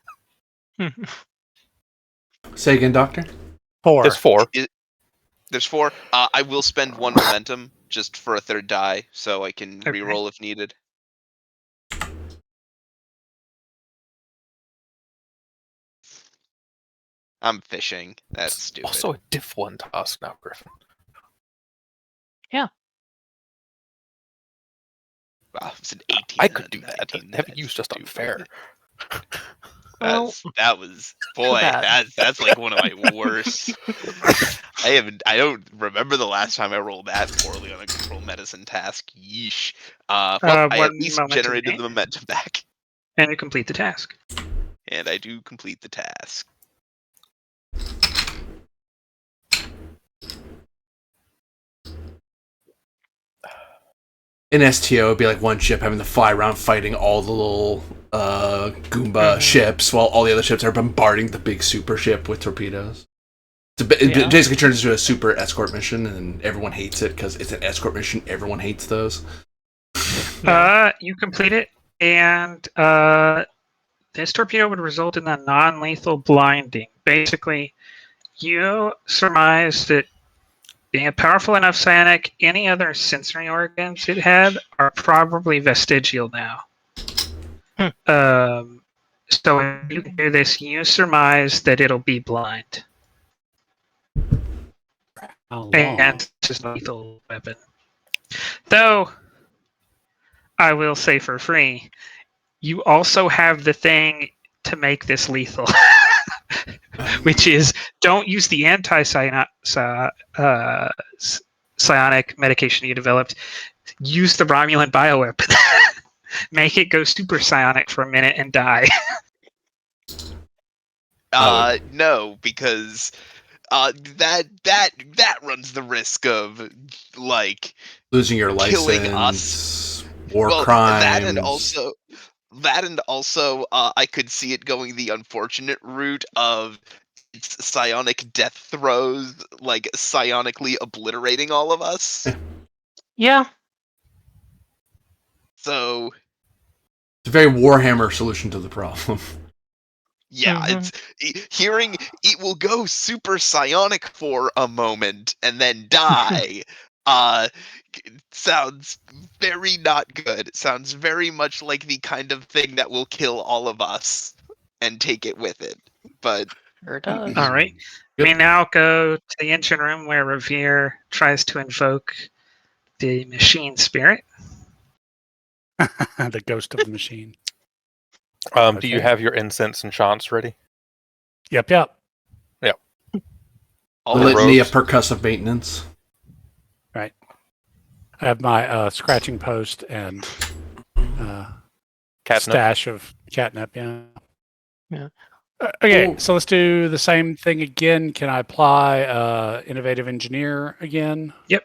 E: Say again, Doctor.
B: 4.
C: There's 4.
G: There's 4. I will spend 1 momentum just for a third die, so I can
D: Okay.
G: reroll if needed. I'm fishing. That's stupid.
C: Also a diff 1 task now, Griffin.
G: Wow, it's an 18.
C: I could
G: and
C: do
G: a
C: that.
G: 19.
C: Heavy
G: That's
C: use just
G: stupid.
C: unfair.
F: Well,
G: That was boy.
F: bad.
G: That's like one of my worst. I don't remember the last time I rolled that poorly on a control medicine task. Yeesh. Well, I at
D: one
G: least
D: momentum
G: generated
D: gain.
G: the momentum back,
D: And you complete the task.
G: and I do complete the task.
E: In STO, it'd be like one ship having to fly around fighting all the little Goomba ships, while all the other ships are bombarding the big super ship with torpedoes. It
F: Yeah.
E: basically turns into a super escort mission, and everyone hates it because it's an escort mission. Everyone hates those.
D: You complete it, and this torpedo would result in a non-lethal blinding. Basically, you surmise that being a powerful enough psionic, any other sensory organs it had are probably vestigial now. So if you do this, you surmise that it'll be blind.
B: How long?
D: And this is a lethal weapon. Though, I will say for free, you also have the thing to make this lethal. Which is, don't use the anti-psionic medication you developed. Use the Romulan bioweapon. Make it go super psionic for a minute and die.
G: No, because that runs the risk of like
E: Losing your license,
G: Killing us.
E: war crimes.
G: That and also I could see it going the unfortunate route of its psionic death throes, like psionically obliterating all of us.
F: Yeah.
G: So
E: It's a very Warhammer solution to the problem.
G: yeah, hearing it will go super psionic for a moment and then die. Sounds very not good. It sounds very much like the kind of thing that will kill all of us and take it with it. But
F: Sure does.
D: All right.
E: Yep.
D: We now go to the engine room where Revere tries to invoke the machine spirit.
B: The ghost of the machine.
C: Do you have your incense and chants ready?
B: Yep.
G: all
E: The
C: the
E: litany of
C: robes.
E: percussive maintenance.
B: I have my scratching post and
C: Catnip.
B: stash of catnip. Yeah.
F: Yeah.
B: Okay,
E: Ooh.
B: so let's do the same thing again. Can I apply innovative engineer again?
D: Yep.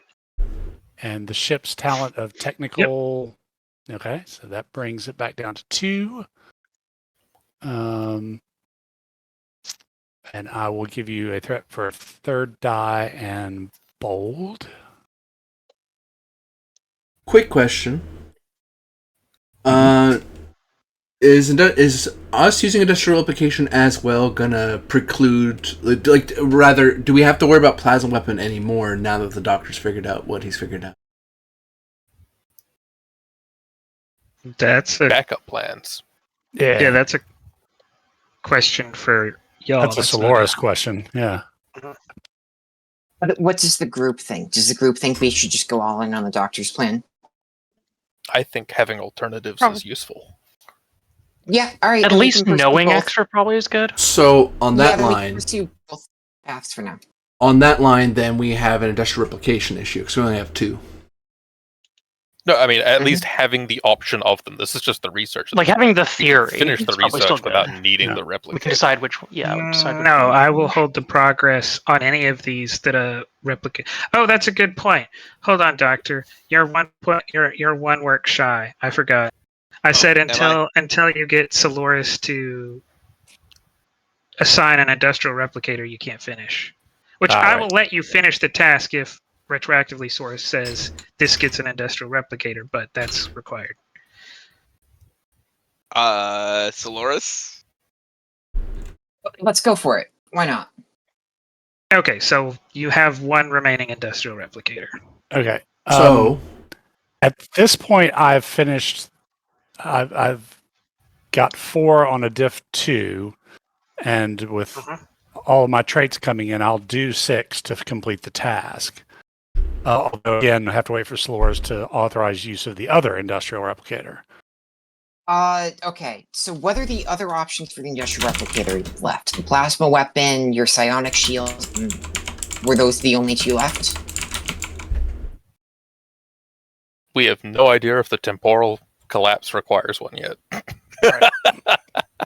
B: And the ship's talent of technical. Okay, so that brings it back down to 2. And I will give you a threat for a 3rd die and bold.
E: Quick question. Is us using industrial replication as well gonna preclude, like, rather, do we have to worry about plasma weapon anymore now that the doctor's figured out what he's figured out?
D: That's a
C: Backup plans.
D: yeah. That's a question for y'all.
B: That's a
D: not
B: Solaris
D: us.
B: question. Yeah.
A: What does the group think? Does the group think we should just go all in on the doctor's plan?
C: I think having alternatives
F: Probably.
C: is useful.
A: Yeah, all right.
F: At
A: then we
F: least
A: can pursue
F: knowing
A: both.
F: extra probably is good.
E: So on that
A: then we can
E: line,
A: pursue both paths for now.
E: then we have an industrial replication issue because we only have 2.
C: No, I mean at
A: Mhm.
C: least having the option of them. This is just the research.
F: Like having the
C: We
F: theory.
C: can finish the
F: is probably still
C: research without
F: good.
C: needing
B: Yeah.
C: the
F: We can
C: replicator.
F: decide which. Yeah, we decide which
D: No,
F: one.
D: I will hold the progress on any of these that a replicate. Oh, that's a good point. Hold on, Doctor. You're one work shy. I forgot. I said
G: am I?
D: until you get Solaris to assign an industrial replicator, you can't finish. Which
B: Ah,
D: I
B: right.
D: will let you finish the task if retroactively Solaris says this gets an industrial replicator, but that's required.
G: Solaris?
A: Let's go for it. Why not?
D: Okay, so you have one remaining industrial replicator.
B: Okay.
E: So
B: At this point, I've finished. I've got 4 on a diff 2, and with
D: Mhm.
B: all of my traits coming in, I'll do 6 to complete the task. Although again, I have to wait for Solaris to authorize use of the other industrial replicator.
A: Okay. So what are the other options for the industrial replicator left? The plasma weapon, your psionic shield. Were those the only 2 left?
C: We have no idea if the temporal collapse requires one yet.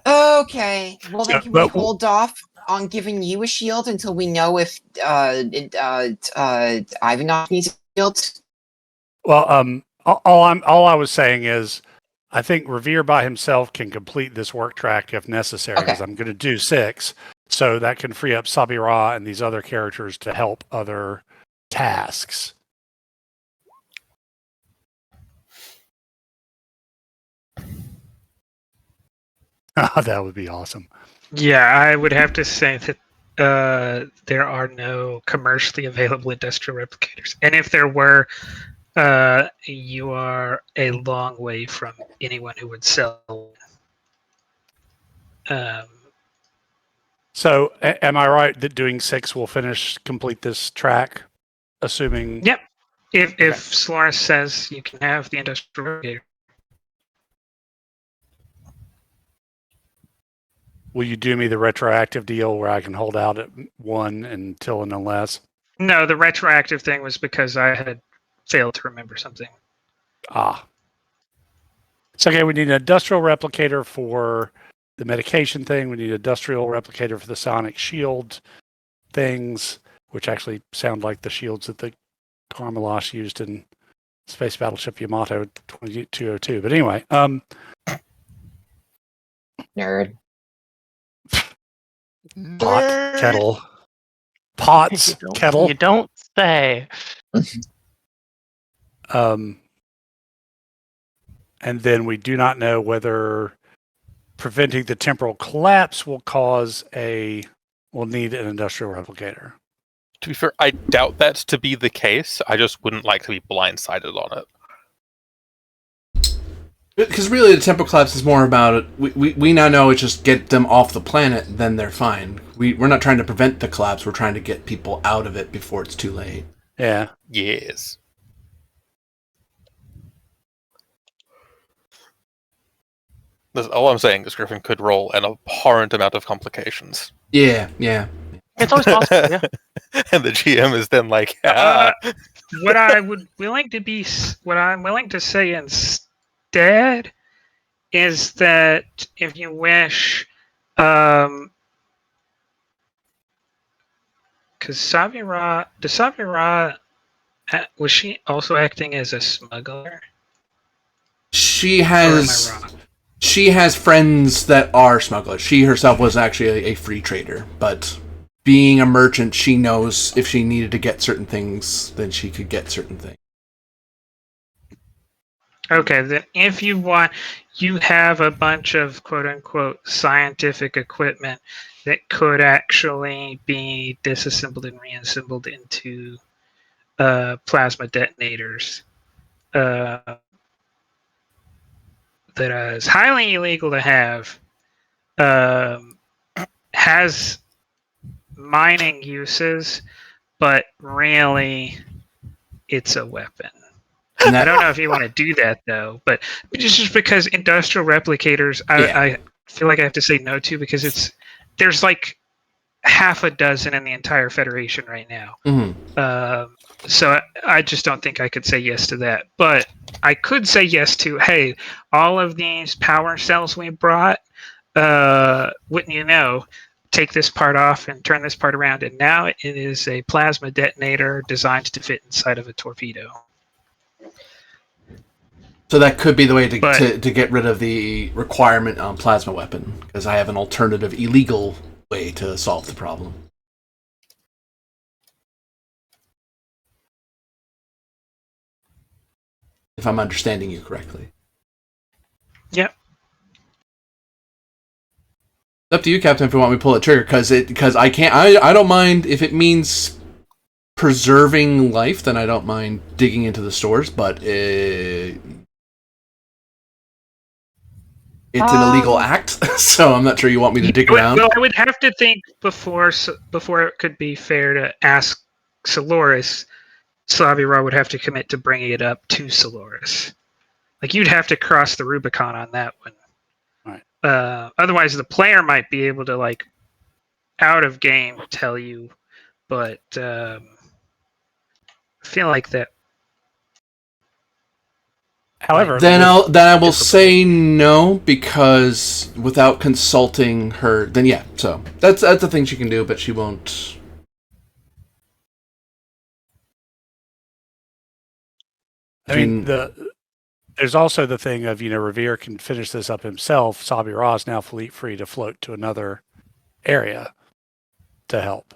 A: Okay. Well, then can we
B: But-
A: hold off on giving you a shield until we know if Ivanov needs a shield?
B: Well, all I was saying is, I think Revere by himself can complete this work track if necessary, because
A: Okay.
B: I'm going to do 6, so that can free up Sabira and these other characters to help other tasks. That would be awesome.
D: Yeah, I would have to say that there are no commercially available industrial replicators, and if there were, you are a long way from anyone who would sell.
B: So, am I right that doing 6 will complete this track, assuming?
D: Yep. If Solaris says you can have the industrial replicator.
B: Will you do me the retroactive deal where I can hold out at 1 until and unless?
D: No, the retroactive thing was because I had failed to remember something.
B: So, okay, we need an industrial replicator for the medication thing. We need an industrial replicator for the sonic shield things, which actually sound like the shields that the Karmalash used in Space Battleship Yamato 2202. But anyway,
A: Nerd.
B: Pot, kettle. Pots, kettle.
F: You don't say.
B: And then we do not know whether preventing the temporal collapse will need an industrial replicator.
C: To be fair, I doubt that to be the case. I just wouldn't like to be blindsided on it.
E: Because really, the temporal collapse is more about it. We now know it's just get them off the planet, then they're fine. We're not trying to prevent the collapse. We're trying to get people out of it before it's too late.
B: Yeah.
C: Yes. All I'm saying is Griffin could roll an abhorrent amount of complications.
E: Yeah.
F: It's always possible, yeah.
C: And the GM is then like,
D: What I'm willing to say instead is that if you wish, because Savira, was she also acting as a smuggler?
E: She
D: Or
E: has
D: am I wrong?
E: she has friends that are smugglers. She herself was actually a free trader, but being a merchant, she knows if she needed to get certain things, then she could get certain things.
D: Okay, then if you want, you have a bunch of quote-unquote scientific equipment that could actually be disassembled and reassembled into plasma detonators. That is highly illegal to have. Has mining uses, but really, it's a weapon.
E: And
D: I
E: that,
D: don't know if you want to do that though, but just because industrial replicators, I feel like I have to say no to because there's like half a dozen in the entire Federation right now.
E: mhm.
D: So I just don't think I could say yes to that. But I could say yes to, hey, all of these power cells we brought, wouldn't you know, take this part off and turn this part around, and now it is a plasma detonator designed to fit inside of a torpedo.
E: So that could be the way to
D: But-
E: to get rid of the requirement on plasma weapon, because I have an alternative illegal way to solve the problem. If I'm understanding you correctly.
D: Yep.
E: It's up to you, Captain, if you want me to pull the trigger, because I can't. I don't mind if it means preserving life. Then I don't mind digging into the stores, but it's an illegal act, so I'm not sure you want me to dig around.
D: Well, I would have to think before it could be fair to ask Soloris. Slavira would have to commit to bringing it up to Soloris. Like, you'd have to cross the Rubicon on that one.
B: Right.
D: Otherwise, the player might be able to, like, out of game tell you, but I feel like that.
B: However,
E: Then I will say no, because without consulting her, then yeah. So that's a thing she can do, but she won't.
B: I mean, there's also the thing of, Revere can finish this up himself. Sabi Ra is now free to float to another area to help.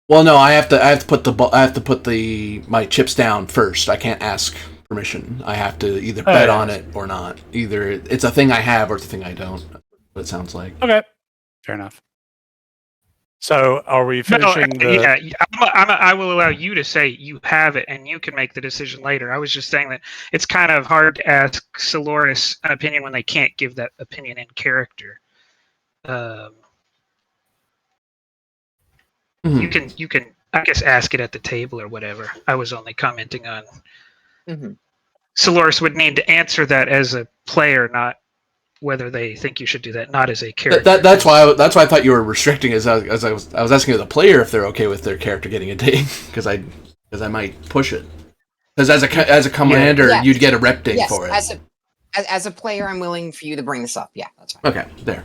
E: Well, no, I have to put my chips down first. I can't ask permission. I have to either bet on it or not. Either it's a thing I have or it's a thing I don't. What it sounds like.
B: Okay, fair enough. So, are we finishing
D: I will allow you to say you have it, and you can make the decision later. I was just saying that it's kind of hard to ask Soloris an opinion when they can't give that opinion in character. You can, I guess, ask it at the table or whatever. I was only commenting on.
A: Mhm.
D: Soloris would need to answer that as a player, not whether they think you should do that, not as a character.
E: That's why I thought you were restricting, as I was asking the player if they're okay with their character getting a ding, because I might push it. Because as a commander,
A: Yes.
E: you'd get a rep ding
A: Yes,
E: for it.
A: as a player, I'm willing for you to bring this up. Yeah, that's fine.
E: Okay, there.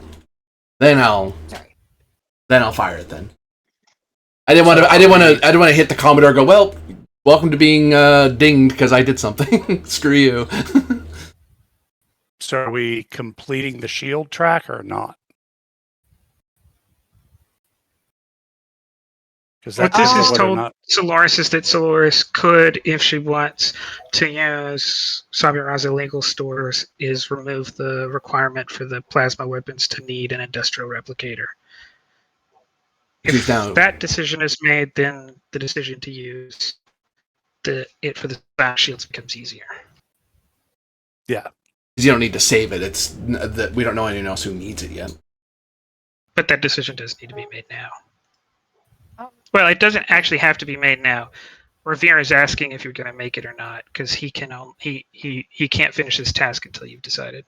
E: Then I'll
A: Sorry.
E: fire it. Then I didn't want to hit the Commodore. And go, well, welcome to being dinged because I did something. Screw you.
B: So are we completing the shield track or not? Because
D: What
B: that
D: this
B: tells
D: has
B: whether or
D: told
B: not.
D: Solaris is that Solaris could, if she wants to use Sabira's illegal stores, is remove the requirement for the plasma weapons to need an industrial replicator.
E: She's
D: If
E: now-
D: that decision is made, then the decision to use it for the fast shields becomes easier.
B: Yeah.
E: You don't need to save it. It's that we don't know anyone else who needs it yet.
D: But that decision does need to be made now. Well, it doesn't actually have to be made now. Revere is asking if you're going to make it or not, because he can't finish this task until you've decided.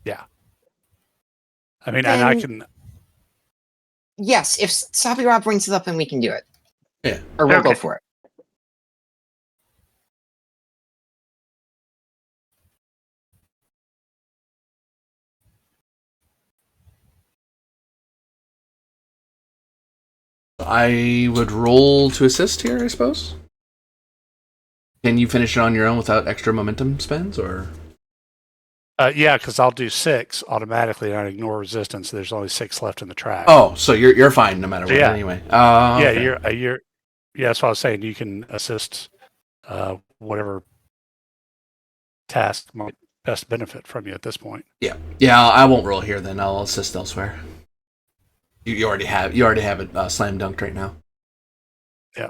B: I mean, and I
A: Then-
B: can.
A: Yes, if Sabira brings it up, then we can do it.
E: Yeah.
A: Or we'll go
D: Okay.
A: for it.
E: I would roll to assist here, I suppose. Can you finish it on your own without extra momentum spends, or?
B: Yeah, because I'll do 6 automatically and I ignore resistance. There's only 6 left in the track.
E: Oh, so you're fine no matter what.
B: Yeah.
E: Anyway.
B: yeah,
E: Okay.
B: you're. Yeah, that's what I was saying. You can assist whatever task might best benefit from you at this point.
E: Yeah. I won't roll here then. I'll assist elsewhere. You already have it slam dunked right now.
B: As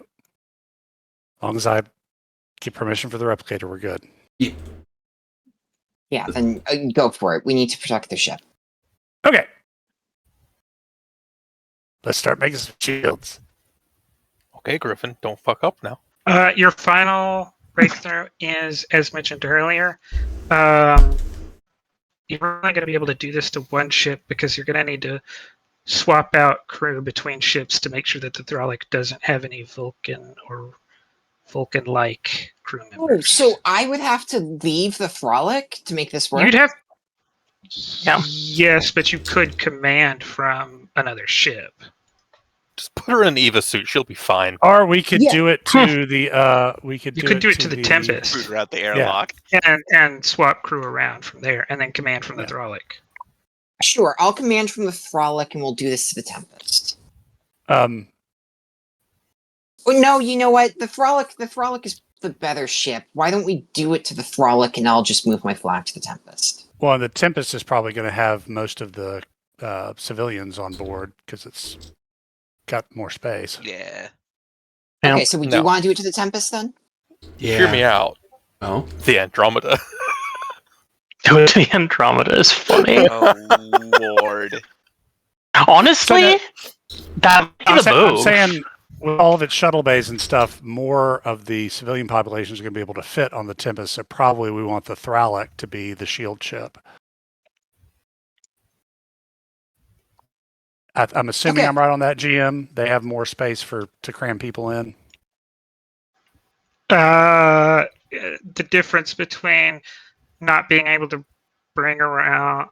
B: long as I get permission for the replicator, we're good.
A: Yeah, then go for it. We need to protect the ship.
B: Okay. Let's start making some shields.
C: Okay, Griffin, don't fuck up now.
D: Your final breakthrough is, as mentioned earlier, you're only going to be able to do this to one ship because you're going to need to swap out crew between ships to make sure that the Thralic doesn't have any Vulcan or Vulcan-like crew
A: Oh,
D: members.
A: so I would have to leave the Frolic to make this work?
D: You'd have.
F: Yeah.
D: Yes, but you could command from another ship.
C: Just put her in an Eva suit; she'll be fine.
B: Or we could
A: Yeah.
B: do it to the. We could.
D: You
B: do
D: could
B: it
D: do it to the Tempest.
G: Boot her out the airlock.
D: And swap crew around from there, and then command from the
B: Yeah.
D: Thralic.
A: Sure, I'll command from the Frolic and we'll do this to the Tempest.
B: Oh,
A: No, you know what? The Frolic is the better ship. Why don't we do it to the Frolic and I'll just move my flag to the Tempest?
B: well, the Tempest is probably going to have most of the civilians on board because it's got more space.
G: Yeah.
F: Yeah.
A: Okay, so we
C: No.
A: do want to do it to the Tempest then?
E: Yeah.
C: Hear me out.
E: Oh.
C: The Andromeda.
F: Do it to the Andromeda is funny.
G: Oh Lord.
F: Honestly, that would be
B: I'm
F: the move.
B: saying with all of its shuttle bays and stuff, more of the civilian populations are going to be able to fit on the Tempest. So probably we want the Thralic to be the shield ship. I'm assuming
A: Okay.
B: I'm right on that, GM. They have more space to cram people in.
D: The difference between not being able to bring around,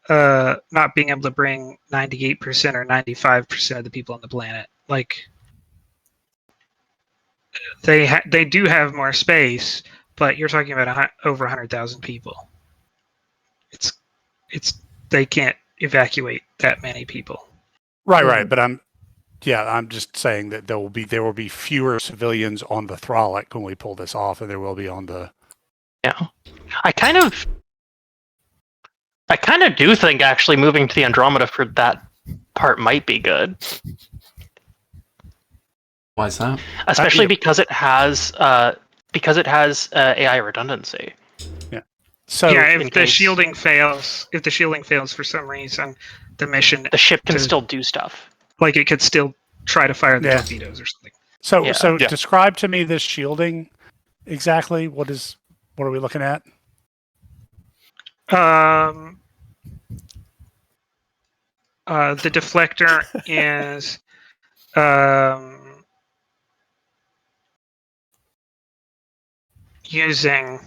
D: not being able to bring 98% or 95% of the people on the planet, like they do have more space, but you're talking about over 100,000 people. It's they can't evacuate that many people.
B: Right. But I'm just saying that there will be fewer civilians on the Thralic when we pull this off, than there will be on the.
F: Yeah, I kind of do think actually moving to the Andromeda for that part might be good,
E: Why is that?
F: especially
B: Yeah.
F: because it has AI redundancy.
B: So
D: yeah,
F: in
D: if the
F: case-
D: shielding fails for some reason, the mission,
F: The ship can
D: To-
F: still do stuff.
D: like it could still try to fire the
B: Yeah.
D: torpedoes or something.
B: So
F: Yeah.
C: Yeah.
B: describe to me this shielding exactly. What are we looking at?
D: The deflector is using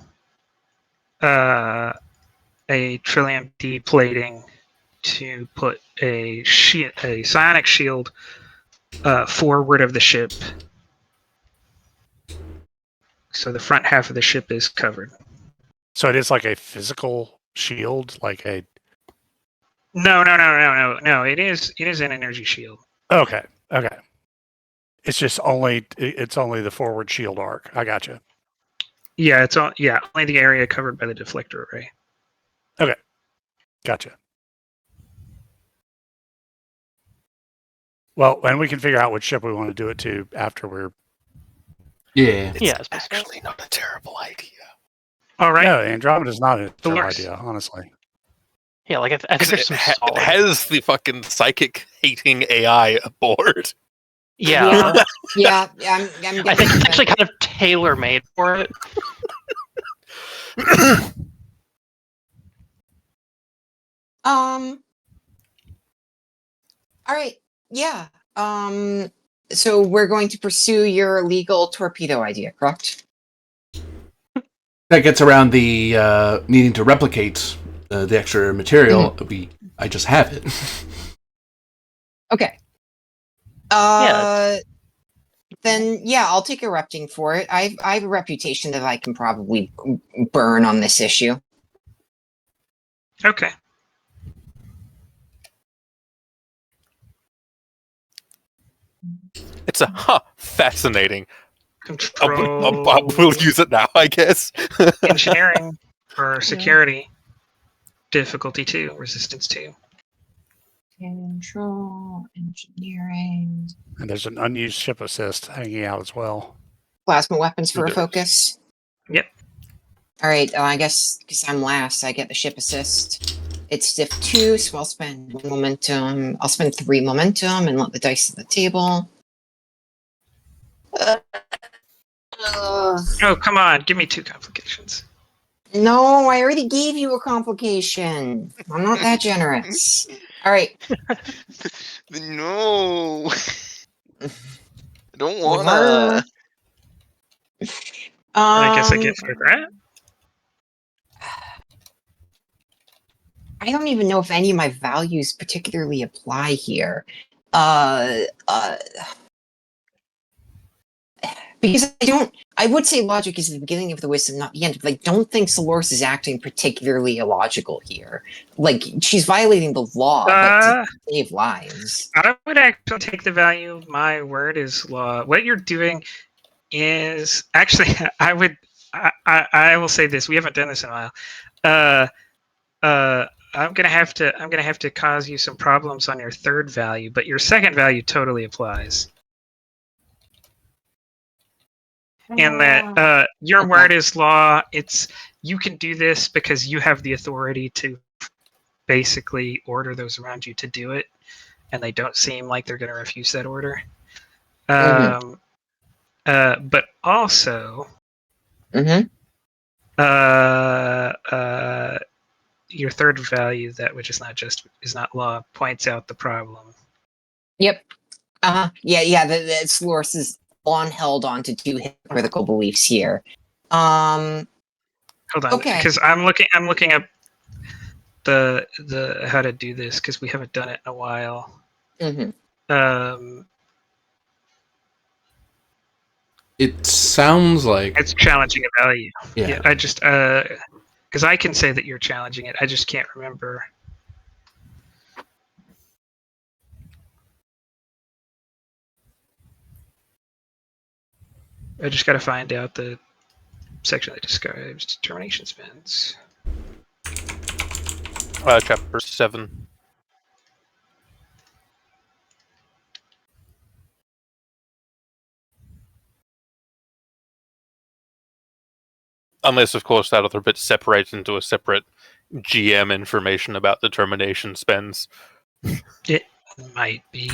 D: a Trillium D plating to put a psionic shield forward of the ship, so the front half of the ship is covered.
B: So it is like a physical shield, like a.
D: No. It is an energy shield.
B: Okay. It's just only the forward shield arc. I gotcha.
D: Yeah, only the area covered by the deflector array.
B: Gotcha. Well, and we can figure out which ship we want to do it to after we're.
E: Yeah.
C: It's
F: Yeah, it's basically-
C: actually not a terrible idea.
D: All right.
B: No, Andromeda's not a terrible
D: Lurks.
B: idea, honestly.
F: Yeah, like I think
C: Because
F: there's
C: it,
F: some
C: it
F: solid.
C: has the fucking psychic hating AI aboard.
F: Yeah,
A: Yeah, I'm
F: I think it's actually kind of tailor made for it.
A: All right. Yeah. So we're going to pursue your illegal torpedo idea, correct?
E: That gets around the needing to replicate the extra material. I just have it.
A: Okay.
F: Yeah.
A: Then yeah, I'll take erupting for it. I have a reputation that I can probably burn on this issue.
D: Okay.
C: It's a fascinating.
D: Control.
C: We'll use it now, I guess.
D: Engineering or security. Difficulty 2, resistance 2.
A: Control, engineering,
B: And there's an unused ship assist hanging out as well.
A: plasma weapons for a
C: There is.
A: focus.
D: Yep.
A: All right. I guess because I'm last, I get the ship assist. It's stiff 2, so I'll spend 1 momentum. I'll spend 3 momentum and let the dice at the table.
D: Oh, come on. Give me 2 complications.
A: No, I already gave you a complication. I'm not that generous. All right.
G: No. I don't wanna.
D: I guess I get for that.
A: I don't even know if any of my values particularly apply here. Because I would say logic is the beginning of the wisdom, not the end. But I don't think Solors is acting particularly illogical here. Like, she's violating the law, but to save lives.
D: I would actually take the value of my word as law. What you're doing is actually, I will say this. We haven't done this in a while. I'm gonna have to cause you some problems on your third value, but your second value totally applies. In that your
A: Okay.
D: word is law. You can do this because you have the authority to basically order those around you to do it, and they don't seem like they're going to refuse that order.
A: Mhm.
D: But also,
A: Mm-hmm.
D: your third value, that which is not law, points out the problem.
A: Yep. Yeah. The Solors is held on to 2 hypocritical beliefs here.
D: Hold on,
A: Okay.
D: because I'm looking up the how to do this because we haven't done it in a while.
A: Mm-hmm.
E: It sounds like
D: It's challenging a value.
E: yeah.
D: I just because I can say that you're challenging it. I just can't remember. I just got to find out the section that describes determination spends.
C: Chapter 7. Unless, of course, that other bit separates into a separate GM information about determination spends.
D: It might be.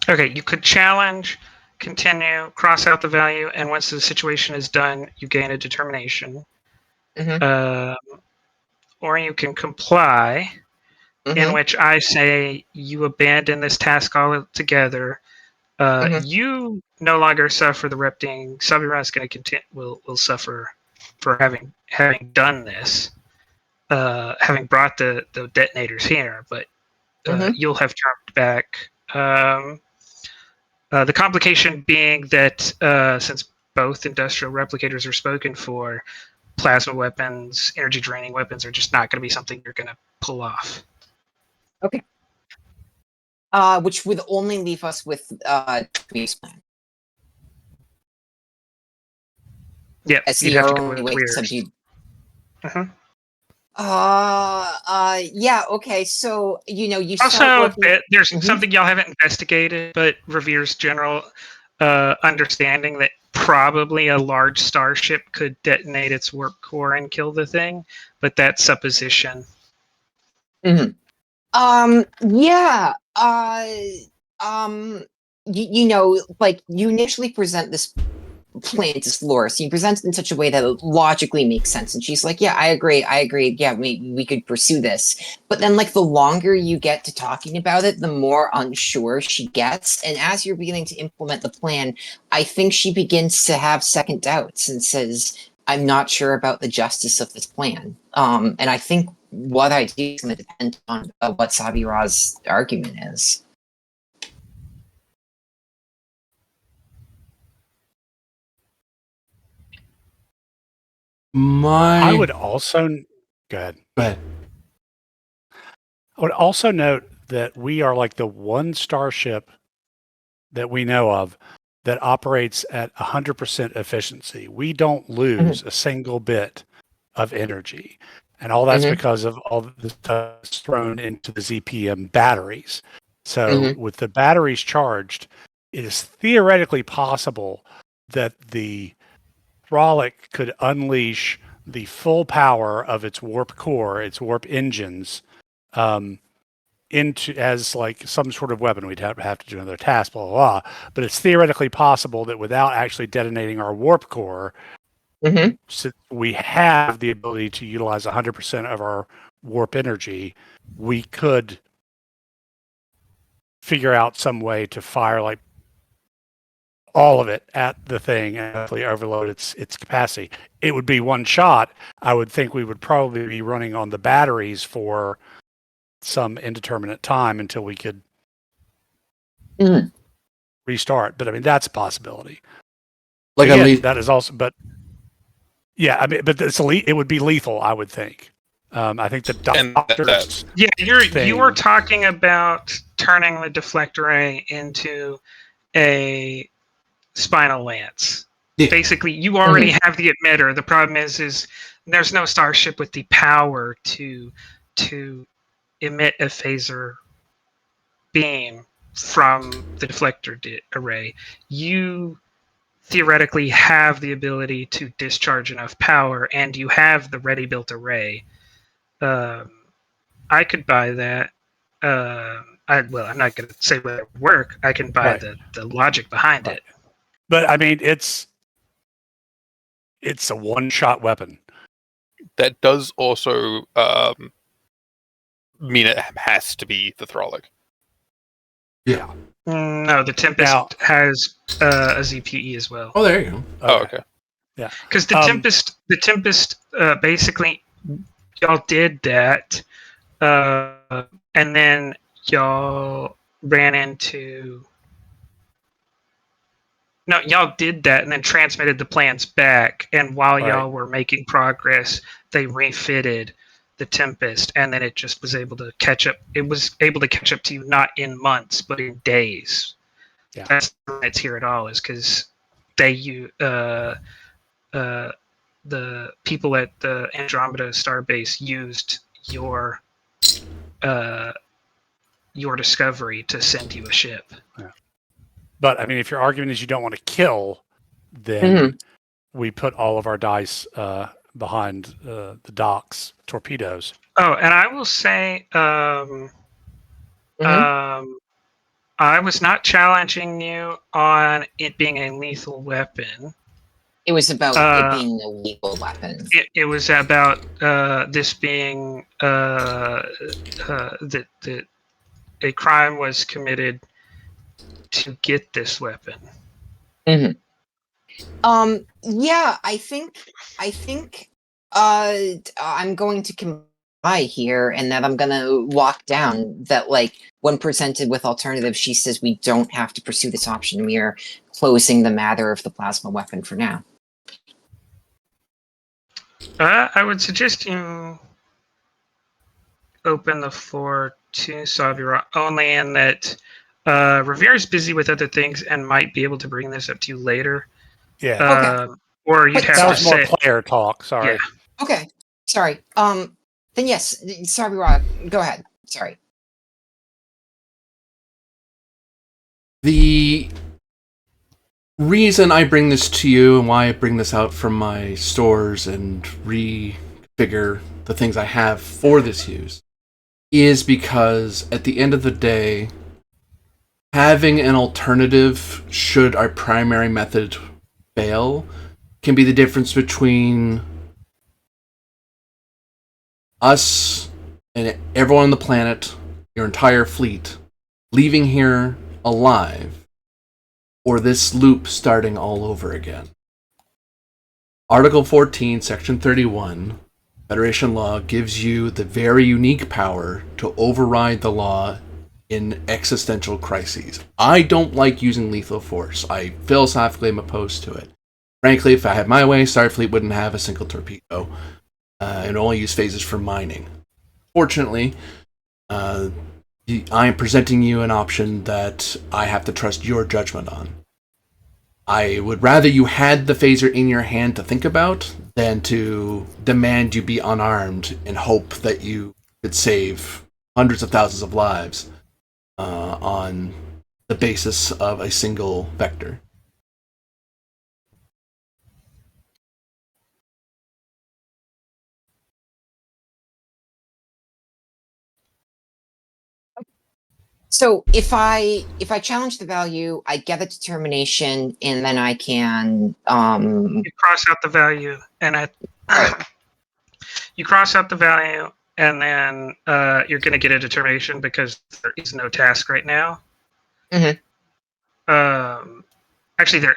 D: Okay, you could challenge, continue, cross out the value, and once the situation is done, you gain a determination.
A: Mhm.
D: or you can comply, in
A: Mhm.
D: which I say you abandon this task altogether. You no longer suffer the repting. Sabira is going to will suffer for having done this, having brought the detonators here, but you'll have turned back. The complication being that since both industrial replicators are spoken for, plasma weapons, energy draining weapons are just not going to be something you're going to pull off.
A: Which would only leave us with Tweak's plan.
D: Yeah,
A: As
D: you'd
A: the
D: have to go
A: only
D: with
A: way to
D: Weir's.
A: subdue.
D: Mhm.
A: Yeah, okay, so, you start
D: Also,
A: working...
D: there's
A: Mhm.
D: something y'all haven't investigated, but Revere's general understanding that probably a large starship could detonate its warp core and kill the thing, but that's supposition.
A: Yeah, like, you initially present this plan to Dolores. You present it in such a way that it logically makes sense, and she's like, yeah, I agree, yeah, we could pursue this. But then, like, the longer you get to talking about it, the more unsure she gets, and as you're beginning to implement the plan, I think she begins to have second doubts and says, I'm not sure about the justice of this plan. And I think what I do is going to depend on what Sabira's argument is.
B: I would also go ahead.
E: Go ahead.
B: I would also note that we are like the one starship that we know of that operates at 100% efficiency. We don't lose a single bit of energy. And all that's because of all the stuff thrown into the ZPM batteries. So with the batteries charged, it is theoretically possible that the Thralic could unleash the full power of its warp core, its warp engines, into as like some sort of weapon. We'd have to do another task, blah, blah, blah. But it's theoretically possible that without actually detonating our warp core, since we have the ability to utilize 100% of our warp energy, we could figure out some way to fire like all of it at the thing and hopefully overload its capacity. It would be one shot. I would think we would probably be running on the batteries for some indeterminate time until we could restart. But I mean, that's a possibility.
E: Like
B: again,
E: at least
B: that is also, but yeah, I mean, but it would be lethal, I would think. I think the doctors.
D: Yeah, you were talking about turning the deflect array into a spinal lance.
E: Yeah.
D: Basically, you already have the emitter. The problem is there's no starship with the power to emit a phaser beam from the deflector array. You theoretically have the ability to discharge enough power, and you have the ready-built array. I could buy that. I'm not going to say whether it would work. I can buy the logic behind it.
B: But I mean, it's a one-shot weapon.
C: That does also mean it has to be the Thralic.
E: Yeah.
D: No, the Tempest has a ZPE as well.
E: Oh, there you go.
C: Oh, okay.
B: Yeah.
D: Because the Tempest, basically, y'all did that, and then y'all ran into. No, y'all did that and then transmitted the plans back. And while y'all were making progress, they refitted the Tempest, and then it just was able to catch up. It was able to catch up to you not in months, but in days.
B: Yeah.
D: That's why it's here at all, is because the people at the Andromeda Starbase used your discovery to send you a ship.
B: Yeah. But I mean, if your argument is you don't want to kill, then we put all of our dice behind the docks torpedoes.
D: Oh, and I will say, I was not challenging you on it being a lethal weapon.
A: It was about
D: Uh,
A: it being a lethal weapon.
D: It was about this being that a crime was committed to get this weapon.
A: Yeah, I think I'm going to comply here, and that I'm gonna lock down that, like, when presented with alternatives, she says we don't have to pursue this option. We are closing the matter of the plasma weapon for now.
D: I would suggest you open the floor to Savira only in that Revere's busy with other things and might be able to bring this up to you later.
B: Yeah.
D: Or you'd
A: But
D: have
B: That
D: to
B: was more
D: say,
B: player talk. Sorry.
D: Yeah.
A: Okay, sorry. Then yes, sorry, Rob. Go ahead. Sorry.
E: The reason I bring this to you and why I bring this out from my stores and refigure the things I have for this use is because at the end of the day, having an alternative should our primary method fail can be the difference between us and everyone on the planet, your entire fleet, leaving here alive, or this loop starting all over again. Article 14, Section 31, Federation law gives you the very unique power to override the law in existential crises. I don't like using lethal force. I philosophically am opposed to it. Frankly, if I had my way, Starfleet wouldn't have a single torpedo and only use phasers for mining. Fortunately, I am presenting you an option that I have to trust your judgment on. I would rather you had the phaser in your hand to think about than to demand you be unarmed and hope that you could save hundreds of thousands of lives on the basis of a single vector.
A: So if I challenge the value, I get a determination, and then I can
D: you cross out the value, and
A: Right.
D: you cross out the value, and then you're going to get a determination because there is no task right now.
A: Mhm.
D: Actually, there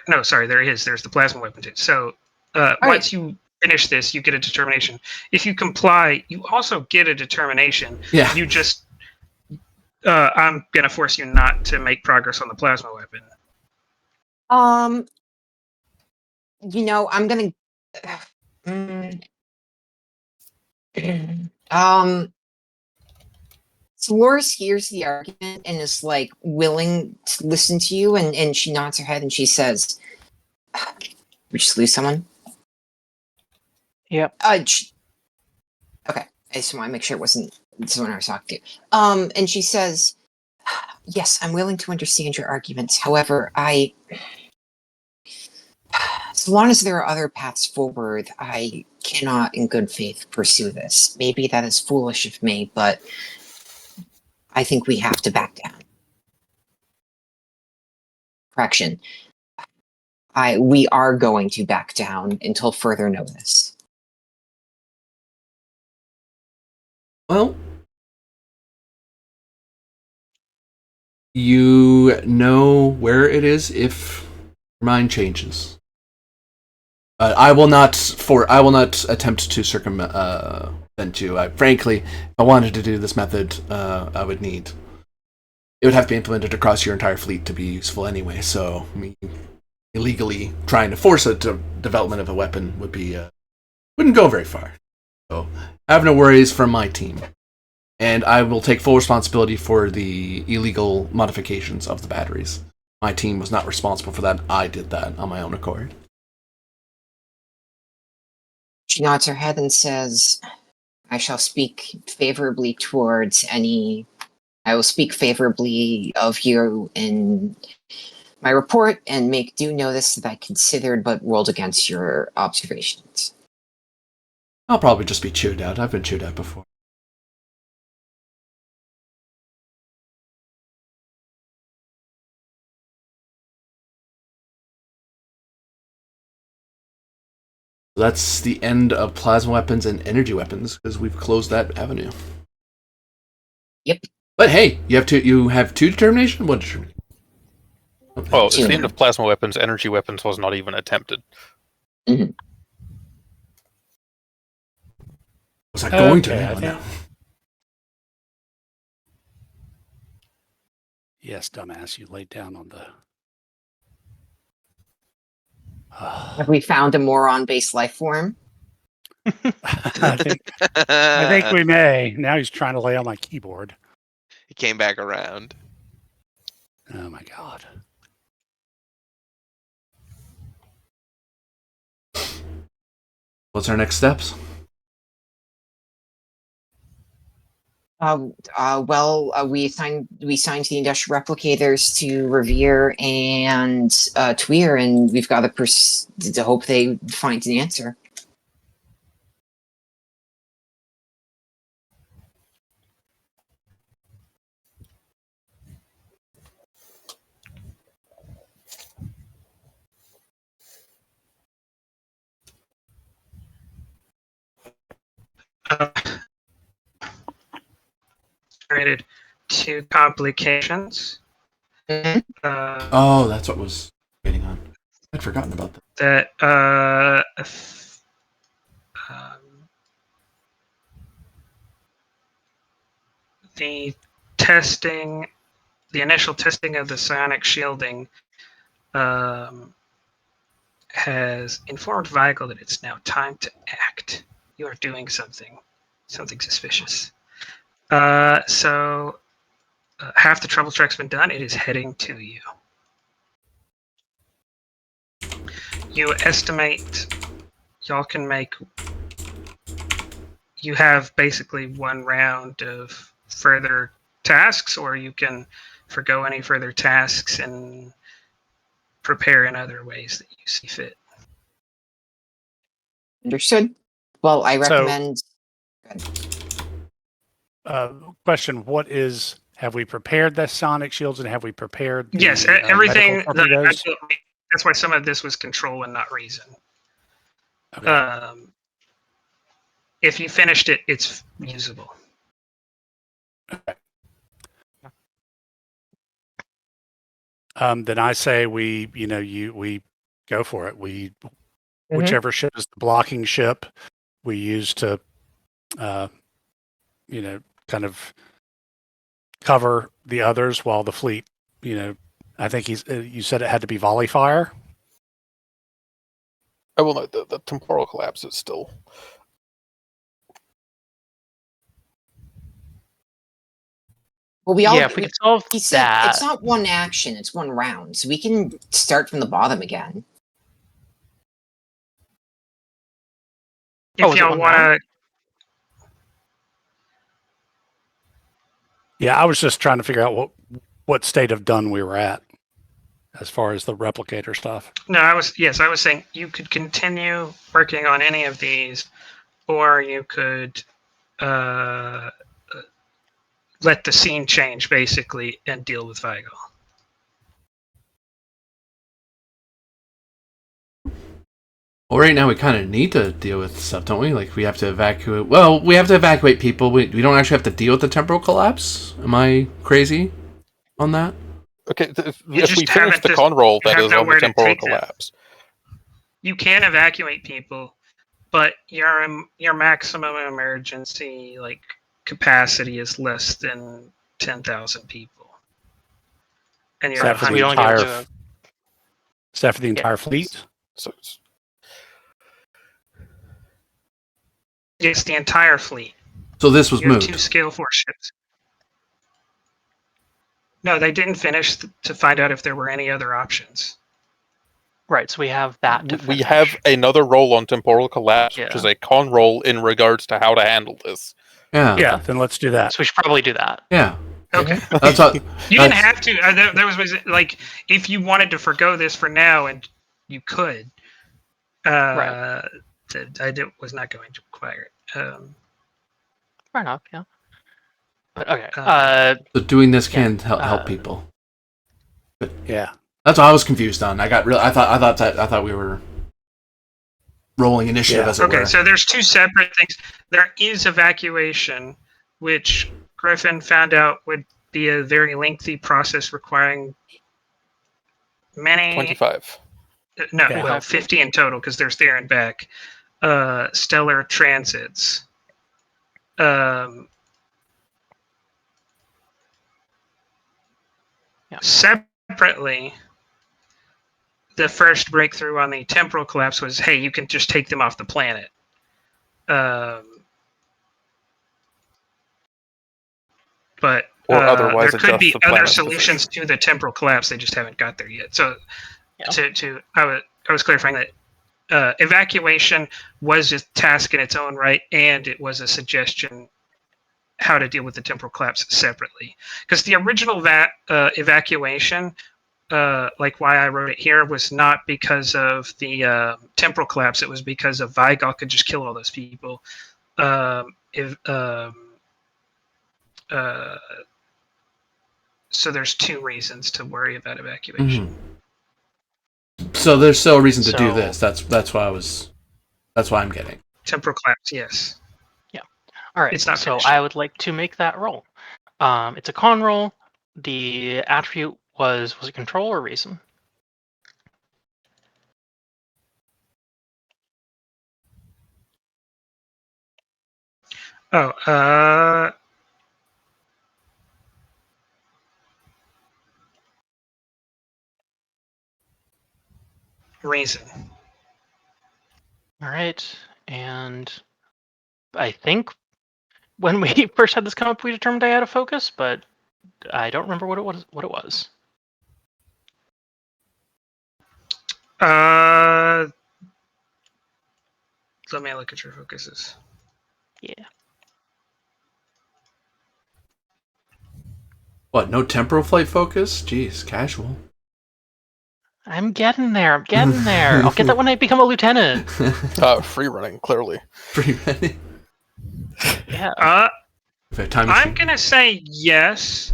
D: is. There's the plasma weapon too. So once you finish this, you get a determination. If you comply, you also get a determination.
E: Yeah.
D: You just, I'm going to force you not to make progress on the plasma weapon.
A: I'm gonna Dolores hears the argument and is like willing to listen to you, and she nods her head and she says, "We just lose someone."
F: Yep.
A: Okay, I just want to make sure it wasn't someone I was talking to. And she says, "Yes, I'm willing to understand your arguments. However, as long as there are other paths forward, I cannot, in good faith, pursue this. Maybe that is foolish of me, but I think we have to back down." Correction. We are going to back down until further notice.
E: Well, you know where it is if your mind changes. I will not attempt to circumvent you. Frankly, if I wanted to do this method, I would need. It would have to be implemented across your entire fleet to be useful anyway. So, illegally trying to force a development of a weapon wouldn't go very far. So, I have no worries from my team, and I will take full responsibility for the illegal modifications of the batteries. My team was not responsible for that. I did that on my own accord.
A: She nods her head and says, I will speak favorably of you in my report and make due notice that I considered but ruled against your observations.
E: I'll probably just be chewed out. I've been chewed out before. That's the end of plasma weapons and energy weapons because we've closed that avenue.
A: Yep.
E: But hey, you have two determination. What determination?
C: Oh, it's the
A: Two.
C: end of plasma weapons. Energy weapons was not even attempted.
E: Was I going to?
B: Okay,
E: No,
B: I
E: no.
B: think- Yes, dumbass, you laid down on the.
A: Have we found a moron-based life form?
B: I think we may. Now he's trying to lay on my keyboard.
G: He came back around.
B: Oh my god.
E: What's our next steps?
A: We signed the industrial replicators to Revere and Tweer, and we've got to hope they find an answer.
D: Created 2 complications.
A: Mhm.
E: Oh, that's what was waiting on. I'd forgotten about that.
D: The initial testing of the psionic shielding has informed Vigal that it's now time to act. You are doing something suspicious. So half the trouble track's been done. It is heading to you. You estimate y'all can make. You have basically 1 round of further tasks, or you can forgo any further tasks and prepare in other ways that you see fit.
A: Understood. Well, I
B: So-
A: recommend.
B: Question: have we prepared the sonic shields and have we prepared? The,
D: Yes, everything.
B: medical torpedoes?
D: That's why some of this was control and not reason.
B: Okay.
D: If you finished it, it's usable.
B: Then I say we go for it. Whichever ship is the blocking ship, we use to, kind of cover the others while the fleet, I think you said it had to be volley fire.
C: I will note the temporal collapse is still.
A: Well, we all.
F: Yeah, if we could solve
A: He said
F: that.
A: it's not 1 action; it's 1 round, so we can start from the bottom again.
D: If
F: is it
D: y'all
F: 1
D: want
F: round?
D: to,
B: Yeah, I was just trying to figure out what state of done we were at as far as the replicator stuff.
D: no, I was saying you could continue working on any of these, or you could let the scene change basically and deal with Vigal.
E: Well, right now we kind of need to deal with stuff, don't we? Like, we have to evacuate. Well, we have to evacuate people. We don't actually have to deal with the temporal collapse. Am I crazy on that?
C: Okay, if
D: You
C: we
D: just
C: finish
D: haven't
C: the
D: just-
C: con roll
D: you
C: that
D: have
C: is on
D: nowhere
C: the
D: to
C: temporal
D: take them.
C: collapse.
D: You can evacuate people, but your maximum emergency capacity is less than 10,000 people, and
B: Is
D: you're
B: that for
F: So
B: the
F: we only be able
B: entire?
F: to-
B: Is that for the entire fleet?
C: So
D: it's the entire fleet.
E: So this was
D: You have
E: moved.
D: 2 scale 4 ships. No, they didn't finish to find out if there were any other options.
F: Right, so we have that to
C: we
F: finish.
C: have another roll on temporal collapse, which
F: Yeah.
C: is a con roll in regards to how to handle this.
E: Yeah.
B: Yeah, then let's do that.
F: So we should probably do that.
E: Yeah.
D: Okay.
E: That's what.
D: You didn't
E: That's-
D: have to. There was if you wanted to forgo this for now, and you could.
F: Right.
D: Was not going to require it.
F: Fair enough, yeah. But okay.
E: So doing this can help people.
B: Yeah.
E: That's what I was confused on. I thought we were. rolling initiative,
C: Yeah.
E: as it
D: Okay,
E: were.
D: so there's two separate things. There is evacuation, which Griffin found out would be a very lengthy process requiring many
C: 25.
D: no,
B: Yeah.
D: well, 50 in total because there's there and back. Stellar transits.
F: Yeah.
D: Separately, the first breakthrough on the temporal collapse was, hey, you can just take them off the planet. But
C: Or otherwise
D: there could
C: adjust
D: be
C: the
D: other
C: planet's
D: solutions
C: position.
D: to the temporal collapse. They just haven't got there yet. So,
F: Yeah.
D: I was clarifying that evacuation was a task in its own right, and it was a suggestion how to deal with the temporal collapse separately. Because the original evacuation, like why I wrote it here, was not because of the temporal collapse. It was because of Vigal could just kill all those people. So there's two reasons to worry about evacuation.
E: So there's still a reason to do
F: So-
E: this. That's why I'm getting.
D: Temporal collapse, yes.
F: All right,
D: It's not
F: so
D: finished.
F: I would like to make that roll. It's a con roll. The attribute was it control or reason?
D: Oh, reason.
F: All right, and I think when we first had this come up, we determined I had a focus, but I don't remember what it was.
D: Let me look at your focuses.
F: Yeah.
E: What? No temporal flight focus? Jeez, casual.
F: I'm getting there. I'll get that when I become a lieutenant.
C: Free running, clearly.
E: Pretty many.
F: Yeah.
E: If I have time
D: I'm
E: machine.
D: gonna say yes.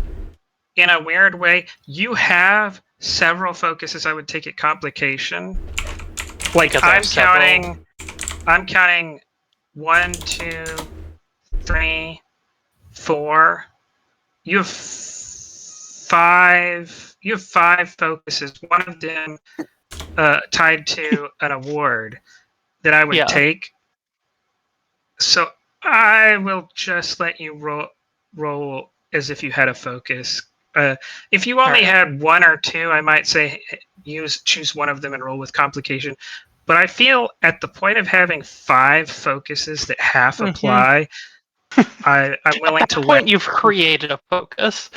D: In a weird way, you have several focuses. I would take it complication. Like
F: Because I have several.
D: I'm counting 1, 2, 3, 4. You have 5. You have 5 focuses. One of them tied to an award that I would
F: Yeah.
D: take. So I will just let you roll as if you had a focus. If you only
F: Alright.
D: had 1 or 2, I might say choose one of them and roll with complication. But I feel at the point of having 5 focuses that half
F: Mhm.
D: apply, I'm willing
F: At
D: to
F: that point,
D: let
F: you've created a focus.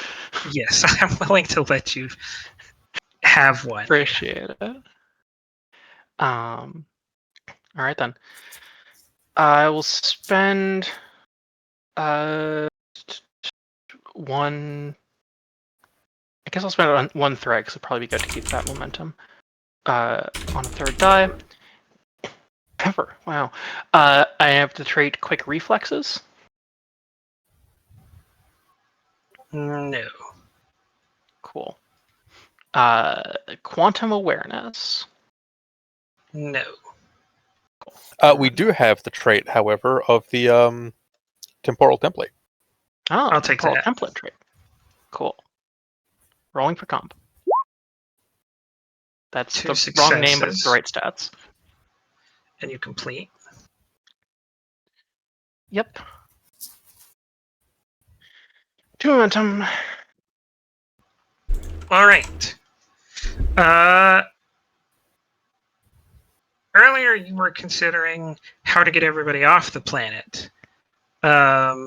D: yes, I'm willing to let you have one.
F: Appreciate it. All right then. I will spend one. I guess I'll spend it on one thread because it'll probably be good to keep that momentum. On a third die. Pepper. Wow. I have the trait Quick Reflexes.
D: No.
F: Cool. Quantum Awareness.
D: No.
C: We do have the trait, however, of the temporal template.
F: Oh,
D: I'll take
F: temporal
D: that.
F: template trait. Cool. Rolling for comp. That's
D: 2
F: the wrong name, but it's the
D: successes.
F: right stats.
D: And you complete.
F: Yep. 2 momentum.
D: All right. Earlier, you were considering how to get everybody off the planet. But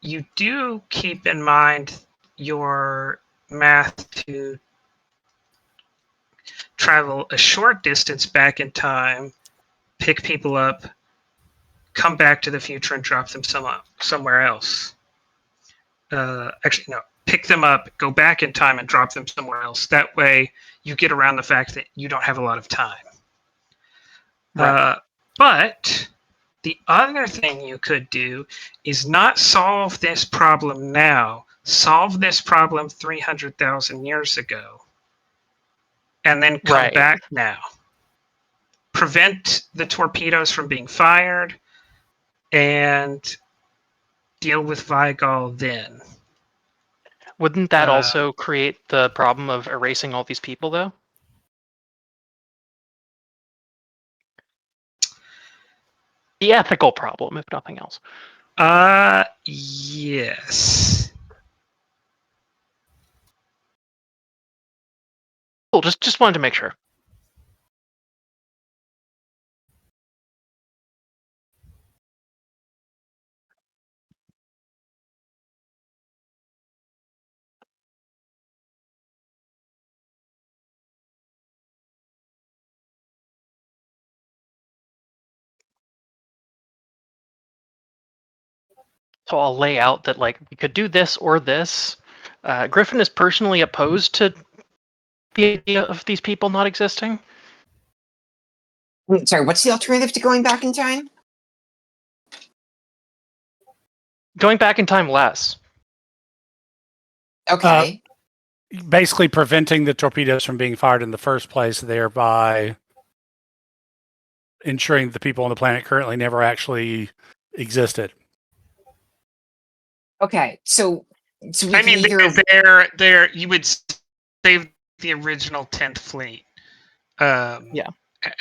D: you do keep in mind your math to travel a short distance back in time, pick people up, come back to the future, and drop them somewhere else. Actually, no. Pick them up, go back in time, and drop them somewhere else. That way, you get around the fact that you don't have a lot of time.
F: Right.
D: But the other thing you could do is not solve this problem now. Solve this problem 300,000 years ago. and then come
F: Right.
D: back now. Prevent the torpedoes from being fired, and deal with Vigol then.
F: Wouldn't that
D: Uh,
F: also create the problem of erasing all these people, though? The ethical problem, if nothing else.
D: Yes.
F: Cool. Just wanted to make sure. So I'll lay out that like we could do this or this. Griffin is personally opposed to the idea of these people not existing.
A: Sorry, what's the alternative to going back in time?
F: Going back in time less.
A: Okay.
B: Basically preventing the torpedoes from being fired in the first place, thereby ensuring that the people on the planet currently never actually existed.
A: Okay. So we
D: I
A: can
D: mean,
A: either
D: they're you would save the original 10th fleet.
F: Yeah.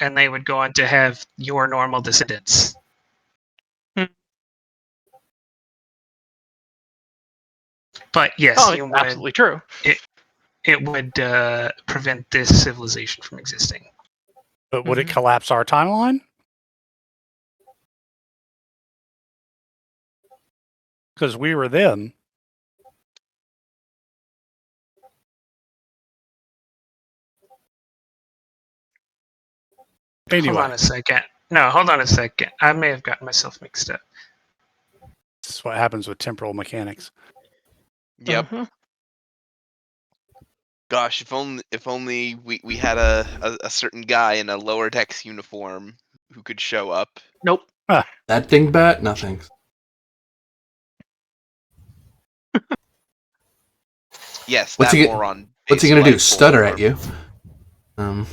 D: And they would go on to have your normal descendants. But yes,
F: Oh,
D: you
F: it's
D: would.
F: absolutely true.
D: It would prevent this civilization from existing.
B: But would it collapse our timeline? Because we were them. Anyway,
D: Hold on a second. No, hold on a second. I may have gotten myself mixed up.
B: this is what happens with temporal mechanics.
G: Yep.
F: Mhm.
G: Gosh, if only we had a certain guy in a lower decks uniform who could show up.
F: Nope.
E: That dingbat? No thanks.
G: Yes,
E: What's
G: that
E: he get-
G: moron.
E: What's he
G: based
E: gonna do?
G: life
E: Stutter
G: form.
E: at you?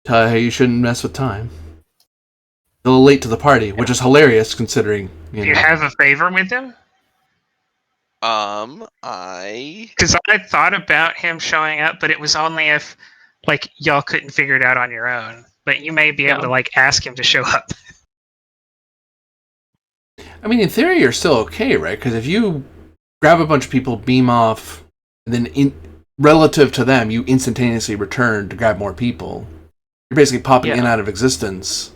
E: Tell you shouldn't mess with time. A little late to the party, which is hilarious considering
D: Do you
E: know.
D: have a favor with him?
G: I
D: Because I thought about him showing up, but it was only if, like, y'all couldn't figure it out on your own. But you may be able to, like, ask him to show up.
E: I mean, in theory, you're still okay, right? Because if you grab a bunch of people, beam off, and then relative to them, you instantaneously return to grab more people. You're basically popping in and out of existence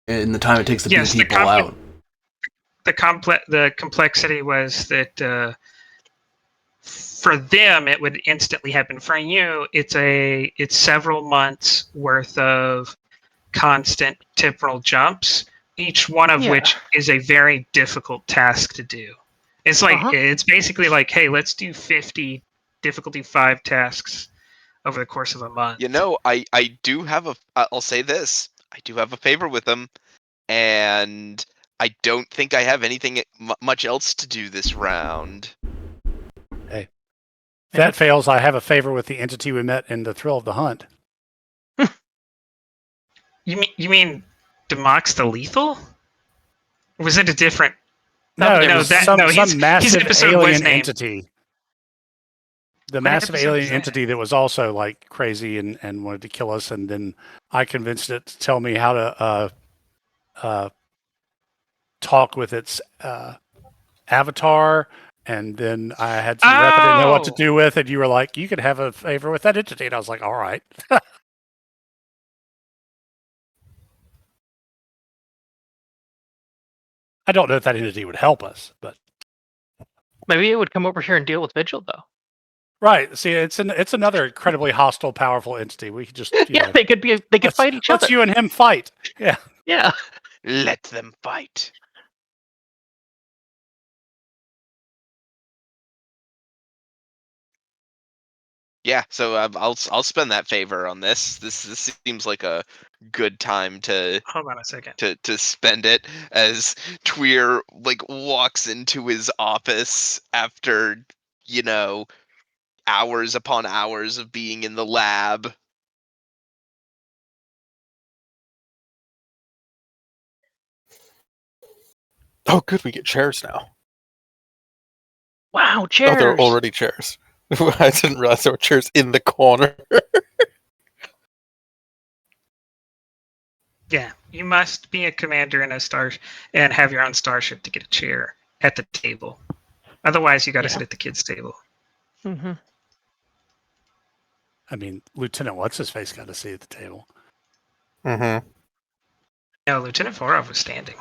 E: in the time it takes to beam people out.
D: The complexity was that for them it would instantly happen. For you, it's several months worth of constant temporal jumps, each one of which is a very difficult task to do. It's like it's basically like, hey, let's do 50 difficulty 5 tasks over the course of a month.
G: You know, I do have I'll say this. I do have a favor with them, and I don't think I have anything much else to do this round.
B: Hey, if that fails, I have a favor with the entity we met in the Thrill of the Hunt.
D: You mean Demox the Lethal? Or was it a different?
B: No, it was some massive
D: episode was
B: alien
D: named-
B: entity. The
D: What
B: massive
D: episode
B: alien
D: was that?
B: entity that was also like crazy and wanted to kill us, and then I convinced it to tell me how to talk with its avatar, and then I had some rep I didn't know what to do with, and you were like, you could have a favor with that entity, and I was like, all right. I don't know if that entity would help us, but
F: maybe it would come over here and deal with Vigil, though.
B: right. See, it's another incredibly hostile, powerful entity. We could just
F: they could fight each other.
B: Let's you and him fight. Yeah.
F: Yeah.
G: Let them fight. Yeah, so I'll spend that favor on this. This seems like a good time to
D: hold on a second
G: to spend it as Tweer like walks into his office after hours upon hours of being in the lab.
C: Oh, good. We get chairs now.
F: Wow,
C: Oh,
F: chairs.
C: there are already chairs. I didn't realize there were chairs in the corner.
D: Yeah, you must be a commander in a star and have your own starship to get a chair at the table. Otherwise, you got to
F: Yeah.
D: sit at the kids' table.
F: Hmm.
B: I mean, Lieutenant What's-His-Face got to sit at the table.
C: Mm-hmm.
D: No, Lieutenant Vorov was standing.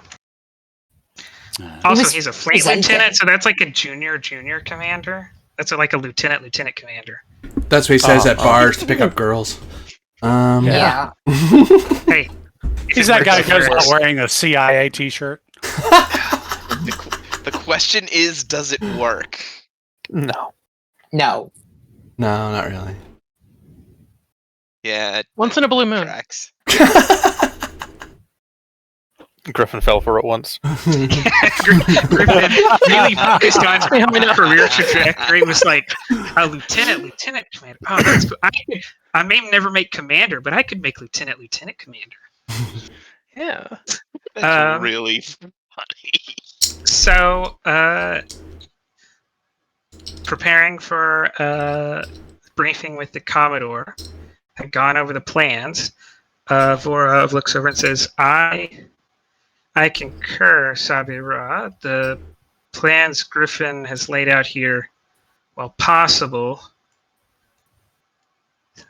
B: Uh,
D: Also,
A: was
D: he's a fleet
A: presenting.
D: lieutenant, so that's like a junior commander. That's like a lieutenant commander.
E: That's what he says at
C: Oh.
E: bars to pick up girls.
A: Yeah.
D: Hey, if
B: he's
D: it
B: that guy
D: works,
B: who goes
D: it
B: out
D: works.
B: wearing a CIA T-shirt.
G: The question is, does it work?
C: No.
A: No.
E: No, not really.
G: Yeah, it
F: Once in a blue moon.
G: tracks.
C: Griffin fell for it once.
D: Griffin really focused on his career trajectory. Was like a lieutenant commander. Oh, that's cool. I may never make commander, but I could make lieutenant commander.
F: Yeah.
G: That's really funny.
D: So, preparing for briefing with the Commodore, had gone over the plans. Vorov looks over and says, I concur, Sabira. The plans Griffin has laid out here, while possible,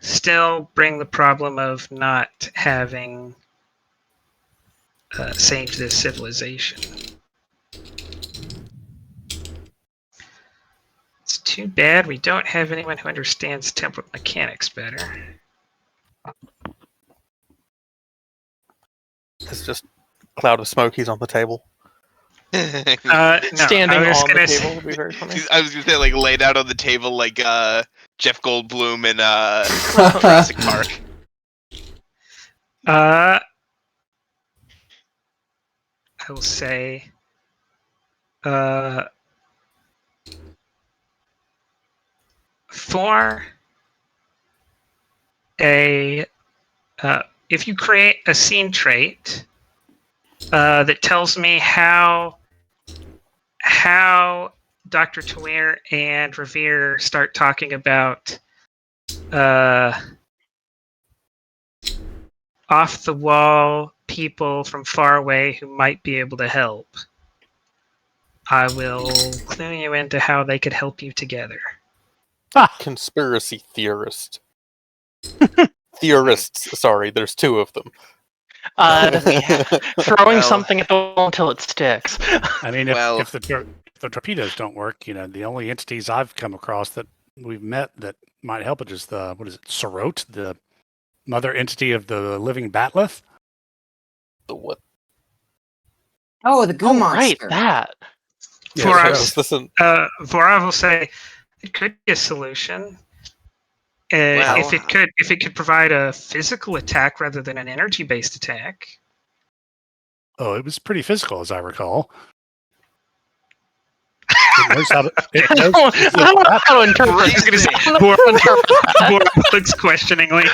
D: still bring the problem of not having saved this civilization. It's too bad we don't have anyone who understands temporal mechanics better.
C: It's just a cloud of smoke. He's on the table.
D: No,
F: Standing
D: I was
F: on
D: gonna
F: the
D: say-
F: table would be very funny.
G: I was gonna say, like, laid out on the table like Jeff Goldblum in Jurassic Park.
D: I will say, for a, if you create a scene trait that tells me how Dr. Tawir and Revere start talking about off the wall people from far away who might be able to help, I will clue you into how they could help you together.
C: Conspiracy theorist. Theorists. Sorry, there's two of them.
F: Throwing
G: Well-
F: something at the wall until it sticks.
B: I mean,
G: Well-
B: if the torpedoes don't work, the only entities I've come across that we've met that might help it is Sorot, the mother entity of the living batleth.
C: The what?
A: Oh, the goo
F: Oh,
A: monster.
F: right, that.
B: Yeah,
D: For
B: so-
D: us-
C: Listen,
D: Vorov will say it could be a solution.
G: Well-
D: If it could provide a physical attack rather than an energy-based attack.
B: Oh, it was pretty physical, as I recall. It knows how to. It
F: I
B: knows,
F: don't know how to interpret
D: I was gonna say,
F: I don't know how to interpret that.
D: Vorov looks questioningly.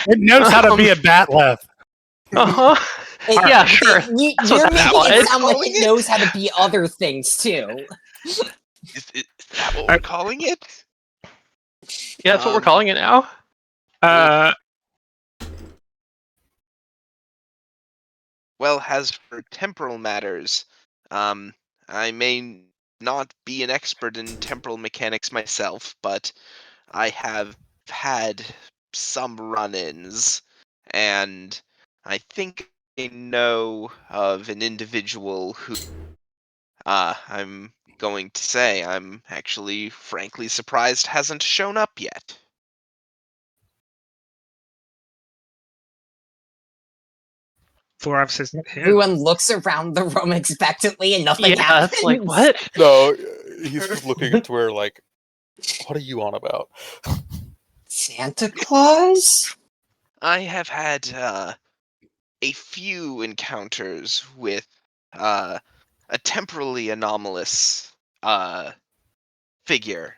B: it knows how to be a batleth.
F: Uh-huh. Yeah, sure. That's what
A: You're
F: that
A: making
F: was.
A: it sound like
G: Calling
A: it
G: it?
A: knows how to be other things too.
G: Is that what we're calling it?
F: Yeah, that's what we're calling it now.
G: Well, as for temporal matters, I may not be an expert in temporal mechanics myself, but I have had some run-ins, and I think I know of an individual who, I'm going to say I'm actually frankly surprised hasn't shown up yet.
D: Vorov says, "Who?"
A: Everyone looks around the room expectantly and nothing
F: Yeah,
A: happens.
F: it's like, what?
C: no, he's just looking at where like, what are you on about?
A: Santa Claus?
G: I have had a few encounters with a temporally anomalous figure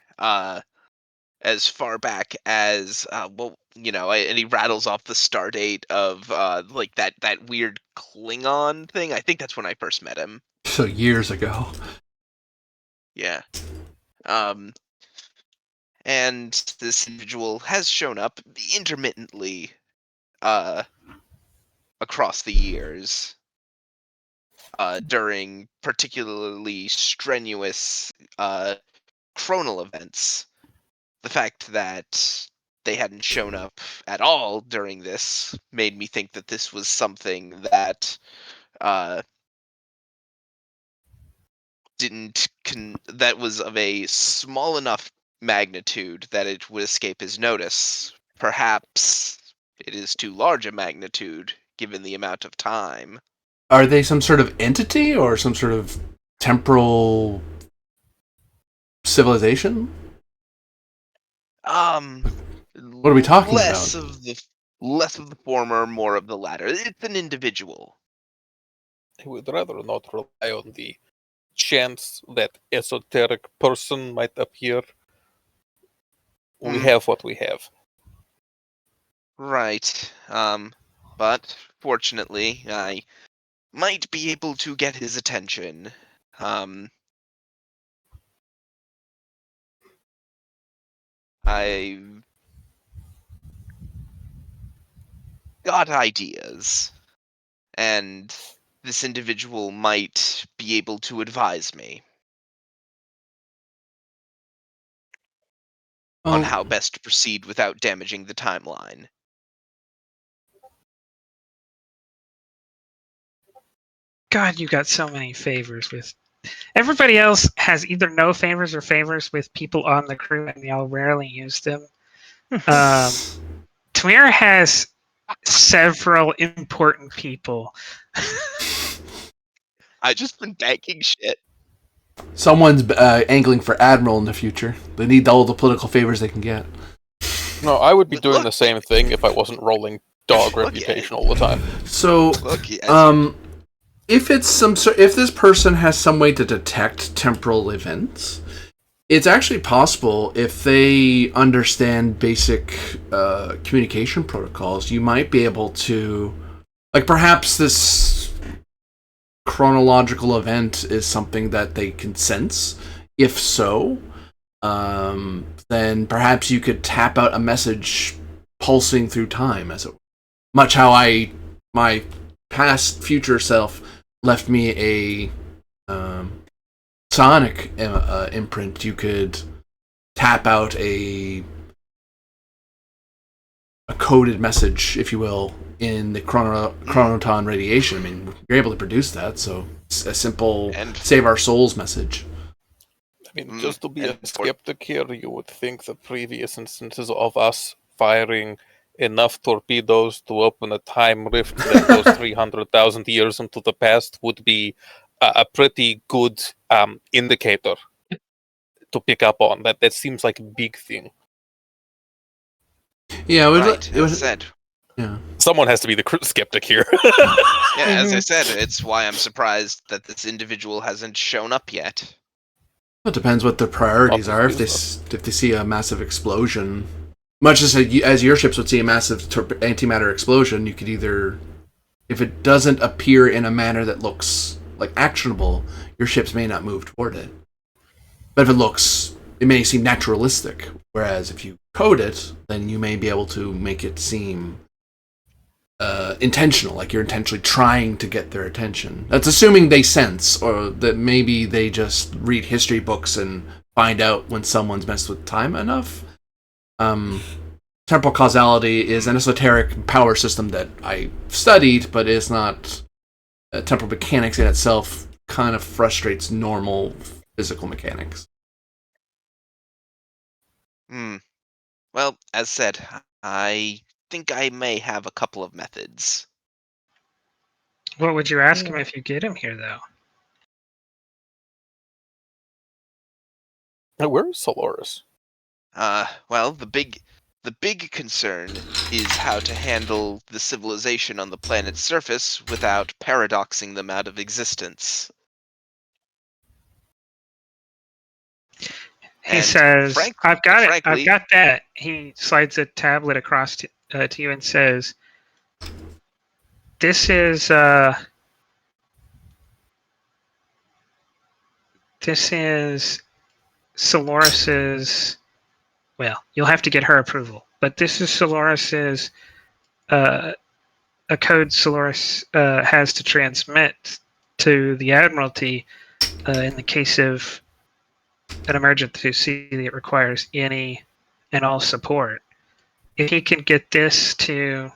G: as far back as and he rattles off the star date of like that weird Klingon thing. I think that's when I first met him.
E: So years ago.
G: Yeah. And this individual has shown up intermittently across the years during particularly strenuous chronal events. The fact that they hadn't shown up at all during this made me think that this was something that that was of a small enough magnitude that it would escape his notice. Perhaps it is too large a magnitude given the amount of time.
E: Are they some sort of entity or some sort of temporal civilization?
G: What
E: are we talking
G: less
E: about?
G: Less of the former, more of the latter. It's an individual.
C: I would rather not rely on the chance that esoteric person might appear. We have what we have.
G: Right. But fortunately, I might be able to get his attention. I got ideas, and this individual might be able to advise me on how best to proceed without damaging the timeline.
D: God, you got so many favors with. Everybody else has either no favors or favors with people on the crew, and y'all rarely use them. Tamira has several important people.
G: I just been banking shit.
E: Someone's angling for admiral in the future. They need all the political favors they can get.
C: No, I would be doing the same thing if I wasn't rolling dog reputation all the time.
E: So, if it's if this person has some way to detect temporal events, it's actually possible if they understand basic communication protocols, you might be able to, like, perhaps this chronological event is something that they can sense. If so, then perhaps you could tap out a message pulsing through time, as it were. Much how my past future self left me a sonic imprint. You could tap out a coded message, if you will, in the chronoton radiation. I mean, you're able to produce that, so it's a simple save our souls message.
C: I mean, just to be a skeptic here, you would think the previous instances of us firing enough torpedoes to open a time rift that goes 300,000 years into the past would be a pretty good indicator to pick up on. That seems like a big thing.
E: Yeah,
G: it was said.
E: Yeah,
C: someone has to be the skeptic here.
G: Yeah, as I said, it's why I'm surprised that this individual hasn't shown up yet.
E: It depends what their priorities are. If they see a massive explosion, much as your ships would see a massive antimatter explosion, you could either, if it doesn't appear in a manner that looks like actionable, your ships may not move toward it. But if it may seem naturalistic. Whereas if you code it, then you may be able to make it seem intentional, like you're intentionally trying to get their attention. That's assuming they sense, or that maybe they just read history books and find out when someone's messed with time enough. Temporal causality is an esoteric power system that I studied, but is not temporal mechanics in itself. Kind of frustrates normal physical mechanics.
G: Well, as said, I think I may have a couple of methods.
D: What would you ask him if you get him here, though?
C: Where is Solaris?
G: Well, the big concern is how to handle the civilization on the planet's surface without paradoxing them out of existence.
D: He
G: And
D: says, "I've got it. I've
G: frankly-
D: got that." He slides a tablet across to you and says, "This is Soloris's. Well, you'll have to get her approval, but this is Soloris's a code Soloris has to transmit to the Admiralty in the case of an emergency that requires any and all support. If he can get this to...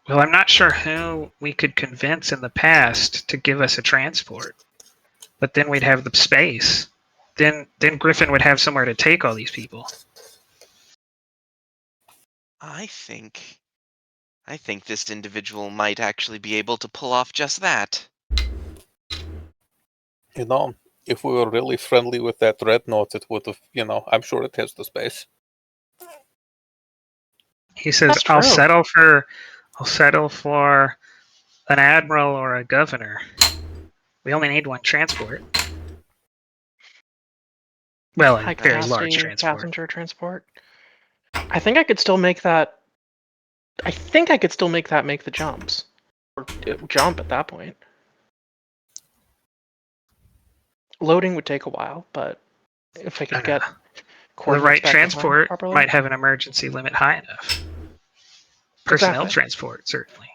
D: Well, I'm not sure who we could convince in the past to give us a transport, but then we'd have the space. Then Griffin would have somewhere to take all these people.
G: I think this individual might actually be able to pull off just that.
C: You know, if we were really friendly with that dreadnought, it would have, I'm sure it has the space.
D: He says,
F: That's
D: I'll
F: true.
D: settle for an admiral or a governor. We only need one transport. Well, a
F: High
D: very large
F: capacity
D: transport.
F: passenger transport. I think I could still make that. I think I could still make that make the jumps, or jump at that point.
D: loading
F: Would take a while, but if I could
D: I
F: get
D: know. The
F: coordinates
D: right
F: back in line
D: transport
F: properly.
D: might have an emergency limit high enough. Personnel
F: Exactly.
D: transport, certainly.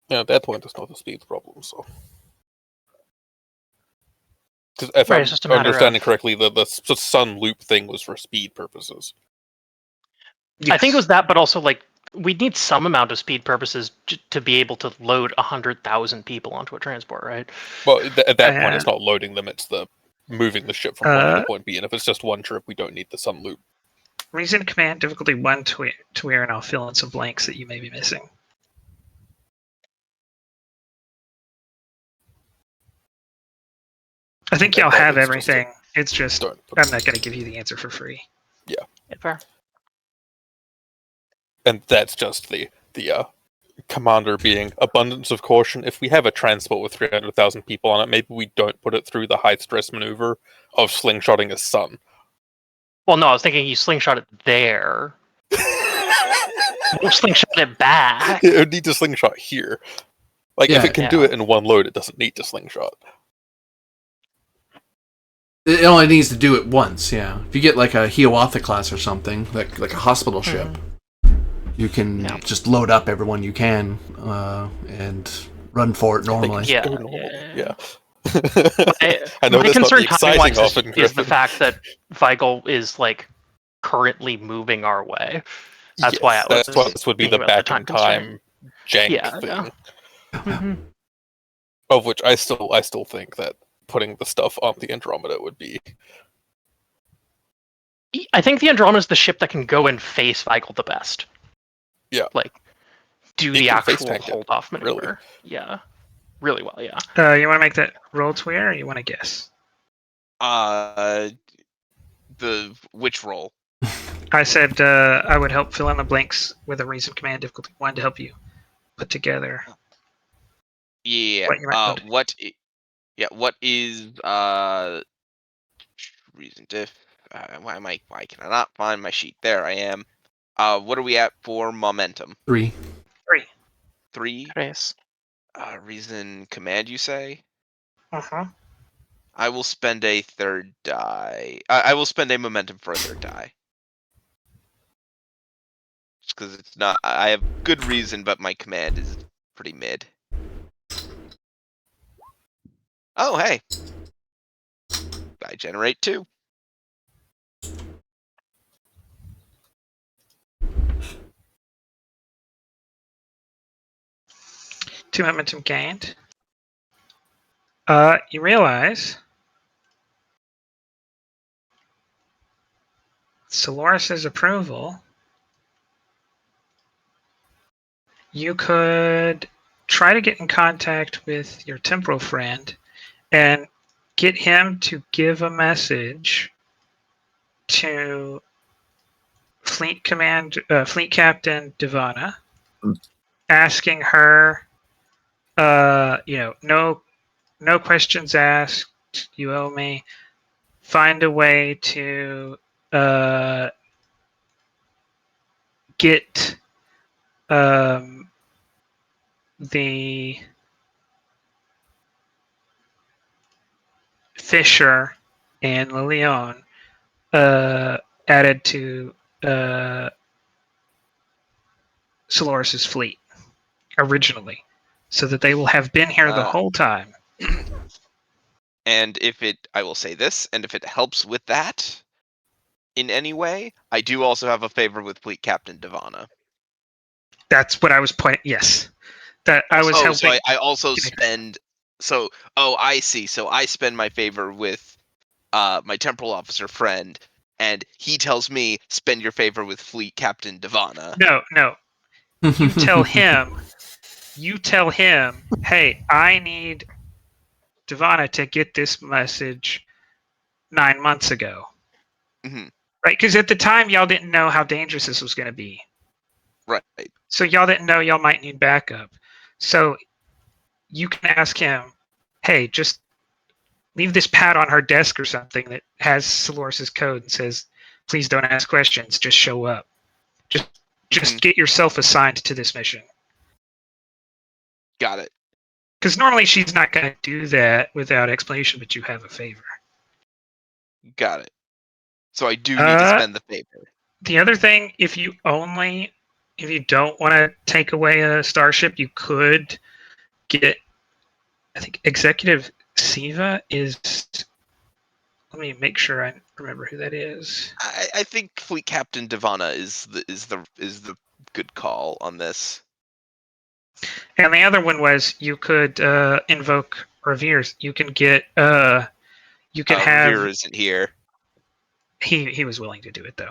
C: Yeah, at that point, it's not a speed problem, so. Because if
F: Right, it's just a matter
C: I'm understanding
F: of-
C: correctly, the sun loop thing was for speed purposes.
F: I think it was that, but also like we need some amount of speed purposes to be able to load 100,000 people onto a transport, right?
C: Well, at that point, it's
D: Uh,
C: not loading them; it's the moving the ship from point A to point B. And if it's just one trip, we don't need the sun loop.
D: Reason command difficulty 1 to where, and I'll fill in some blanks that you may be missing. I think
C: That-
D: y'all
C: that
D: have
C: is just a
D: everything. It's just
C: Don't.
D: I'm not going to give you the answer for free.
F: Fair.
C: And that's just the commander being abundance of caution. If we have a transport with 300,000 people on it, maybe we don't put it through the high stress maneuver of slingshotting a sun.
F: Well, no, I was thinking you slingshot it there. We'll slingshot it back.
C: It would need to slingshot here. Like, if
E: Yeah,
C: it can do
F: yeah.
C: it in one load, it doesn't need to slingshot.
E: It only needs to do it once, yeah. If you get like a Hiawatha class or something, like a hospital ship, you can
F: Yeah.
E: just load up everyone you can and run for it normally.
F: Yeah,
C: Go normal.
F: yeah.
C: I know
F: My
C: that's not
F: concern
C: the exciting
F: timing-wise
C: often,
F: is the
C: Griffin.
F: fact that Weigel is like currently moving our way. That's why I was
C: That's why this would be the
F: thinking about
C: back
F: the
C: in
F: time
C: time jank
F: Yeah,
C: thing.
F: yeah. Mhm.
C: Of which I still think that putting the stuff on the Andromeda would be
F: I think the Andromeda is the ship that can go and face Weigel the best.
C: Yeah.
F: Like, do
C: It
F: the
C: can face
F: actual
C: tank it,
F: hold-off
C: really.
F: maneuver. Yeah. Really well, yeah.
D: You want to make that roll, Twier, or you want to guess?
G: Which role?
D: I said I would help fill in the blanks with a reason command difficulty 1 to help you put together.
G: Yeah.
D: What you might build.
G: What is reason diff? Why can I not find my sheet? There I am. What are we at for momentum?
E: 3.
G: 3.
F: Tres.
G: Reason command, you say?
D: Uh-huh.
G: I will spend a third die. I will spend a momentum for a third die. Just because it's not. I have good reason, but my command is pretty mid. Oh, hey. I generate 2.
D: Two momentum gained. You realize Soloris's approval. You could try to get in contact with your temporal friend and get him to give a message to Fleet Captain Divana, asking her, no questions asked, you owe me. Find a way to get the Fisher and Lilion added to Soloris's fleet originally, so that they will have been here the whole time.
G: And I will say this, and if it helps with that in any way, I do also have a favor with Fleet Captain Divana.
D: That's what I was pointing. Yes, that I was helping.
G: So I also spend. So I see. So I spend my favor with my temporal officer friend, and he tells me spend your favor with Fleet Captain Divana.
D: No. You tell him. Hey, I need Divana to get this message 9 months ago.
G: Mm-hmm.
D: Right, because at the time y'all didn't know how dangerous this was going to be.
G: Right.
D: So y'all didn't know y'all might need backup. So you can ask him, hey, just leave this pad on her desk or something that has Soloris's code and says, please don't ask questions, just show up. Just get yourself assigned to this mission.
G: Got it.
D: Because normally she's not going to do that without explanation, but you have a favor.
G: Got it. So I do need to spend the favor.
D: The other thing, if you don't want to take away a starship, you could get, I think Executive Siva is, let me make sure I remember who that is.
G: I think Fleet Captain Divana is the good call on this.
D: And the other one was you could invoke Revere's. You can get you can have.
G: Revere isn't here.
D: He was willing to do it though.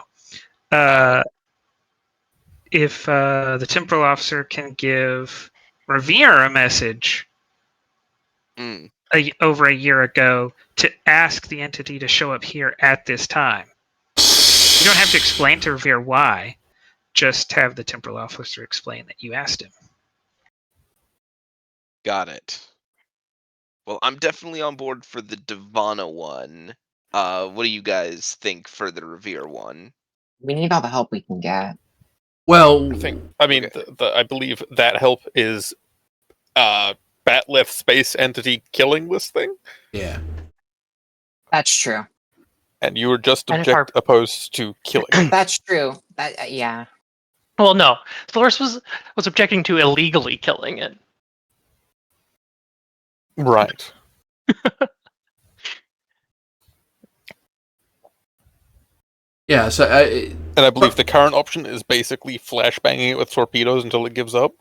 D: If the temporal officer can give Revere a message over a year ago to ask the entity to show up here at this time, you don't have to explain to Revere why. Just have the temporal officer explain that you asked him.
G: Got it. Well, I'm definitely on board for the Divana one. What do you guys think for the Revere one?
A: We need all the help we can get.
E: Well,
C: I believe that help is Batlift space entity killing this thing,
E: yeah.
A: That's true.
C: and you were just
F: And if
C: opposed to killing.
A: That's true. That yeah.
F: Well, no. Soloris was objecting to illegally killing it.
C: Right.
E: Yeah, so
C: And I believe the current option is basically flashbanging it with torpedoes until it gives up.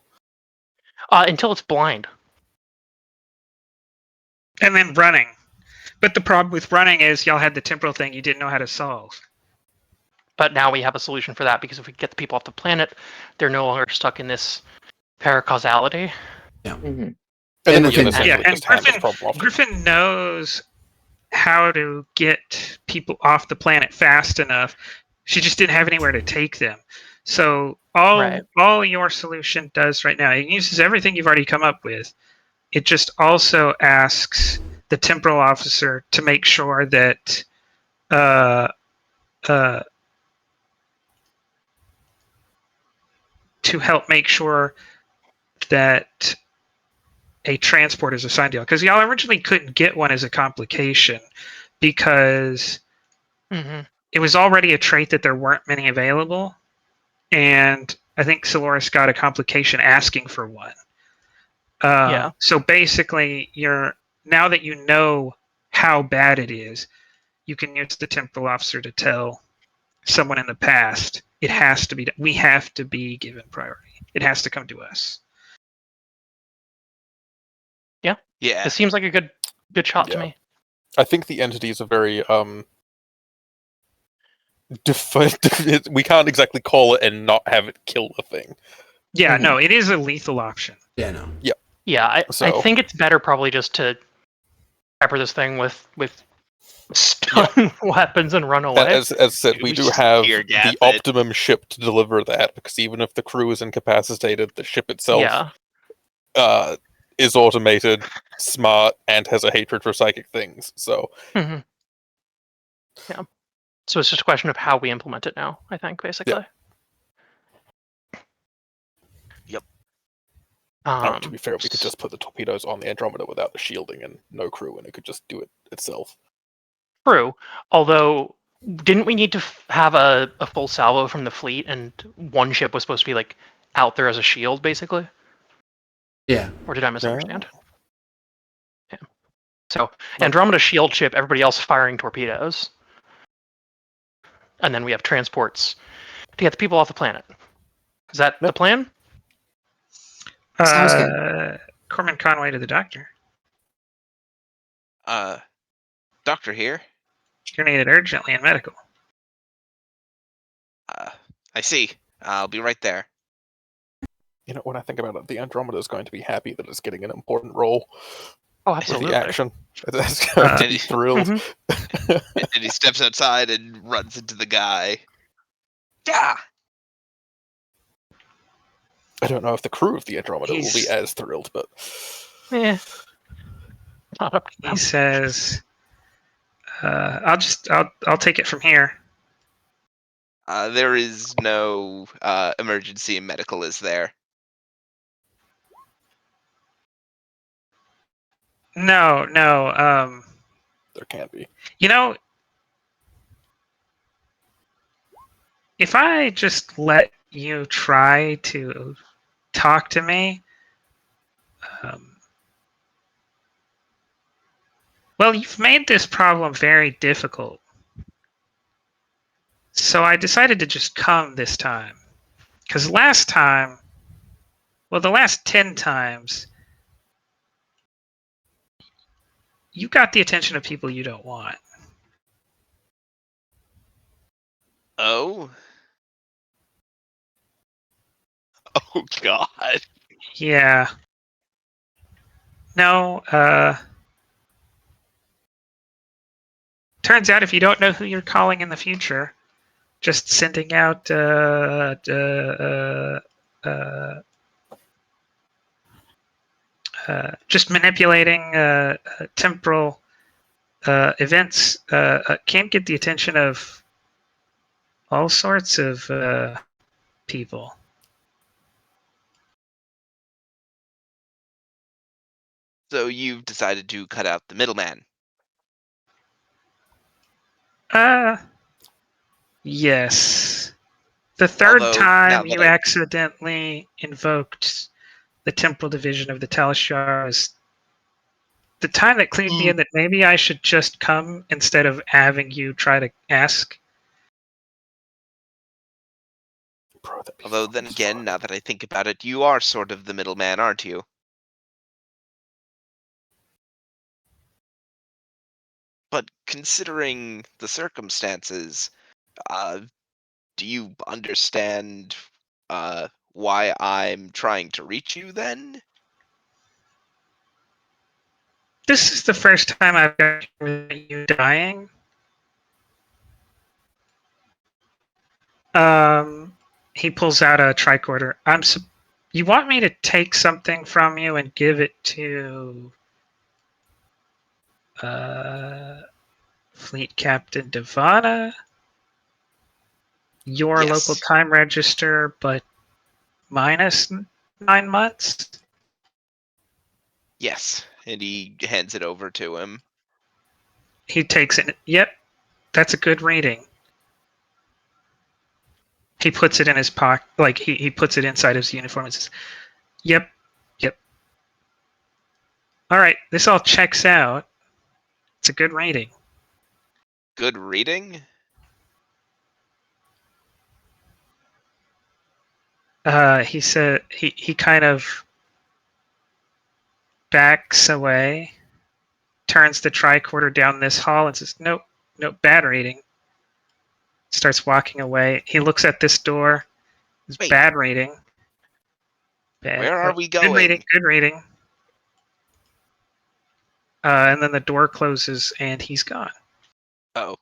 F: Until it's blind.
D: And then running. But the problem with running is y'all had the temporal thing you didn't know how to solve.
F: But now we have a solution for that, because if we get the people off the planet, they're no longer stuck in this paracausality.
A: Mm-hmm.
C: And
E: the
C: we can
E: thing-
C: essentially
D: Yeah, and
C: just hand this problem off.
D: Griffin knows how to get people off the planet fast enough. She just didn't have anywhere to take them. So all your solution does right now, it uses everything you've already come up with. It just also asks the temporal officer to make sure that to help make sure that a transport is assigned to y'all. Because y'all originally couldn't get one as a complication because it was already a trait that there weren't many available. And I think Soloris got a complication asking for one. So basically, now that you know how bad it is, you can use the temporal officer to tell someone in the past, it has to be, we have to be given priority. It has to come to us.
G: Yeah.
F: It seems like a good shot to me.
C: I think the entity is a very we can't exactly call it and not have it kill the thing.
D: Yeah, no, it is a lethal option.
E: Yeah, no.
F: Yeah, I
C: So-
F: think it's better probably just to pepper this thing with stun weapons and run away.
C: As said, we do
G: Just
C: have
G: tear
C: the
G: gas it.
C: optimum ship to deliver that, because even if the crew is incapacitated, the ship itself is automated, smart, and has a hatred for psychic things. So
F: Mhm. Yeah. So it's just a question of how we implement it now, I think, basically.
G: Yep.
C: to be fair, we could just put the torpedoes on the Andromeda without the shielding and no crew, and it could just do it itself.
F: True. Although, didn't we need to have a full salvo from the fleet, and one ship was supposed to be like out there as a shield, basically?
E: Yeah.
F: Or did I misunderstand? Yeah. So Andromeda shield ship, everybody else firing torpedoes, and then we have transports to get the people off the planet. Is that the plan?
A: Sounds good.
D: Corman Conway to the doctor.
G: Doctor here.
D: You're needed urgently in medical.
G: I see. I'll be right there.
C: You know, when I think about it, the Andromeda is going to be happy that it's getting an important role
F: Oh,
C: in
F: absolutely.
C: the action. It's going to be thrilled.
F: Mhm.
G: And he steps outside and runs into the guy. Yeah.
C: I don't know if the crew of the Andromeda will be
D: He's-
C: as thrilled, but
F: Eh. Not up to
D: He
F: them.
D: says, I'll take it from here.
G: There is no emergency in medical, is there?
D: No.
C: there can be.
D: You know, if I just let you try to talk to me, well, you've made this problem very difficult. So I decided to just come this time. Because last time, well, the last 10 times, you got the attention of people you don't want.
G: Oh. Oh God.
D: Yeah. No, turns out if you don't know who you're calling in the future, just sending out just manipulating temporal events can get the attention of all sorts of people.
G: So you've decided to cut out the middleman.
D: Yes. The third
G: Although, now
D: time
G: that
D: you
G: I-
D: accidentally invoked the temporal division of the Talishar was the time that clued me in that maybe I should just come instead of having you try to ask.
C: Bro, that'd be
G: Although
C: fucking
G: then again,
C: fun.
G: now that I think about it, you are sort of the middleman, aren't you? But considering the circumstances, do you understand why I'm trying to reach you then?
D: This is the first time I've got you dying. He pulls out a tricorder. You want me to take something from you and give it to Fleet Captain Devana? Your
G: Yes.
D: local time register, but minus 9 months?
G: Yes. And he hands it over to him.
D: He takes it. Yep, that's a good reading. He puts it in his pocket, like he puts it inside his uniform and says, Yep. All right, this all checks out. It's a good reading.
G: Good reading?
D: He said he kind of backs away, turns the tricorder down this hall and says, Nope, bad reading. Starts walking away. He looks at this door. It's
G: Wait.
D: bad reading.
G: Where are we
D: Good
G: going?
D: reading. And then the door closes and he's gone.
G: Oh.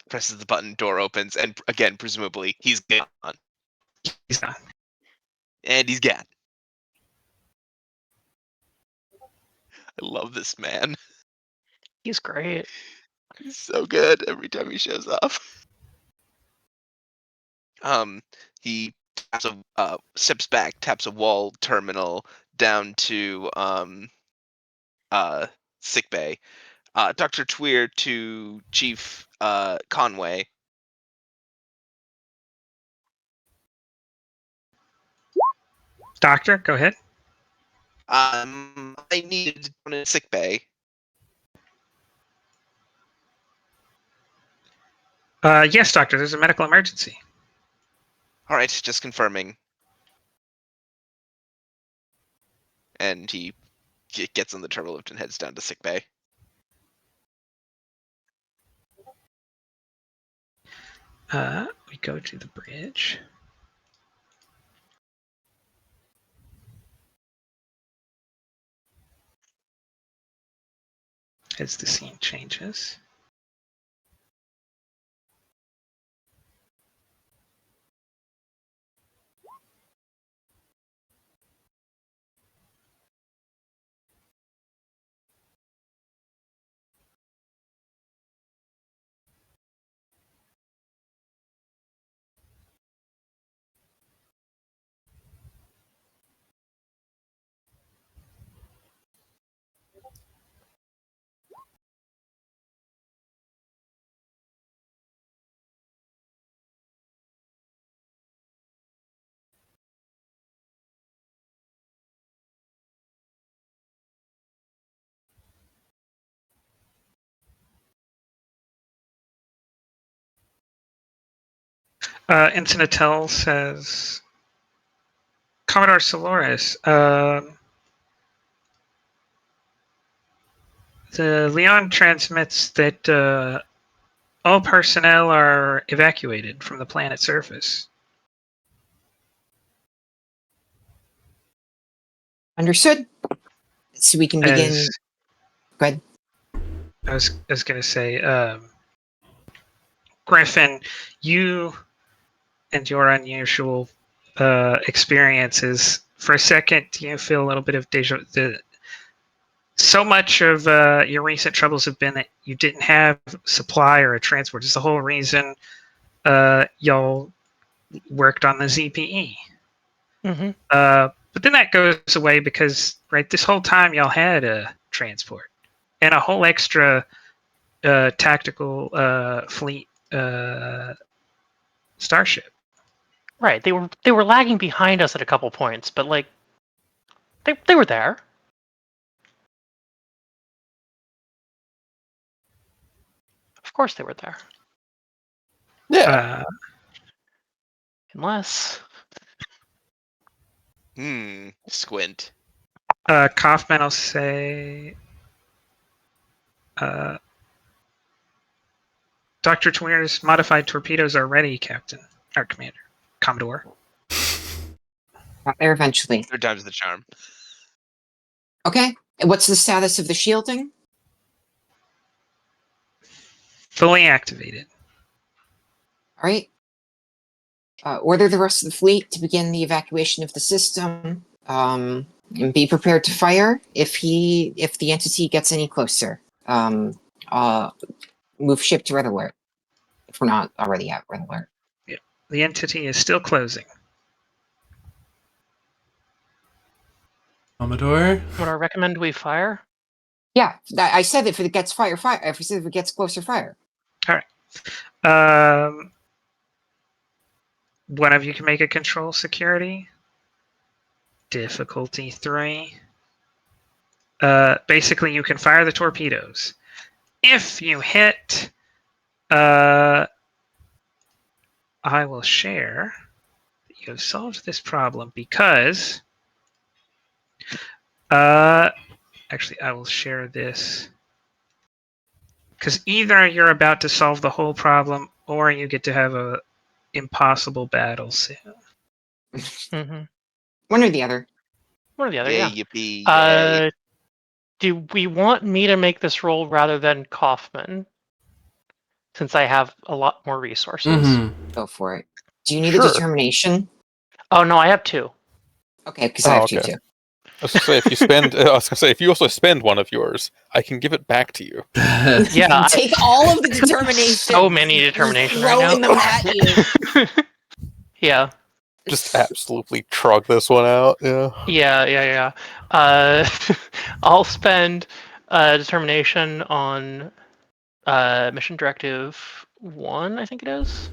G: presses the button, door opens, and again, presumably, he's gone.
D: He's not.
G: And he's gone. I love this man.
F: He's great.
G: He's so good every time he shows up. He steps back, taps a wall terminal down to sick bay. Dr. Tweer to Chief Conway.
D: Doctor, go ahead.
G: I needed one in sick bay.
D: Yes, doctor. There's a medical emergency.
G: All right, just confirming. And he gets on the turbolift and heads down to sick bay.
D: We go to the bridge. As the scene changes. Intinatel says, Commodore Solaris, the Leon transmits that all personnel are evacuated from the planet's surface.
A: Understood. So we can begin. Go ahead.
D: I was going to say, Griffin, you and your unusual experiences, for a second, you feel a little bit of deja vu. So much of your recent troubles have been that you didn't have supply or a transport. It's the whole reason y'all worked on the ZPE.
F: Mm-hmm.
D: But then that goes away because, right, this whole time y'all had a transport and a whole extra tactical fleet starship.
F: Right. They were lagging behind us at a couple points, but like they were there. Of course they were there.
C: Yeah.
F: Unless
G: Squint.
D: Kaufman will say, Dr. Tweer's modified torpedoes are ready, Captain. Our Commander. Commodore.
A: Got there eventually.
G: They're down to the charm.
A: Okay. And what's the status of the shielding?
D: Fully activated.
A: All right. Order the rest of the fleet to begin the evacuation of the system. And be prepared to fire if the entity gets any closer. Move ship to red alert if we're not already at red alert.
D: The entity is still closing.
E: Commodore?
F: would I recommend we fire?
A: Yeah, I said if it gets fire. If it gets closer, fire.
D: One of you can make a control security. Difficulty 3. Basically, you can fire the torpedoes. If you hit, I will share that you have solved this problem because, actually, I will share this because either you're about to solve the whole problem or you get to have a impossible battle soon.
F: Mm-hmm.
A: One or the other.
F: One or the other,
G: Yay,
F: yeah.
G: yippee, yay.
F: Do we want me to make this roll rather than Kaufman? since I have a lot more resources.
E: Mm-hmm.
A: Go for it. Do you need
C: Sure.
A: a determination?
F: Oh no, I have 2.
A: Okay, because I
C: Oh,
A: have two
C: okay.
A: too.
C: I was gonna say if you spend, I was gonna say if you also spend one of yours, I can give it back to you.
F: Yeah,
A: Take all of the determination.
F: so many determination right
A: throwing
F: now.
A: them at you.
F: Yeah,
C: Just absolutely trug this one out. Yeah.
F: yeah. I'll spend determination on mission directive 1, I think it is.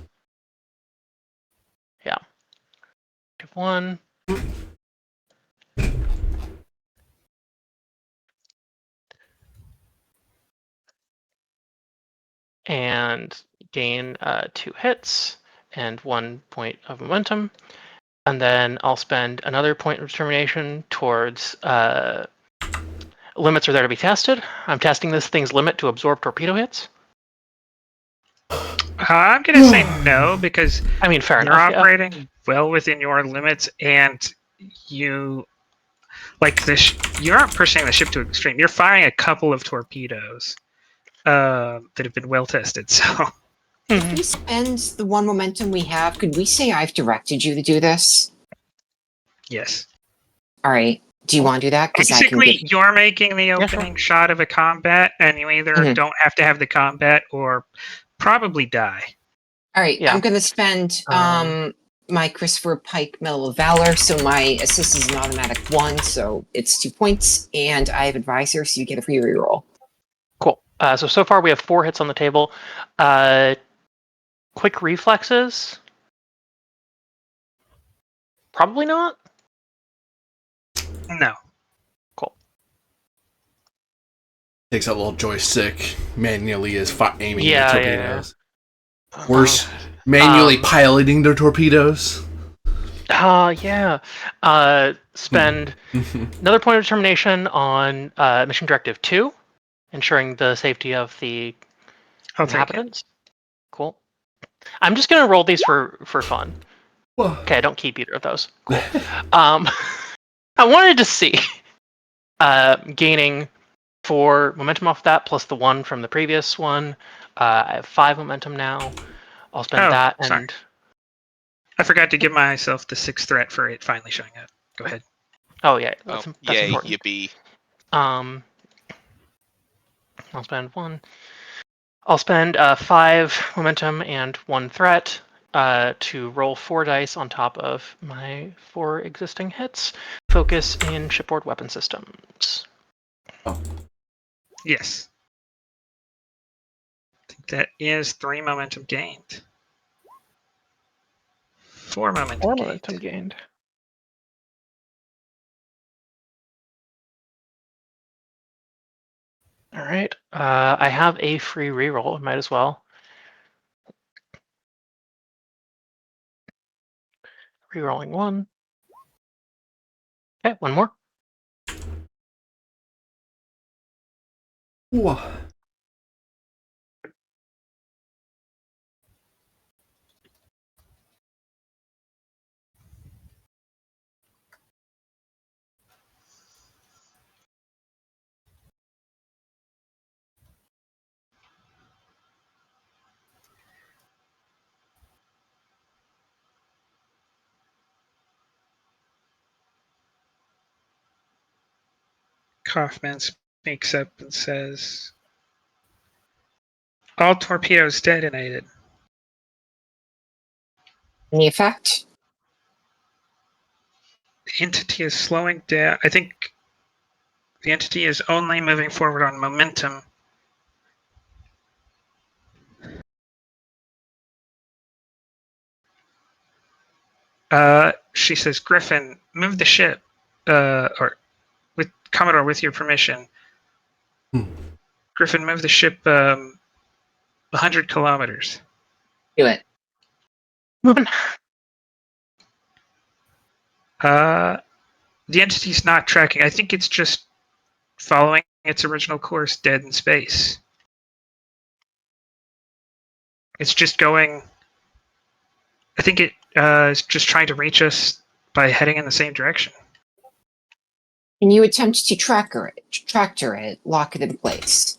F: Yeah, directive 1. And gain 2 hits and 1 point of momentum. And then I'll spend another point of determination towards limits are there to be tested. I'm testing this thing's limit to absorb torpedo hits.
D: I'm gonna say no because
F: I mean, fair
D: you're
F: enough. Yeah.
D: operating well within your limits, and you you aren't pushing the ship to extreme. You're firing a couple of torpedoes that have been well tested. So
A: If we spend the 1 momentum we have, could we say I've directed you to do this?
D: yes,
A: All right. Do you want to do that? Because I can
D: basically
A: give.
D: you're making the
F: Yeah, sure.
D: opening shot of a combat, and you either
A: Mhm.
D: don't have to have the combat or probably die.
A: All right.
F: Yeah.
A: I'm going to spend my Christopher Pike Medal of Valor. So my assist is an automatic 1, so it's 2 points, and I have advisor, so you get a free reroll.
F: Cool. So far we have 4 hits on the table. Quick reflexes? Probably not.
D: No.
E: Takes that little joystick, manually is aiming
F: Yeah,
E: the
F: yeah,
E: torpedoes.
F: yeah.
E: Worse, manually
F: Um,
E: piloting their torpedoes.
F: Yeah. Spend another point of determination on mission directive 2, ensuring the safety of the
D: I'll take it.
F: inhabitants. Cool. I'm just gonna roll these for fun.
E: Well,
F: Okay, I don't keep either of those. Cool. I wanted to see gaining 4 momentum off that plus the 1 from the previous one. I have 5 momentum now. I'll spend
D: Oh,
F: that
D: sorry.
F: and
D: I forgot to give myself the 6th threat for it finally showing up. Go ahead.
F: oh yeah, that's
G: Yay,
F: important.
G: yippee.
F: I'll spend 1. I'll spend 5 momentum and 1 threat to roll 4 dice on top of my 4 existing hits. Focus in shipboard weapon systems.
D: Yes. I think that is 3 momentum gained. 4 momentum
F: 4
D: gained.
F: momentum gained. All right. I have a free reroll. Might as well. Rerolling 1. Okay, 1 more.
E: whoa.
D: Kaufman speaks up and says, all torpedoes detonated.
A: Any effect?
D: The entity is slowing down. I think the entity is only moving forward on momentum. She says, Griffin, move the ship, or with Commodore, with your permission. Griffin, move the ship 100 kilometers.
A: Do it.
F: Moving.
D: The entity's not tracking. I think it's just following its original course, dead in space. It's just going. I think it is just trying to reach us by heading in the same direction.
A: Can you attempt to tractor it, lock it in place?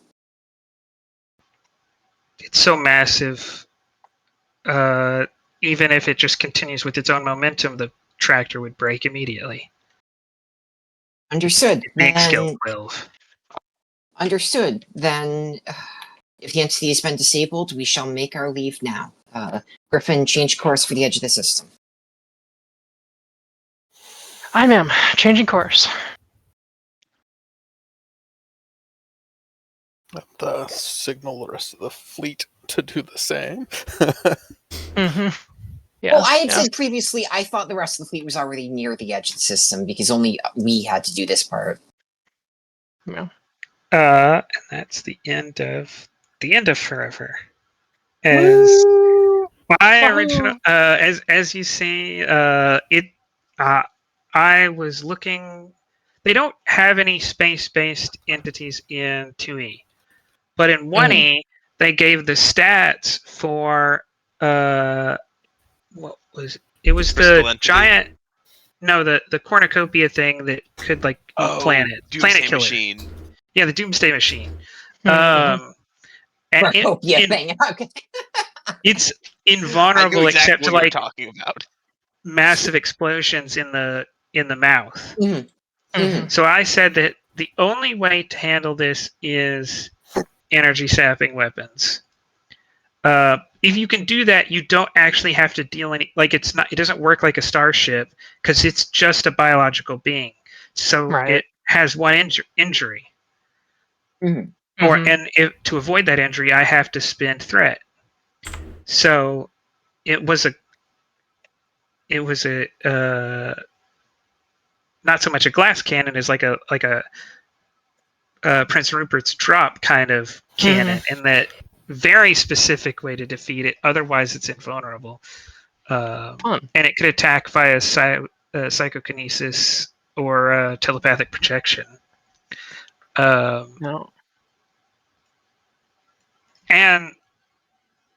D: it's so massive. Even if it just continues with its own momentum, the tractor would break immediately.
A: Understood.
D: Being scale
A: Then
D: 12.
A: understood. Then, if the entity has been disabled, we shall make our leave now. Griffin, change course for the edge of the system.
F: I am changing course.
C: The signal the rest of the fleet to do the same.
F: Mm-hmm. Yeah.
A: Well, I had
F: yeah.
A: said previously I thought the rest of the fleet was already near the edge of the system because only we had to do this part.
F: Yeah.
D: And that's the end of Forever. As my original, as you see, I was looking. They don't have any space-based entities in 2E, but in 1E they gave the stats for what was it? Was
G: Crystal
D: the
G: entity.
D: giant? No, the cornucopia thing that could like eat
G: Oh,
D: planet
G: Doomsday
D: killer.
G: Machine.
D: Yeah, the Doomsday Machine.
F: Mhm.
D: And
A: Cornucopia thing. Okay.
D: it's
G: I
D: invulnerable
G: knew exactly
D: except to
G: what you were
D: like
G: talking about.
D: massive explosions in the mouth.
F: Mhm.
D: So I said that the only way to handle this is energy sapping weapons. If you can do that, you don't actually have to deal any like it's not. It doesn't work like a starship because it's just a biological being. So
F: Right.
D: it has one injury.
A: Mhm.
D: Or
F: Mhm.
D: and if, to avoid that injury, I have to spend threat. So it was a not so much a glass cannon as like a Prince Rupert's drop kind of cannon, and that very specific way to defeat it. Otherwise, it's invulnerable,
F: Fun.
D: and it could attack via psychokinesis or telepathic projection.
F: No.
D: And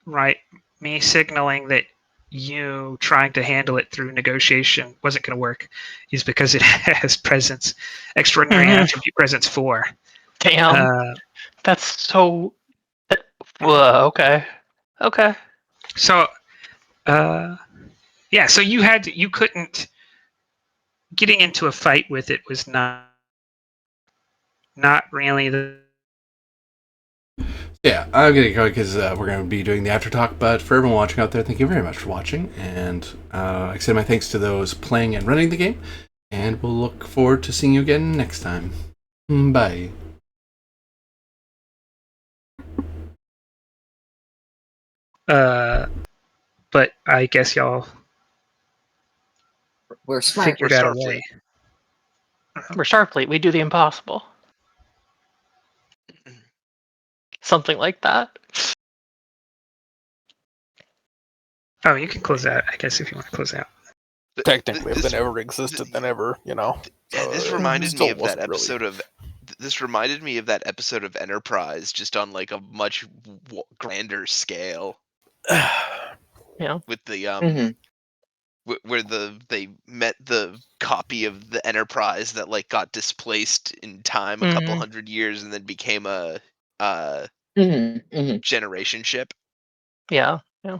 D: right, me signaling that you trying to handle it through negotiation wasn't going to work is because it has presence, extraordinary attribute presence 4.
F: Damn. That's so. Okay. Okay.
D: So, yeah. So you couldn't getting into a fight with it was not really the.
E: Yeah, I'm gonna go because we're gonna be doing the after talk. But for everyone watching out there, thank you very much for watching, and I extend my thanks to those playing and running the game. And we'll look forward to seeing you again next time. Bye.
D: But I guess y'all
A: We're smart.
D: figured
G: We're
D: out a
G: Starfleet.
D: way.
F: We're Starfleet. We do the impossible. Something like that.
D: Oh, you can close out, I guess, if you want to close out.
C: Technically, if
G: This-
C: they never existed, then ever, you know. So,
G: This
C: it
G: reminded
C: still
G: me of that
C: wasn't really-
G: episode of. This reminded me of that episode of Enterprise, just on like a much grander scale, with the
A: Mhm.
G: where they met the copy of the Enterprise that like got displaced in time a couple hundred years and then became a
A: Mhm. Mhm.
G: generation ship.
F: Yeah. Yeah.